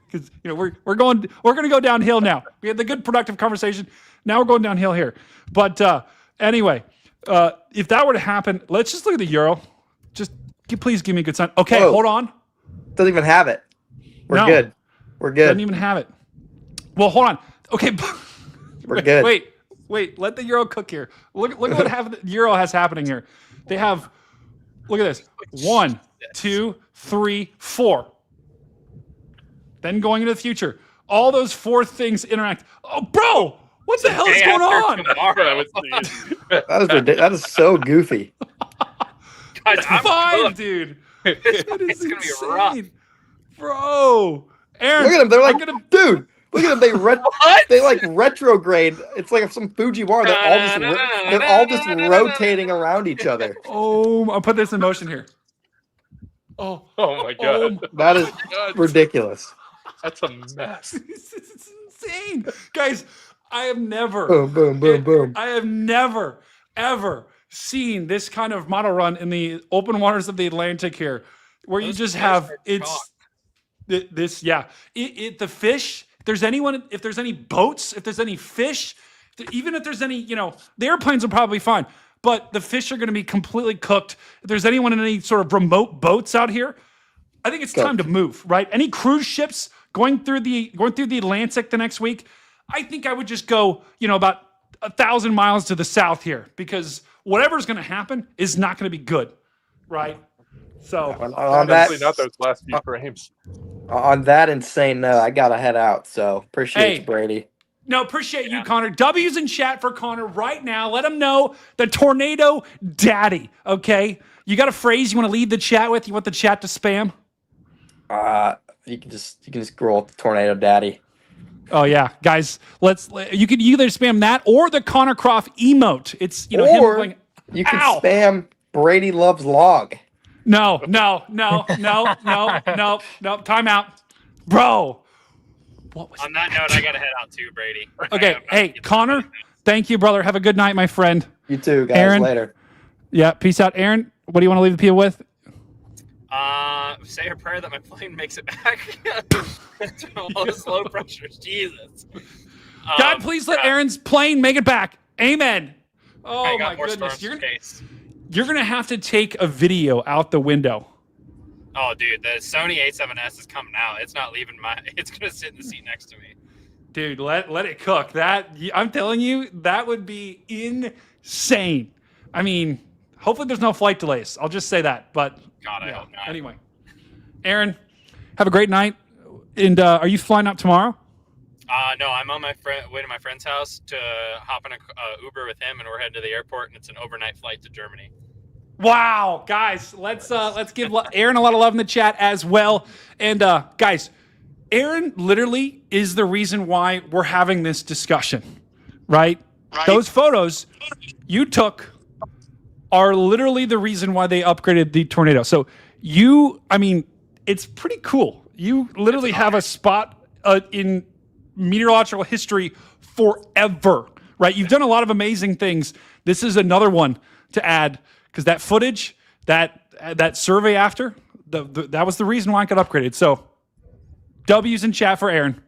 Because we're going to go downhill now. We had the good productive conversation. Now we're going downhill here. But anyway, if that were to happen, let's just look at the Euro. Just please give me a good sign. Okay, Whoa. hold on. Doesn't even have it. We're good. We're good. Doesn't even have it. Well, hold on. Okay. We're good. Wait. Let the Euro cook here. Look at what the Euro has happening here. They have, look at this. 1, 2, 3, 4. Then going into the future, all those 4 things interact. Oh, bro, what the hell is going on? That is so goofy. It's I'm fine, cooked. dude. It is It's gonna be rough. insane. Bro. Aaron, Look at them. They're like, I'm gonna- dude. Look at them. They like retrograde. It's like some Fujiwara. They're all just rotating around each other. Oh, I'll put this in motion here. Oh my god. That is ridiculous. That's a mess. It's insane. Guys, I have never Boom, boom, boom, boom. I have never, ever seen this kind of model run in the open waters of the Atlantic here, where you just have the fish. If there's any boats, if there's any fish, even if there's any, the airplanes are probably fine, but the fish are going to be completely cooked. If there's anyone in any sort of remote boats out here, I think it's time to move, right? Any cruise ships going through the Atlantic the next week, I think I would just go, about 1,000 miles to the south here, because whatever's going to happen is not going to be good, right? So on that, not those last few frames. On that insane note, I gotta head out. So appreciate you, Brady. No, appreciate you, Connor. W's in chat for Connor right now. Let him know the Tornado Daddy. Okay, you got a phrase you want to lead the chat with? You want the chat to spam? You can just roll the Tornado Daddy. Oh yeah, guys, you can either spam that or the Connor Croft emote. It's him going, you can ow! spam Brady loves log. No. Time out, bro. On that note, I gotta head out too, Brady. Okay, hey Connor, thank you, brother. Have a good night, my friend. You too, guys. Aaron, later. Yeah, peace out, Aaron. What do you want to leave the people with? Say a prayer that my plane makes it back to all the low pressures. Jesus. God, please let Aaron's plane make it back. Amen. Oh my goodness, you're gonna have to take a video out the window. Oh, dude, the Sony A7S is coming out. It's not leaving it's gonna sit in the seat next to me. Dude, let it cook. I'm telling you, that would be insane. I mean, hopefully there's no flight delays. I'll just say that. But God, I hope not. Anyway, Aaron, have a great night. And are you flying out tomorrow? No, I'm on way to my friend's house to hop in a Uber with him, and we're heading to the airport, and it's an overnight flight to Germany. Wow, guys, let's give Aaron a lot of love in the chat as well. And guys, Aaron literally is the reason why we're having this discussion, right? Those photos you took are literally the reason why they upgraded the Tornado. So it's pretty cool. You literally have a spot in meteorological history forever, right? You've done a lot of amazing things. This is another one to add, because that footage, that survey after, that was the reason why I got upgraded. So, W's in chat for Aaron.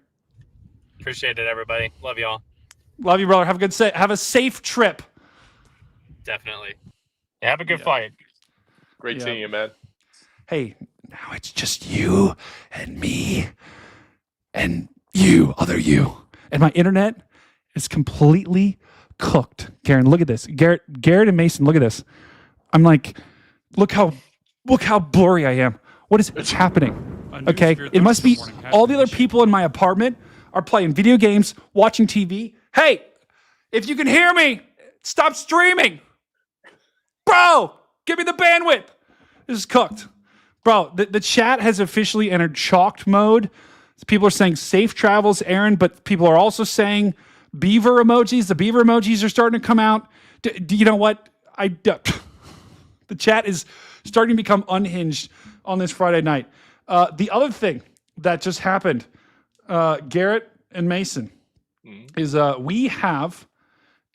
Appreciate it, everybody. Love y'all. Love you, brother. Have a safe trip. Definitely. Yeah, have a good flight. Great seeing you, man. Hey, now it's just you and me and you, other you. And my internet is completely cooked. Garen, look at this. Garrett and Mason, look at this. I'm like, look how blurry I am. What is happening? Okay, it must be all the other people in my apartment are playing video games, watching TV. Hey, if you can hear me, stop streaming. Bro, give me the bandwidth. This is cooked. Bro, the chat has officially entered chalked mode. People are saying safe travels, Aaron, but people are also saying beaver emojis. The beaver emojis are starting to come out. Do you know what? The chat is starting to become unhinged on this Friday night. The other thing that just happened, Garrett and Mason, is we have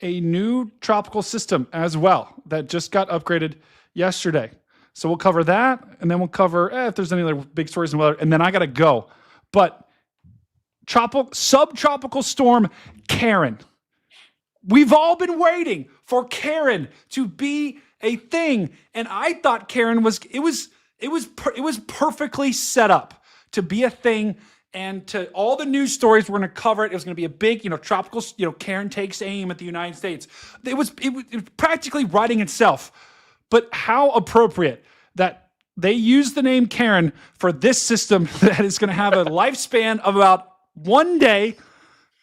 a new tropical system as well that just got upgraded yesterday. So we'll cover that, and then we'll cover if there's any other big stories in weather, and then I got to go. But subtropical storm Karen. We've all been waiting for Karen to be a thing, and I thought Karen was perfectly set up to be a thing, and to all the news stories we're going to cover it. It was going to be a big, tropical, Karen takes aim at the United States. It was practically writing itself. But how appropriate that they use the name Karen for this system that is going to have a lifespan of about 1 day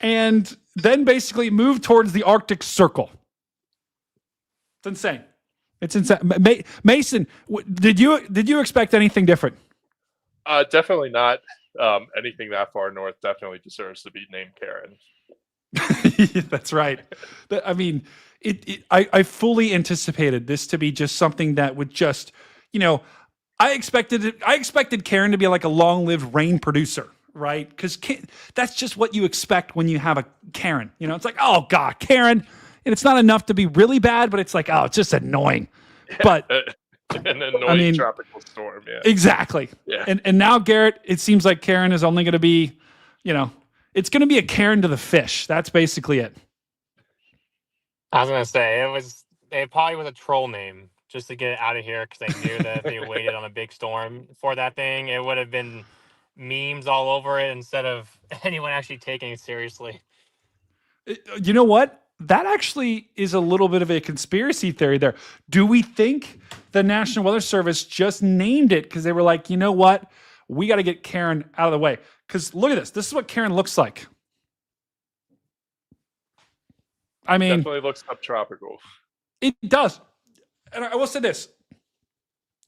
and then basically move towards the Arctic Circle. It's insane. It's insane. Mason, did you expect anything different? Definitely not. Anything that far north definitely deserves to be named Karen. That's right. I mean, I fully anticipated this to be just something that would just, I expected Karen to be like a long-lived Reign producer, right? Because that's just what you expect when you have a Karen. It's like, oh God, Karen. And it's not enough to be really bad, but it's like, oh, it's just annoying. But an annoying tropical storm, yeah. Exactly. Yeah. And now Garrett, it seems like Karen is only going to be, it's going to be a Karen to the fish. That's basically it. I was gonna say it probably was a troll name just to get it out of here because they knew that if they waited on a big storm for that thing, it would have been memes all over it instead of anyone actually taking it seriously. You know what? That actually is a little bit of a conspiracy theory there. Do we think the National Weather Service just named it because they were like, you know what? We got to get Karen out of the way. Because look at this. This is what Karen looks like. I mean, definitely looks subtropical. It does. And I will say this.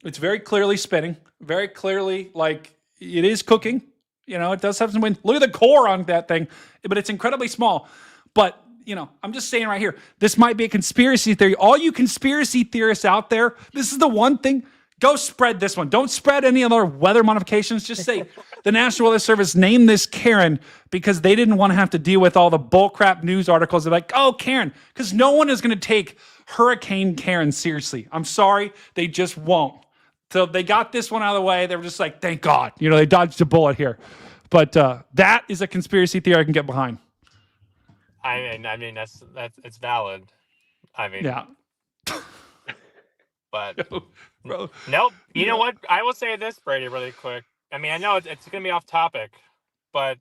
It's very clearly spinning. Very clearly, like, it is cooking. It does have some wind. Look at the core on that thing. But it's incredibly small. But I'm just saying right here, this might be a conspiracy theory. All you conspiracy theorists out there, this is the one thing. Go spread this one. Don't spread any other weather modifications. Just say the National Weather Service named this Karen because they didn't want to have to deal with all the bullcrap news articles. They're like, oh, Karen, because no one is going to take Hurricane Karen seriously. I'm sorry, they just won't. So they got this one out of the way. They were just like, thank God. They dodged a bullet here. But that is a conspiracy theory I can get behind. I mean that's it's valid. I mean, yeah. But bro. Nope. You know what? I will say this, Brady, really quick. I mean, I know it's going to be off topic, but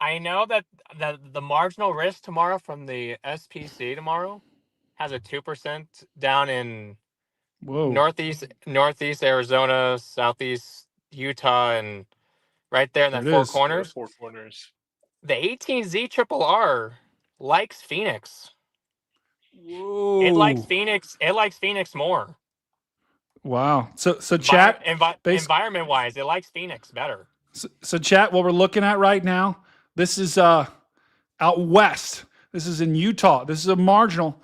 I know that the marginal risk tomorrow from the SPC tomorrow has a 2% down in northeast Arizona, southeast Utah, and right there in that Four Corners. Four Corners. The 18Z likes Phoenix. Whoa. It likes Phoenix more. Wow. So chat environment wise, it likes Phoenix better. So chat, what we're looking at right now, this is out west. This is in Utah. This is a marginal.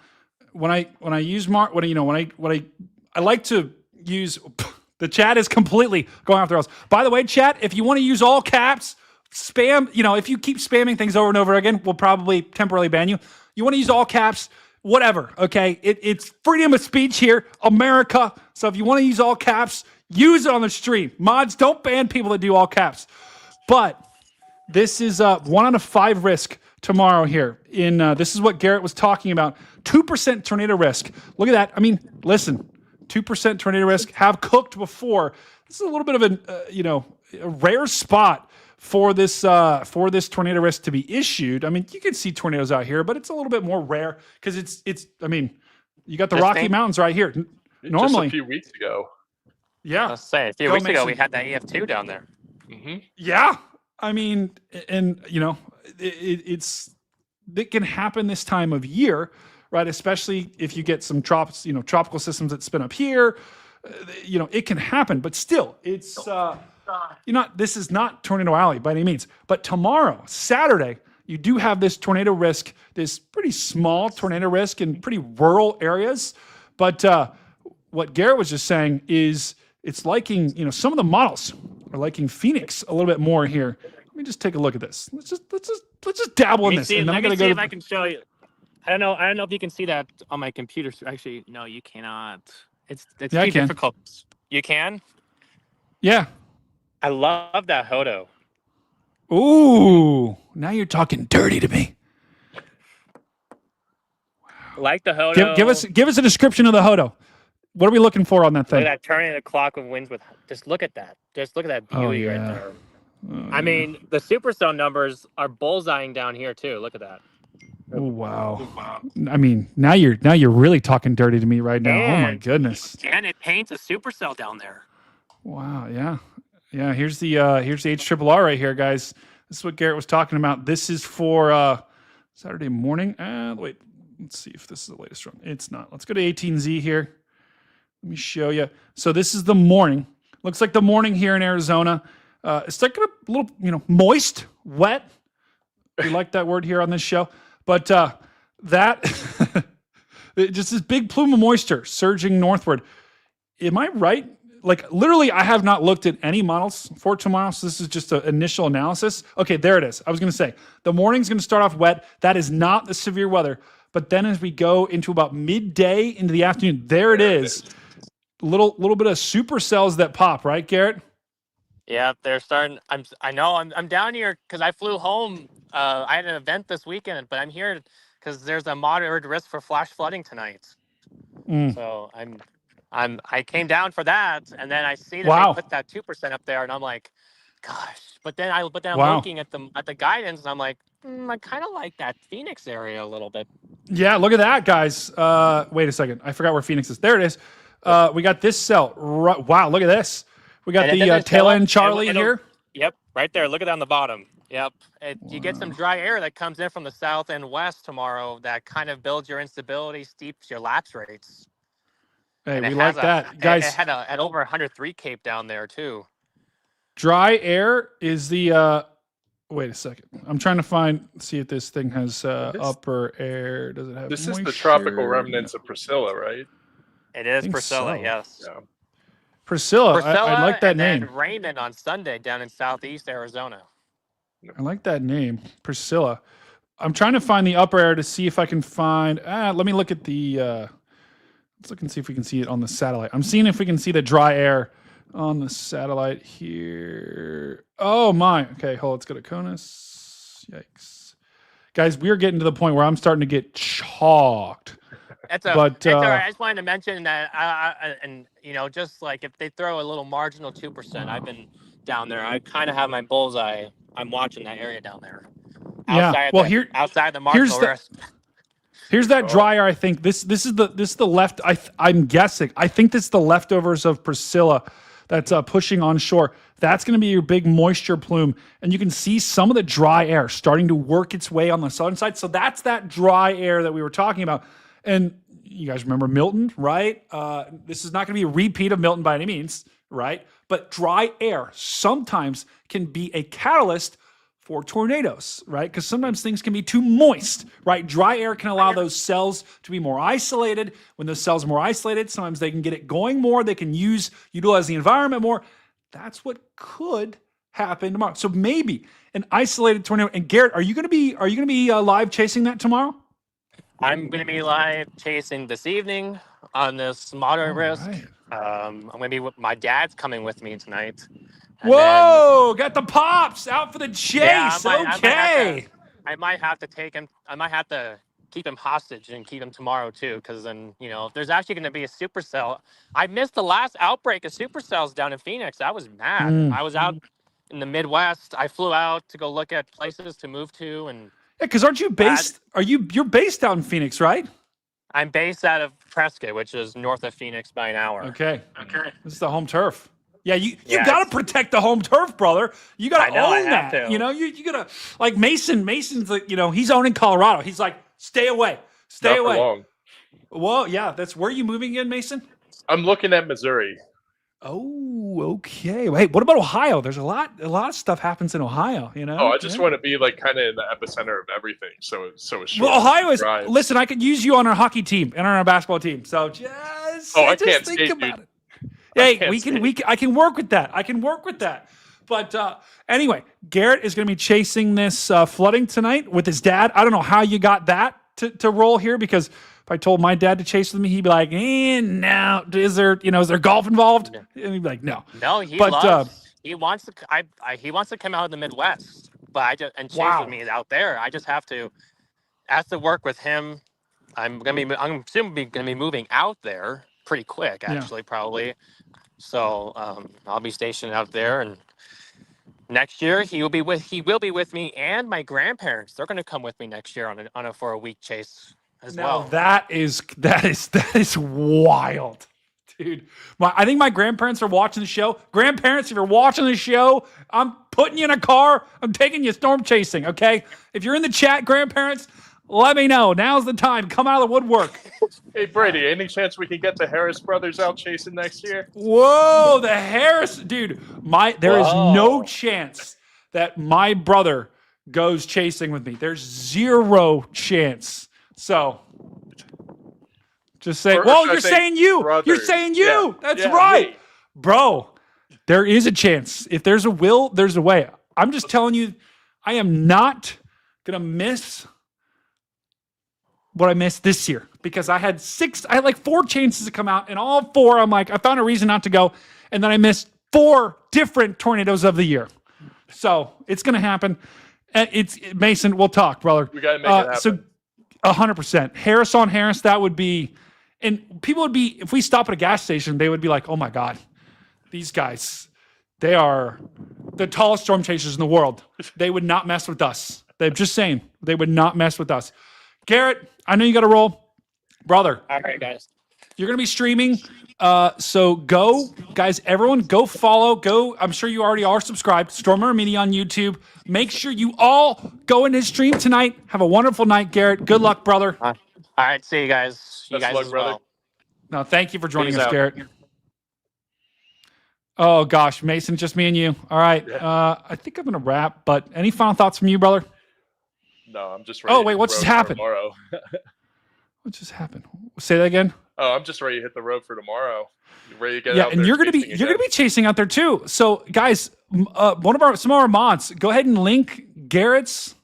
When I use I like to use the chat is completely going off the rails. By the way, chat, if you want to use all caps, spam, if you keep spamming things over and over again, we'll probably temporarily ban you. You want to use all caps, whatever, okay? It's freedom of speech here, America. So if you want to use all caps, use it on the stream. Mods, don't ban people that do all caps. But this is 1 out of 5 risk tomorrow here. This is what Garrett was talking about. 2% tornado risk. Look at that. I mean, listen, 2% tornado risk. Have cooked before. This is a little bit of a rare spot for this tornado risk to be issued. I mean, you can see tornadoes out here, but it's a little bit more rare because it's. I mean, you got the Rocky Mountains right here. Normally, just a few weeks ago. Yeah, I'll say a few weeks ago we had that EF2 down there. Mm-hmm. Yeah, I mean, and it can happen this time of year, right? Especially if you get some tropical systems that spin up here. It can happen, but still, it's. This is not Tornado Alley by any means, but tomorrow, Saturday, you do have this tornado risk, this pretty small tornado risk in pretty rural areas. But what Garrett was just saying is it's liking, some of the models are liking Phoenix a little bit more here. Let me just take a look at this. Let's just dabble in this. Let me see if I can show you. I don't know if you can see that on my computer. Actually, no, you cannot. It's too difficult. You can? Yeah. I love that Hodo. Ooh, now you're talking dirty to me. Like the Hodo. Give us a description of the Hodo. What are we looking for on that thing? Look at that turning the clock of winds with. Just look at that. Just look at that beauty right there. I mean, the Supercell numbers are bullseyeing down here too. Look at that. Oh wow. I mean, now you're really talking dirty to me right now. Oh my goodness. And it paints a supercell down there. Wow. Yeah. Yeah. Here's the HRRR right here, guys. This is what Garrett was talking about. This is for Saturday morning. Wait. Let's see if this is the latest one. It's not. Let's go to 18Z here. Let me show you. So this is the morning. Looks like the morning here in Arizona. It's like a little, moist, wet. We like that word here on this show. But that, just this big plume of moisture surging northward. Am I right? Like, literally, I have not looked at any models for tomorrow, so this is just an initial analysis. Okay, there it is. I was going to say, the morning's going to start off wet. That is not the severe weather. But then as we go into about midday into the afternoon, there it is. Little bit of supercells that pop, right, Garrett? Yeah, they're starting. I'm down here because I flew home. I had an event this weekend, but I'm here because there's a moderate risk for flash flooding tonight. So I came down for that, and then I see that they put that 2% up there, and I'm like, gosh. But then I'm looking at the guidance, and I'm like, I kind of like that Phoenix area a little bit. Yeah, look at that, guys. Wait a second. I forgot where Phoenix is. There it is. We got this cell. Wow, look at this. We got the tail end Charlie here. Yep, right there. Look at it on the bottom. Yep. You get some dry air that comes in from the south and west tomorrow that kind of builds your instability, steeps your lapse rates. Hey, we like that. Guys, it had over 103 Cape down there, too. Dry air is the... wait a second. I'm trying to see if this thing has upper air. Does it have This moisture? is the tropical remnants of Priscilla, right? It is Priscilla, so. yes. Yeah. Priscilla, I like that name. And Raymond on Sunday down in southeast Arizona. I like that name, Priscilla. I'm trying to find the upper air to see if I can find... let me look at the... let's look and see if we can see it on the satellite. I'm seeing if we can see the dry air on the satellite here. Oh, my. Okay, hold on. Let's go to CONUS. Yikes. Guys, we're getting to the point where I'm starting to get chalked. It's all right. I just wanted to mention that, just like if they throw a little marginal 2%, I've been down there. I kind of have my bullseye. I'm watching that area down there. Outside outside the marginal risk. Here's that dry air. I think this is the left. I'm guessing. I think this is the leftovers of Priscilla that's pushing onshore. That's going to be your big moisture plume, and you can see some of the dry air starting to work its way on the southern side. So that's that dry air that we were talking about. And you guys remember Milton, right? This is not going to be a repeat of Milton by any means, right? But dry air sometimes can be a catalyst for tornadoes, right? Because sometimes things can be too moist, right? Dry air can allow those cells to be more isolated. When those cells are more isolated, sometimes they can get it going more. They can utilize the environment more. That's what could happen tomorrow. So maybe an isolated tornado. And Garrett, are you going to be live chasing that tomorrow? I'm going to be live chasing this evening on this moderate risk. Right. I'm going to be with my dad's coming with me tonight. Whoa! Got the pops out for the chase. Yeah, I might have to take him. I might have to keep him hostage and keep him tomorrow too, because then if there's actually going to be a supercell. I missed the last outbreak of supercells down in Phoenix. I was mad. I was out in the Midwest. I flew out to go look at places to move to, and yeah, because aren't you based? You're based out in Phoenix, right? I'm based out of Prescott, which is north of Phoenix by an hour. Okay. This is the home turf. Yeah, you got to protect the home turf, brother. You got to own that. You got to, like Mason's like, he's owning Colorado. He's like, stay away. Stay away. For long. Well, yeah, that's where are you moving in, Mason? I'm looking at Missouri. Oh, okay. Hey, what about Ohio? There's a lot of stuff happens in Ohio, Oh, I just want to be like kind of in the epicenter of everything. So it's short. Well, Ohio is. Listen, I could use you on our hockey team and on our basketball team. So just I can't think skate, about dude. it. Hey, I can work with that. But anyway, Garrett is going to be chasing this flooding tonight with his dad. I don't know how you got that to roll here, because if I told my dad to chase with me, he'd be like, no. Is there golf involved? And he'd be like, no. No, he wants to come out of the Midwest, but chase with me out there. I just have to work with him. I'm assuming going to be moving out there pretty quick, actually, probably. So I'll be stationed out there, and next year he will be with me and my grandparents. They're going to come with me next year for a week chase as well. That is wild, dude. I think my grandparents are watching the show. Grandparents, if you're watching the show, I'm putting you in a car. I'm taking you storm chasing. Okay, if you're in the chat, grandparents, let me know. Now's the time. Come out of the woodwork. Hey Brady, any chance we can get the Harris brothers out chasing next year? Whoa, the Harris dude. There is no chance that my brother goes chasing with me. There's zero chance. So just say, whoa, you're saying you. Brothers. You're saying you. Yeah. That's Yeah, right. me. Bro, there is a chance. If there's a will, there's a way. I'm just telling you, I am not going to miss what I missed this year because I had like 4 chances to come out, and all 4, I'm like, I found a reason not to go. And then I missed 4 different tornadoes of the year. So it's going to happen. It's Mason. We'll talk, brother. We got to make it happen. So 100%. Harris on Harris, that would be, and people would be, if we stop at a gas station, they would be like, oh my God, these guys, they are the tallest storm chasers in the world. They would not mess with us. They're just saying, they would not mess with us. Garrett, I know you got to roll. Brother. All right, guys. You're going to be streaming. So go, guys, everyone go follow. Go. I'm sure you already are subscribed. Stormer Media on YouTube. Make sure you all go in his stream tonight. Have a wonderful night, Garrett. Good luck, brother. All right, see you guys. You Best guys luck, as brother. well. No, thank you for joining Peace us, out. Garrett. Oh, gosh, Mason, just me and you. All right. I think I'm going to wrap, but any final thoughts from you, brother? No, I'm just ready. Oh, wait, to what hit just the road for happened? Tomorrow. What just happened? Say that again. Oh, I'm just ready to hit the road for tomorrow. You ready to get Yeah, out and there you're gonna be chasing again? chasing out there too. So, guys, some of our mods, go ahead and link Garrett's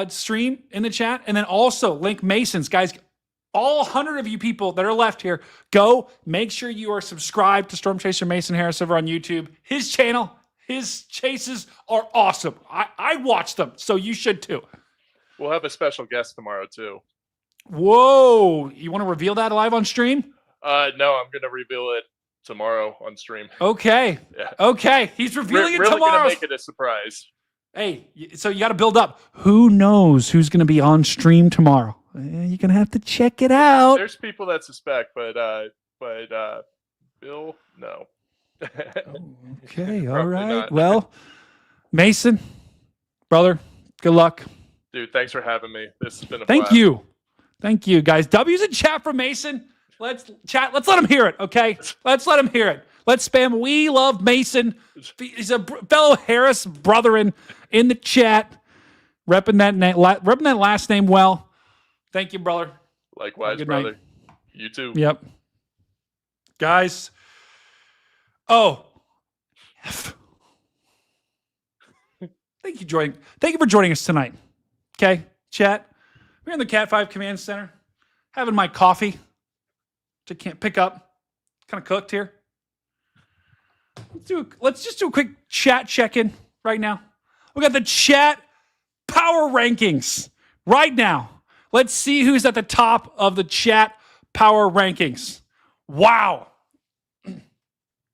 stream in the chat, and then also link Mason's. Guys, all 100 of you people that are left here, go make sure you are subscribed to Storm Chaser Mason Harris over on YouTube. His channel, his chases are awesome. I watch them, so you should too. We'll have a special guest tomorrow too. Whoa, you want to reveal that live on stream? No, I'm gonna reveal it tomorrow on stream. Okay. Yeah. Okay. He's revealing it really tomorrow. gonna make it a surprise. Hey, so you got to build up. Who knows who's going to be on stream tomorrow? You're going to have to check it out. There's people that suspect, but Bill, no. Okay, all Probably right. not. Well, Mason, brother, good luck. Dude, thanks for having me. This has been a Thank blast. you. Thank you, guys. W's in chat for Mason. Let's chat. Let's let him hear it, okay? Let's let him hear it. Let's spam. We love Mason. He's a fellow Harris brethren in the chat. Repping that last name well. Thank you, brother. Likewise, Good brother. night. You too. Yep. Guys. Oh. Thank you for joining us tonight. Okay, chat. We're in the Cat 5 Command Center, having my coffee, which I can't pick up. Kind of cooked here. Let's just do a quick chat check-in right now. We got the chat power rankings right now. Let's see who's at the top of the chat power rankings. Wow.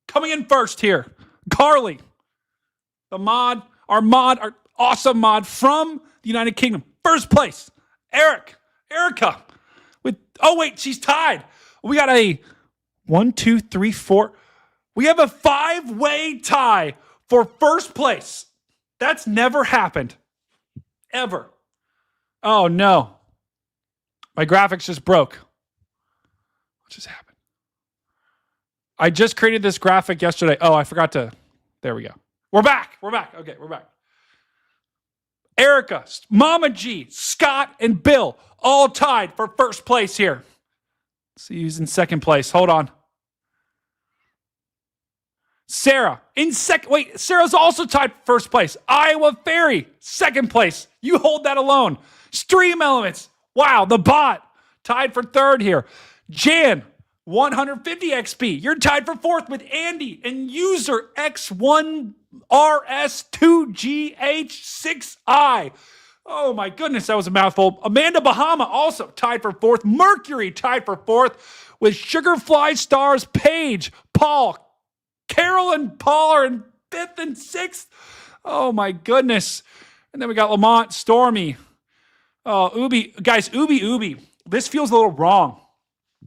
Coming in first here, Carly, our awesome mod from the United Kingdom. First place, Erica. She's tied. We got a 1, 2, 3, 4. We have a 5-way tie for first place. That's never happened. Ever. Oh, no. My graphics just broke. What just happened? I just created this graphic yesterday. Oh, I forgot to. There we go. We're back. Okay, we're back. Erica, Mama G, Scott, and Bill all tied for first place here. Let's see who's in second place. Hold on. Sarah in second. Wait, Sarah's also tied for first place. Iowa Ferry, second place. You hold that alone. Stream Elements. Wow, the bot tied for third here. Jan, 150 XP. You're tied for fourth with Andy and user X1RS2GH6I. Oh my goodness, that was a mouthful. Amanda Bahama also tied for fourth. Mercury tied for fourth with Sugarfly Stars, Paige, Paul, Carol, and Paul are in fifth and sixth. Oh my goodness. And then we got Lamont, Stormy. Oh, Ubi. Guys, Ubi. This feels a little wrong.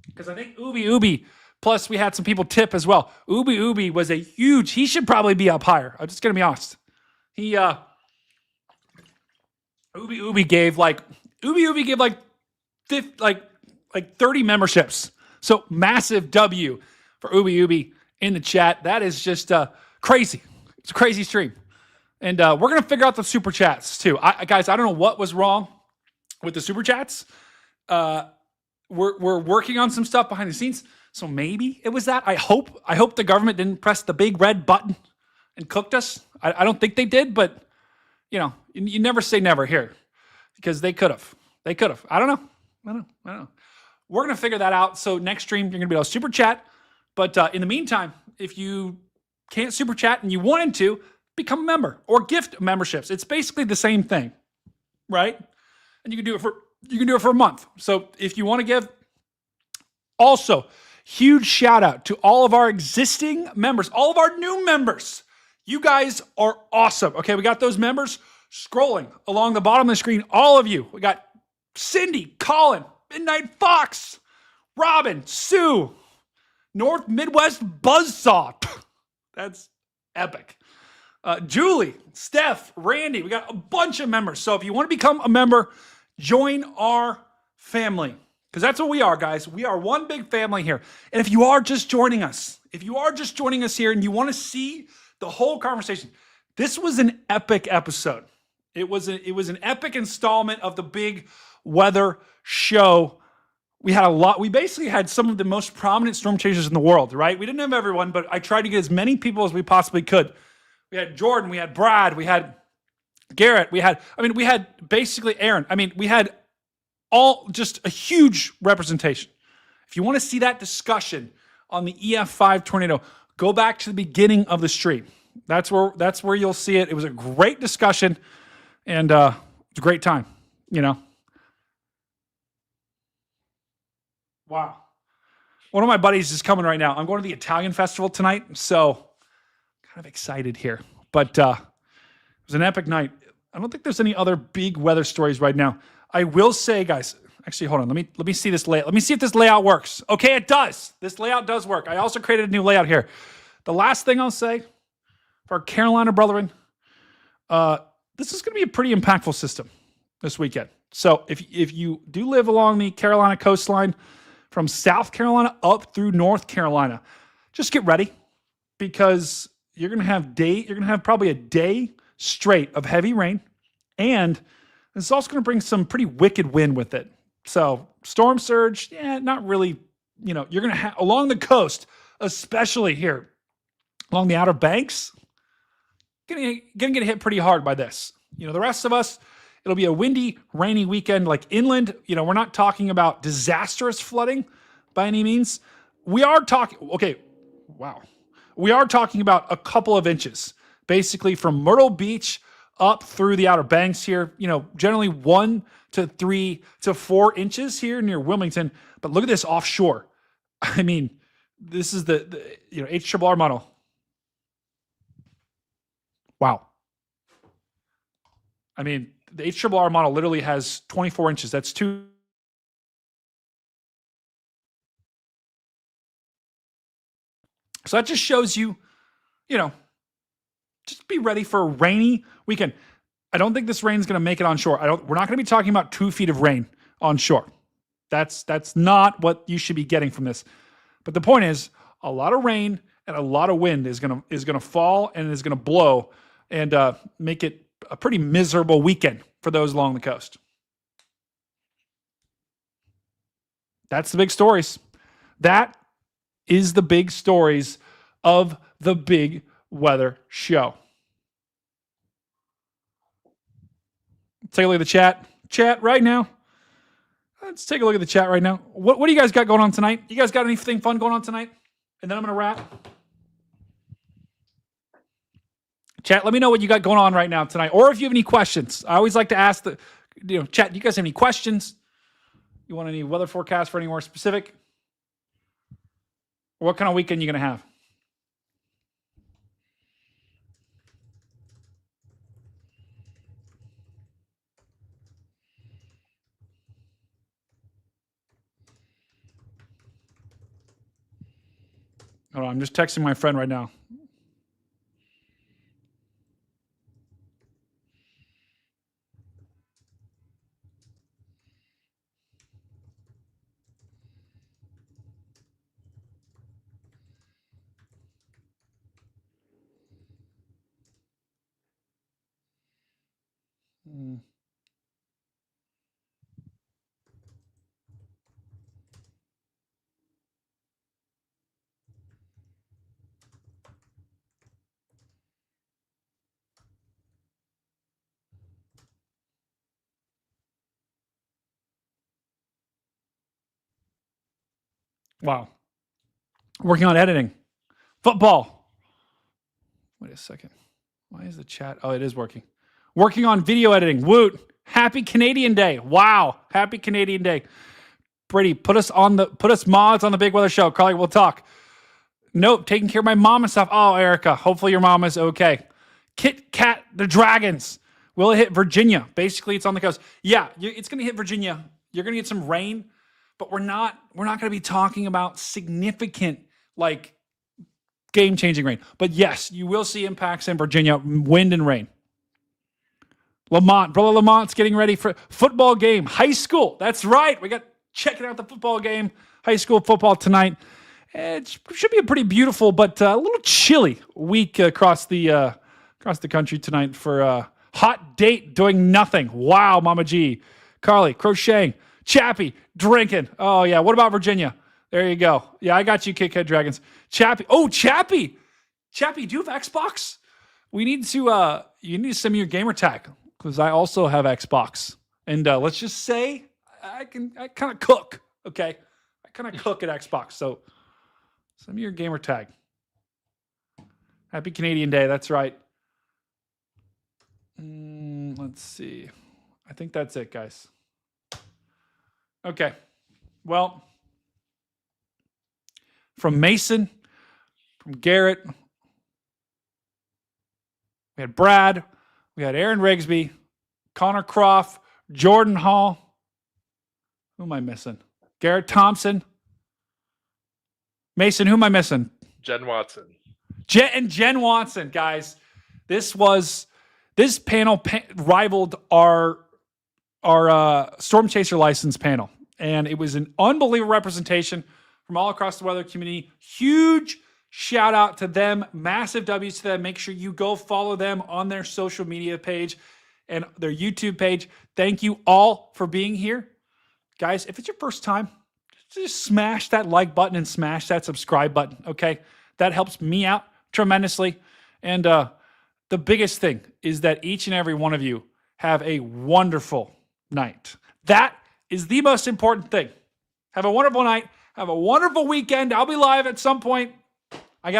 Because I think Ubi, plus we had some people tip as well. Ubi was he should probably be up higher. I'm just going to be honest. Ubi gave Ubi gave like 30 memberships. So massive W for Ubi in the chat. That is just crazy. It's a crazy stream. And we're going to figure out the super chats too. Guys, I don't know what was wrong with the super chats. We're working on some stuff behind the scenes. So maybe it was that. I hope the government didn't press the big red button and cooked us. I don't think they did, but you never say never here because they could have. I don't know. We're going to figure that out. So next stream, you're going to be able to super chat. But in the meantime, if you can't super chat and you wanted to, become a member or gift memberships. It's basically the same thing, right? And you can do it for a month. So if you want to give, also huge shout out to all of our existing members, all of our new members. You guys are awesome. Okay, we got those members scrolling along the bottom of the screen. All of you. We got Cindy, Colin, Midnight Fox, Robin, Sue, North Midwest Buzzsaw. That's epic. Julie, Steph, Randy. We got a bunch of members. So if you want to become a member, join our family. Because that's what we are, guys. We are one big family here. And if you are just joining us, here and you want to see the whole conversation, this was an epic episode. It was an epic installment of the big weather show. We had a lot. We basically had some of the most prominent storm chasers in the world, right? We didn't have everyone, but I tried to get as many people as we possibly could. We had Jordan, we had Brad, we had Garrett, we had basically Aaron. We had all just a huge representation. If you want to see that discussion on the EF5 tornado, go back to the beginning of the stream. That's where you'll see it. It was a great discussion, and it's a great time. Wow. One of my buddies is coming right now. I'm going to the Italian festival tonight, so kind of excited here. But it was an epic night. I don't think there's any other big weather stories right now. I will say, guys, actually, hold on. Let me see this layout. Let me see if this layout works. Okay, it does. This layout does work. I also created a new layout here. The last thing I'll say for our Carolina brethren, this is going to be a pretty impactful system this weekend. So if you do live along the Carolina coastline from South Carolina up through North Carolina, just get ready because you're going to have probably a day straight of heavy rain, and it's also going to bring some pretty wicked wind with it. So storm surge, not really. You're going to have along the coast, especially here along the Outer Banks, going to get hit pretty hard by this. The rest of us, it'll be a windy, rainy weekend. Like inland, we're not talking about disastrous flooding by any means. We are talking. Okay, wow. We are talking about a couple of inches, basically from Myrtle Beach up through the Outer Banks here, generally 1 to 3 to 4 inches here near Wilmington. But look at this offshore. This is the HRRR model. Wow. The HRRR model literally has 24 inches. That's 2. So that just shows you, just be ready for a rainy weekend. I don't think this rain is going to make it on shore. We're not going to be talking about 2 feet of rain on shore. That's not what you should be getting from this. But the point is, a lot of rain and a lot of wind is going to fall and is going to blow and make it a pretty miserable weekend for those along the coast. That's the big stories. That is the big stories of the big weather show. Take a look at the chat. Chat right now. Let's take a look at the chat right now. What do you guys got going on tonight? You guys got anything fun going on tonight? And then I'm going to wrap. Chat, let me know what you got going on right now tonight. Or if you have any questions. I always like to ask chat, do you guys have any questions? You want any weather forecast for anywhere specific? What kind of weekend are you going to have? Hold on, I'm just texting my friend right now. Wow. Working on editing. Football. Wait a second. Why is the chat? Oh, it is working. Working on video editing. Woot. Happy Canadian Day. Wow. Happy Canadian Day. Brady, put us mods on the Big Weather Show. Carly, we'll talk. Nope. Taking care of my mom and stuff. Oh, Erica. Hopefully your mom is okay. Kit Kat, the Dragons. Will it hit Virginia? Basically, it's on the coast. Yeah, it's going to hit Virginia. You're going to get some rain, but we're not going to be talking about significant, like, game-changing rain. But yes, you will see impacts in Virginia, wind and rain. Brother Lamont's getting ready for football game. High school. That's right. We got checking out the football game. High school football tonight. It should be a pretty beautiful, but a little chilly week across the country tonight for a hot date doing nothing. Wow, Mama G. Carly, crocheting. Chappie, drinking. Oh, yeah. What about Virginia? There you go. Yeah, I got you, Kit Kat Dragons. Chappie. Oh, Chappie. Chappie, do you have Xbox? You need to send me your gamer tag because I also have Xbox. And let's just say I kind of cook. Okay. I kind of cook at Xbox. So send me your gamer tag. Happy Canadian Day. That's right. Let's see. I think that's it, guys. Okay. Well, from Mason, from Garrett, we had Brad, we had Aaron Rigsby, Connor Croft, Jordan Hall. Who am I missing? Garrett Thompson. Mason, who am I missing? Jen Watson. Jen Watson, guys. This panel rivaled our Storm Chaser license panel. And it was an unbelievable representation from all across the weather community. Huge shout out to them. Massive W's to them. Make sure you go follow them on their social media page and their YouTube page. Thank you all for being here. Guys, if it's your first time, just smash that like button and smash that subscribe button, okay? That helps me out tremendously. And the biggest thing is that each and every one of you have a wonderful night. That is the most important thing. Have a wonderful night. Have a wonderful weekend. I'll be live at some point. I've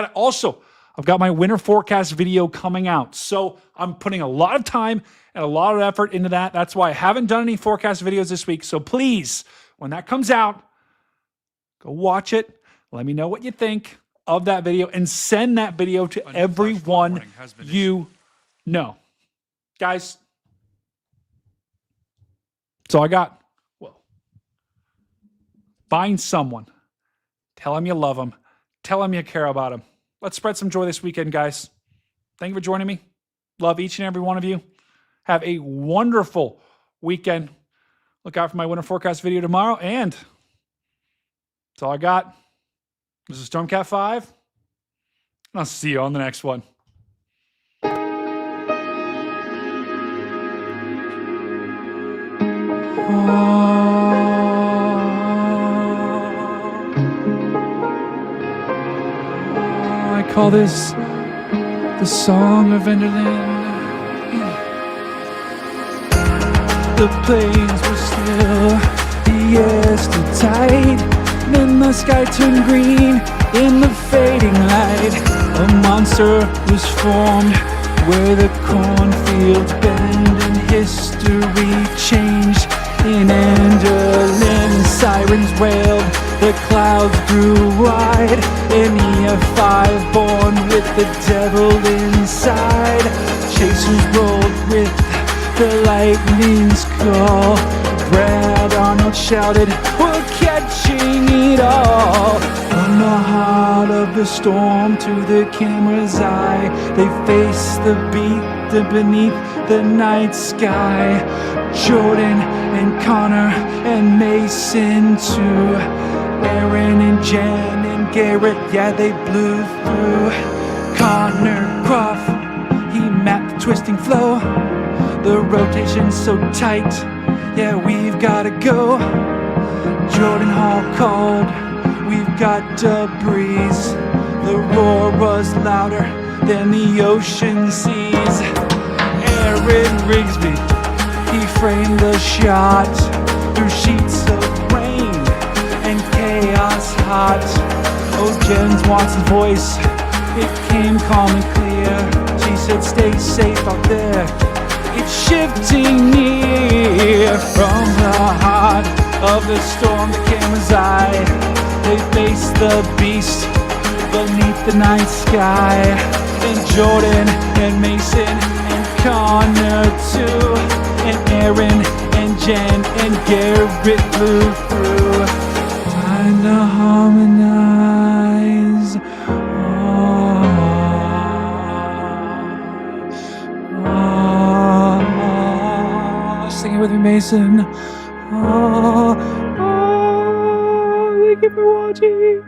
got my winter forecast video coming out. So I'm putting a lot of time and a lot of effort into that. That's why I haven't done any forecast videos this week. So please, when that comes out, go watch it. Let me know what you think of that video and send that video to everyone you know. Guys, that's all I got. Well, find someone. Tell them you love them. Tell them you care about them. Let's spread some joy this weekend, guys. Thank you for joining me. Love each and every one of you. Have a wonderful weekend. Look out for my winter forecast video tomorrow. And that's all I got. This is Stormcat 5. And I'll see you on the next one. I call this the Song of Enderlin. The plains were still, the air stood tight, then the sky turned green in the fading light. A monster was formed where the cornfields bend and history changed. In Enderlin, sirens wailed, the clouds grew wide. In EF5, born with the devil inside. Chasers rolled with the lightning's call. Brad Arnold shouted, "We're catching it all." From the heart of the storm to the camera's eye, they face the beat beneath the night sky. Jordan and Connor and Mason too. Aaron and Jen and Garrett, yeah, they blew through. Connor Croft, he mapped the twisting flow. The rotation's so tight, yeah, we've gotta go. Jordan Hall called, we've got to breeze. The roar was louder than the ocean seas. Aaron Rigsby, he framed the shot through sheets of rain and chaos hot. Oh, Jen Watson's voice, it came calm and clear. She said, stay safe out there. It's shifting near. From the heart of the storm, the camera's eye, they face the beast beneath the night sky. And Jordan and Mason and Connor too, and Aaron and Jen and Garrett flew through. Time to harmonize. Sing it with me, Mason. Thank you for watching.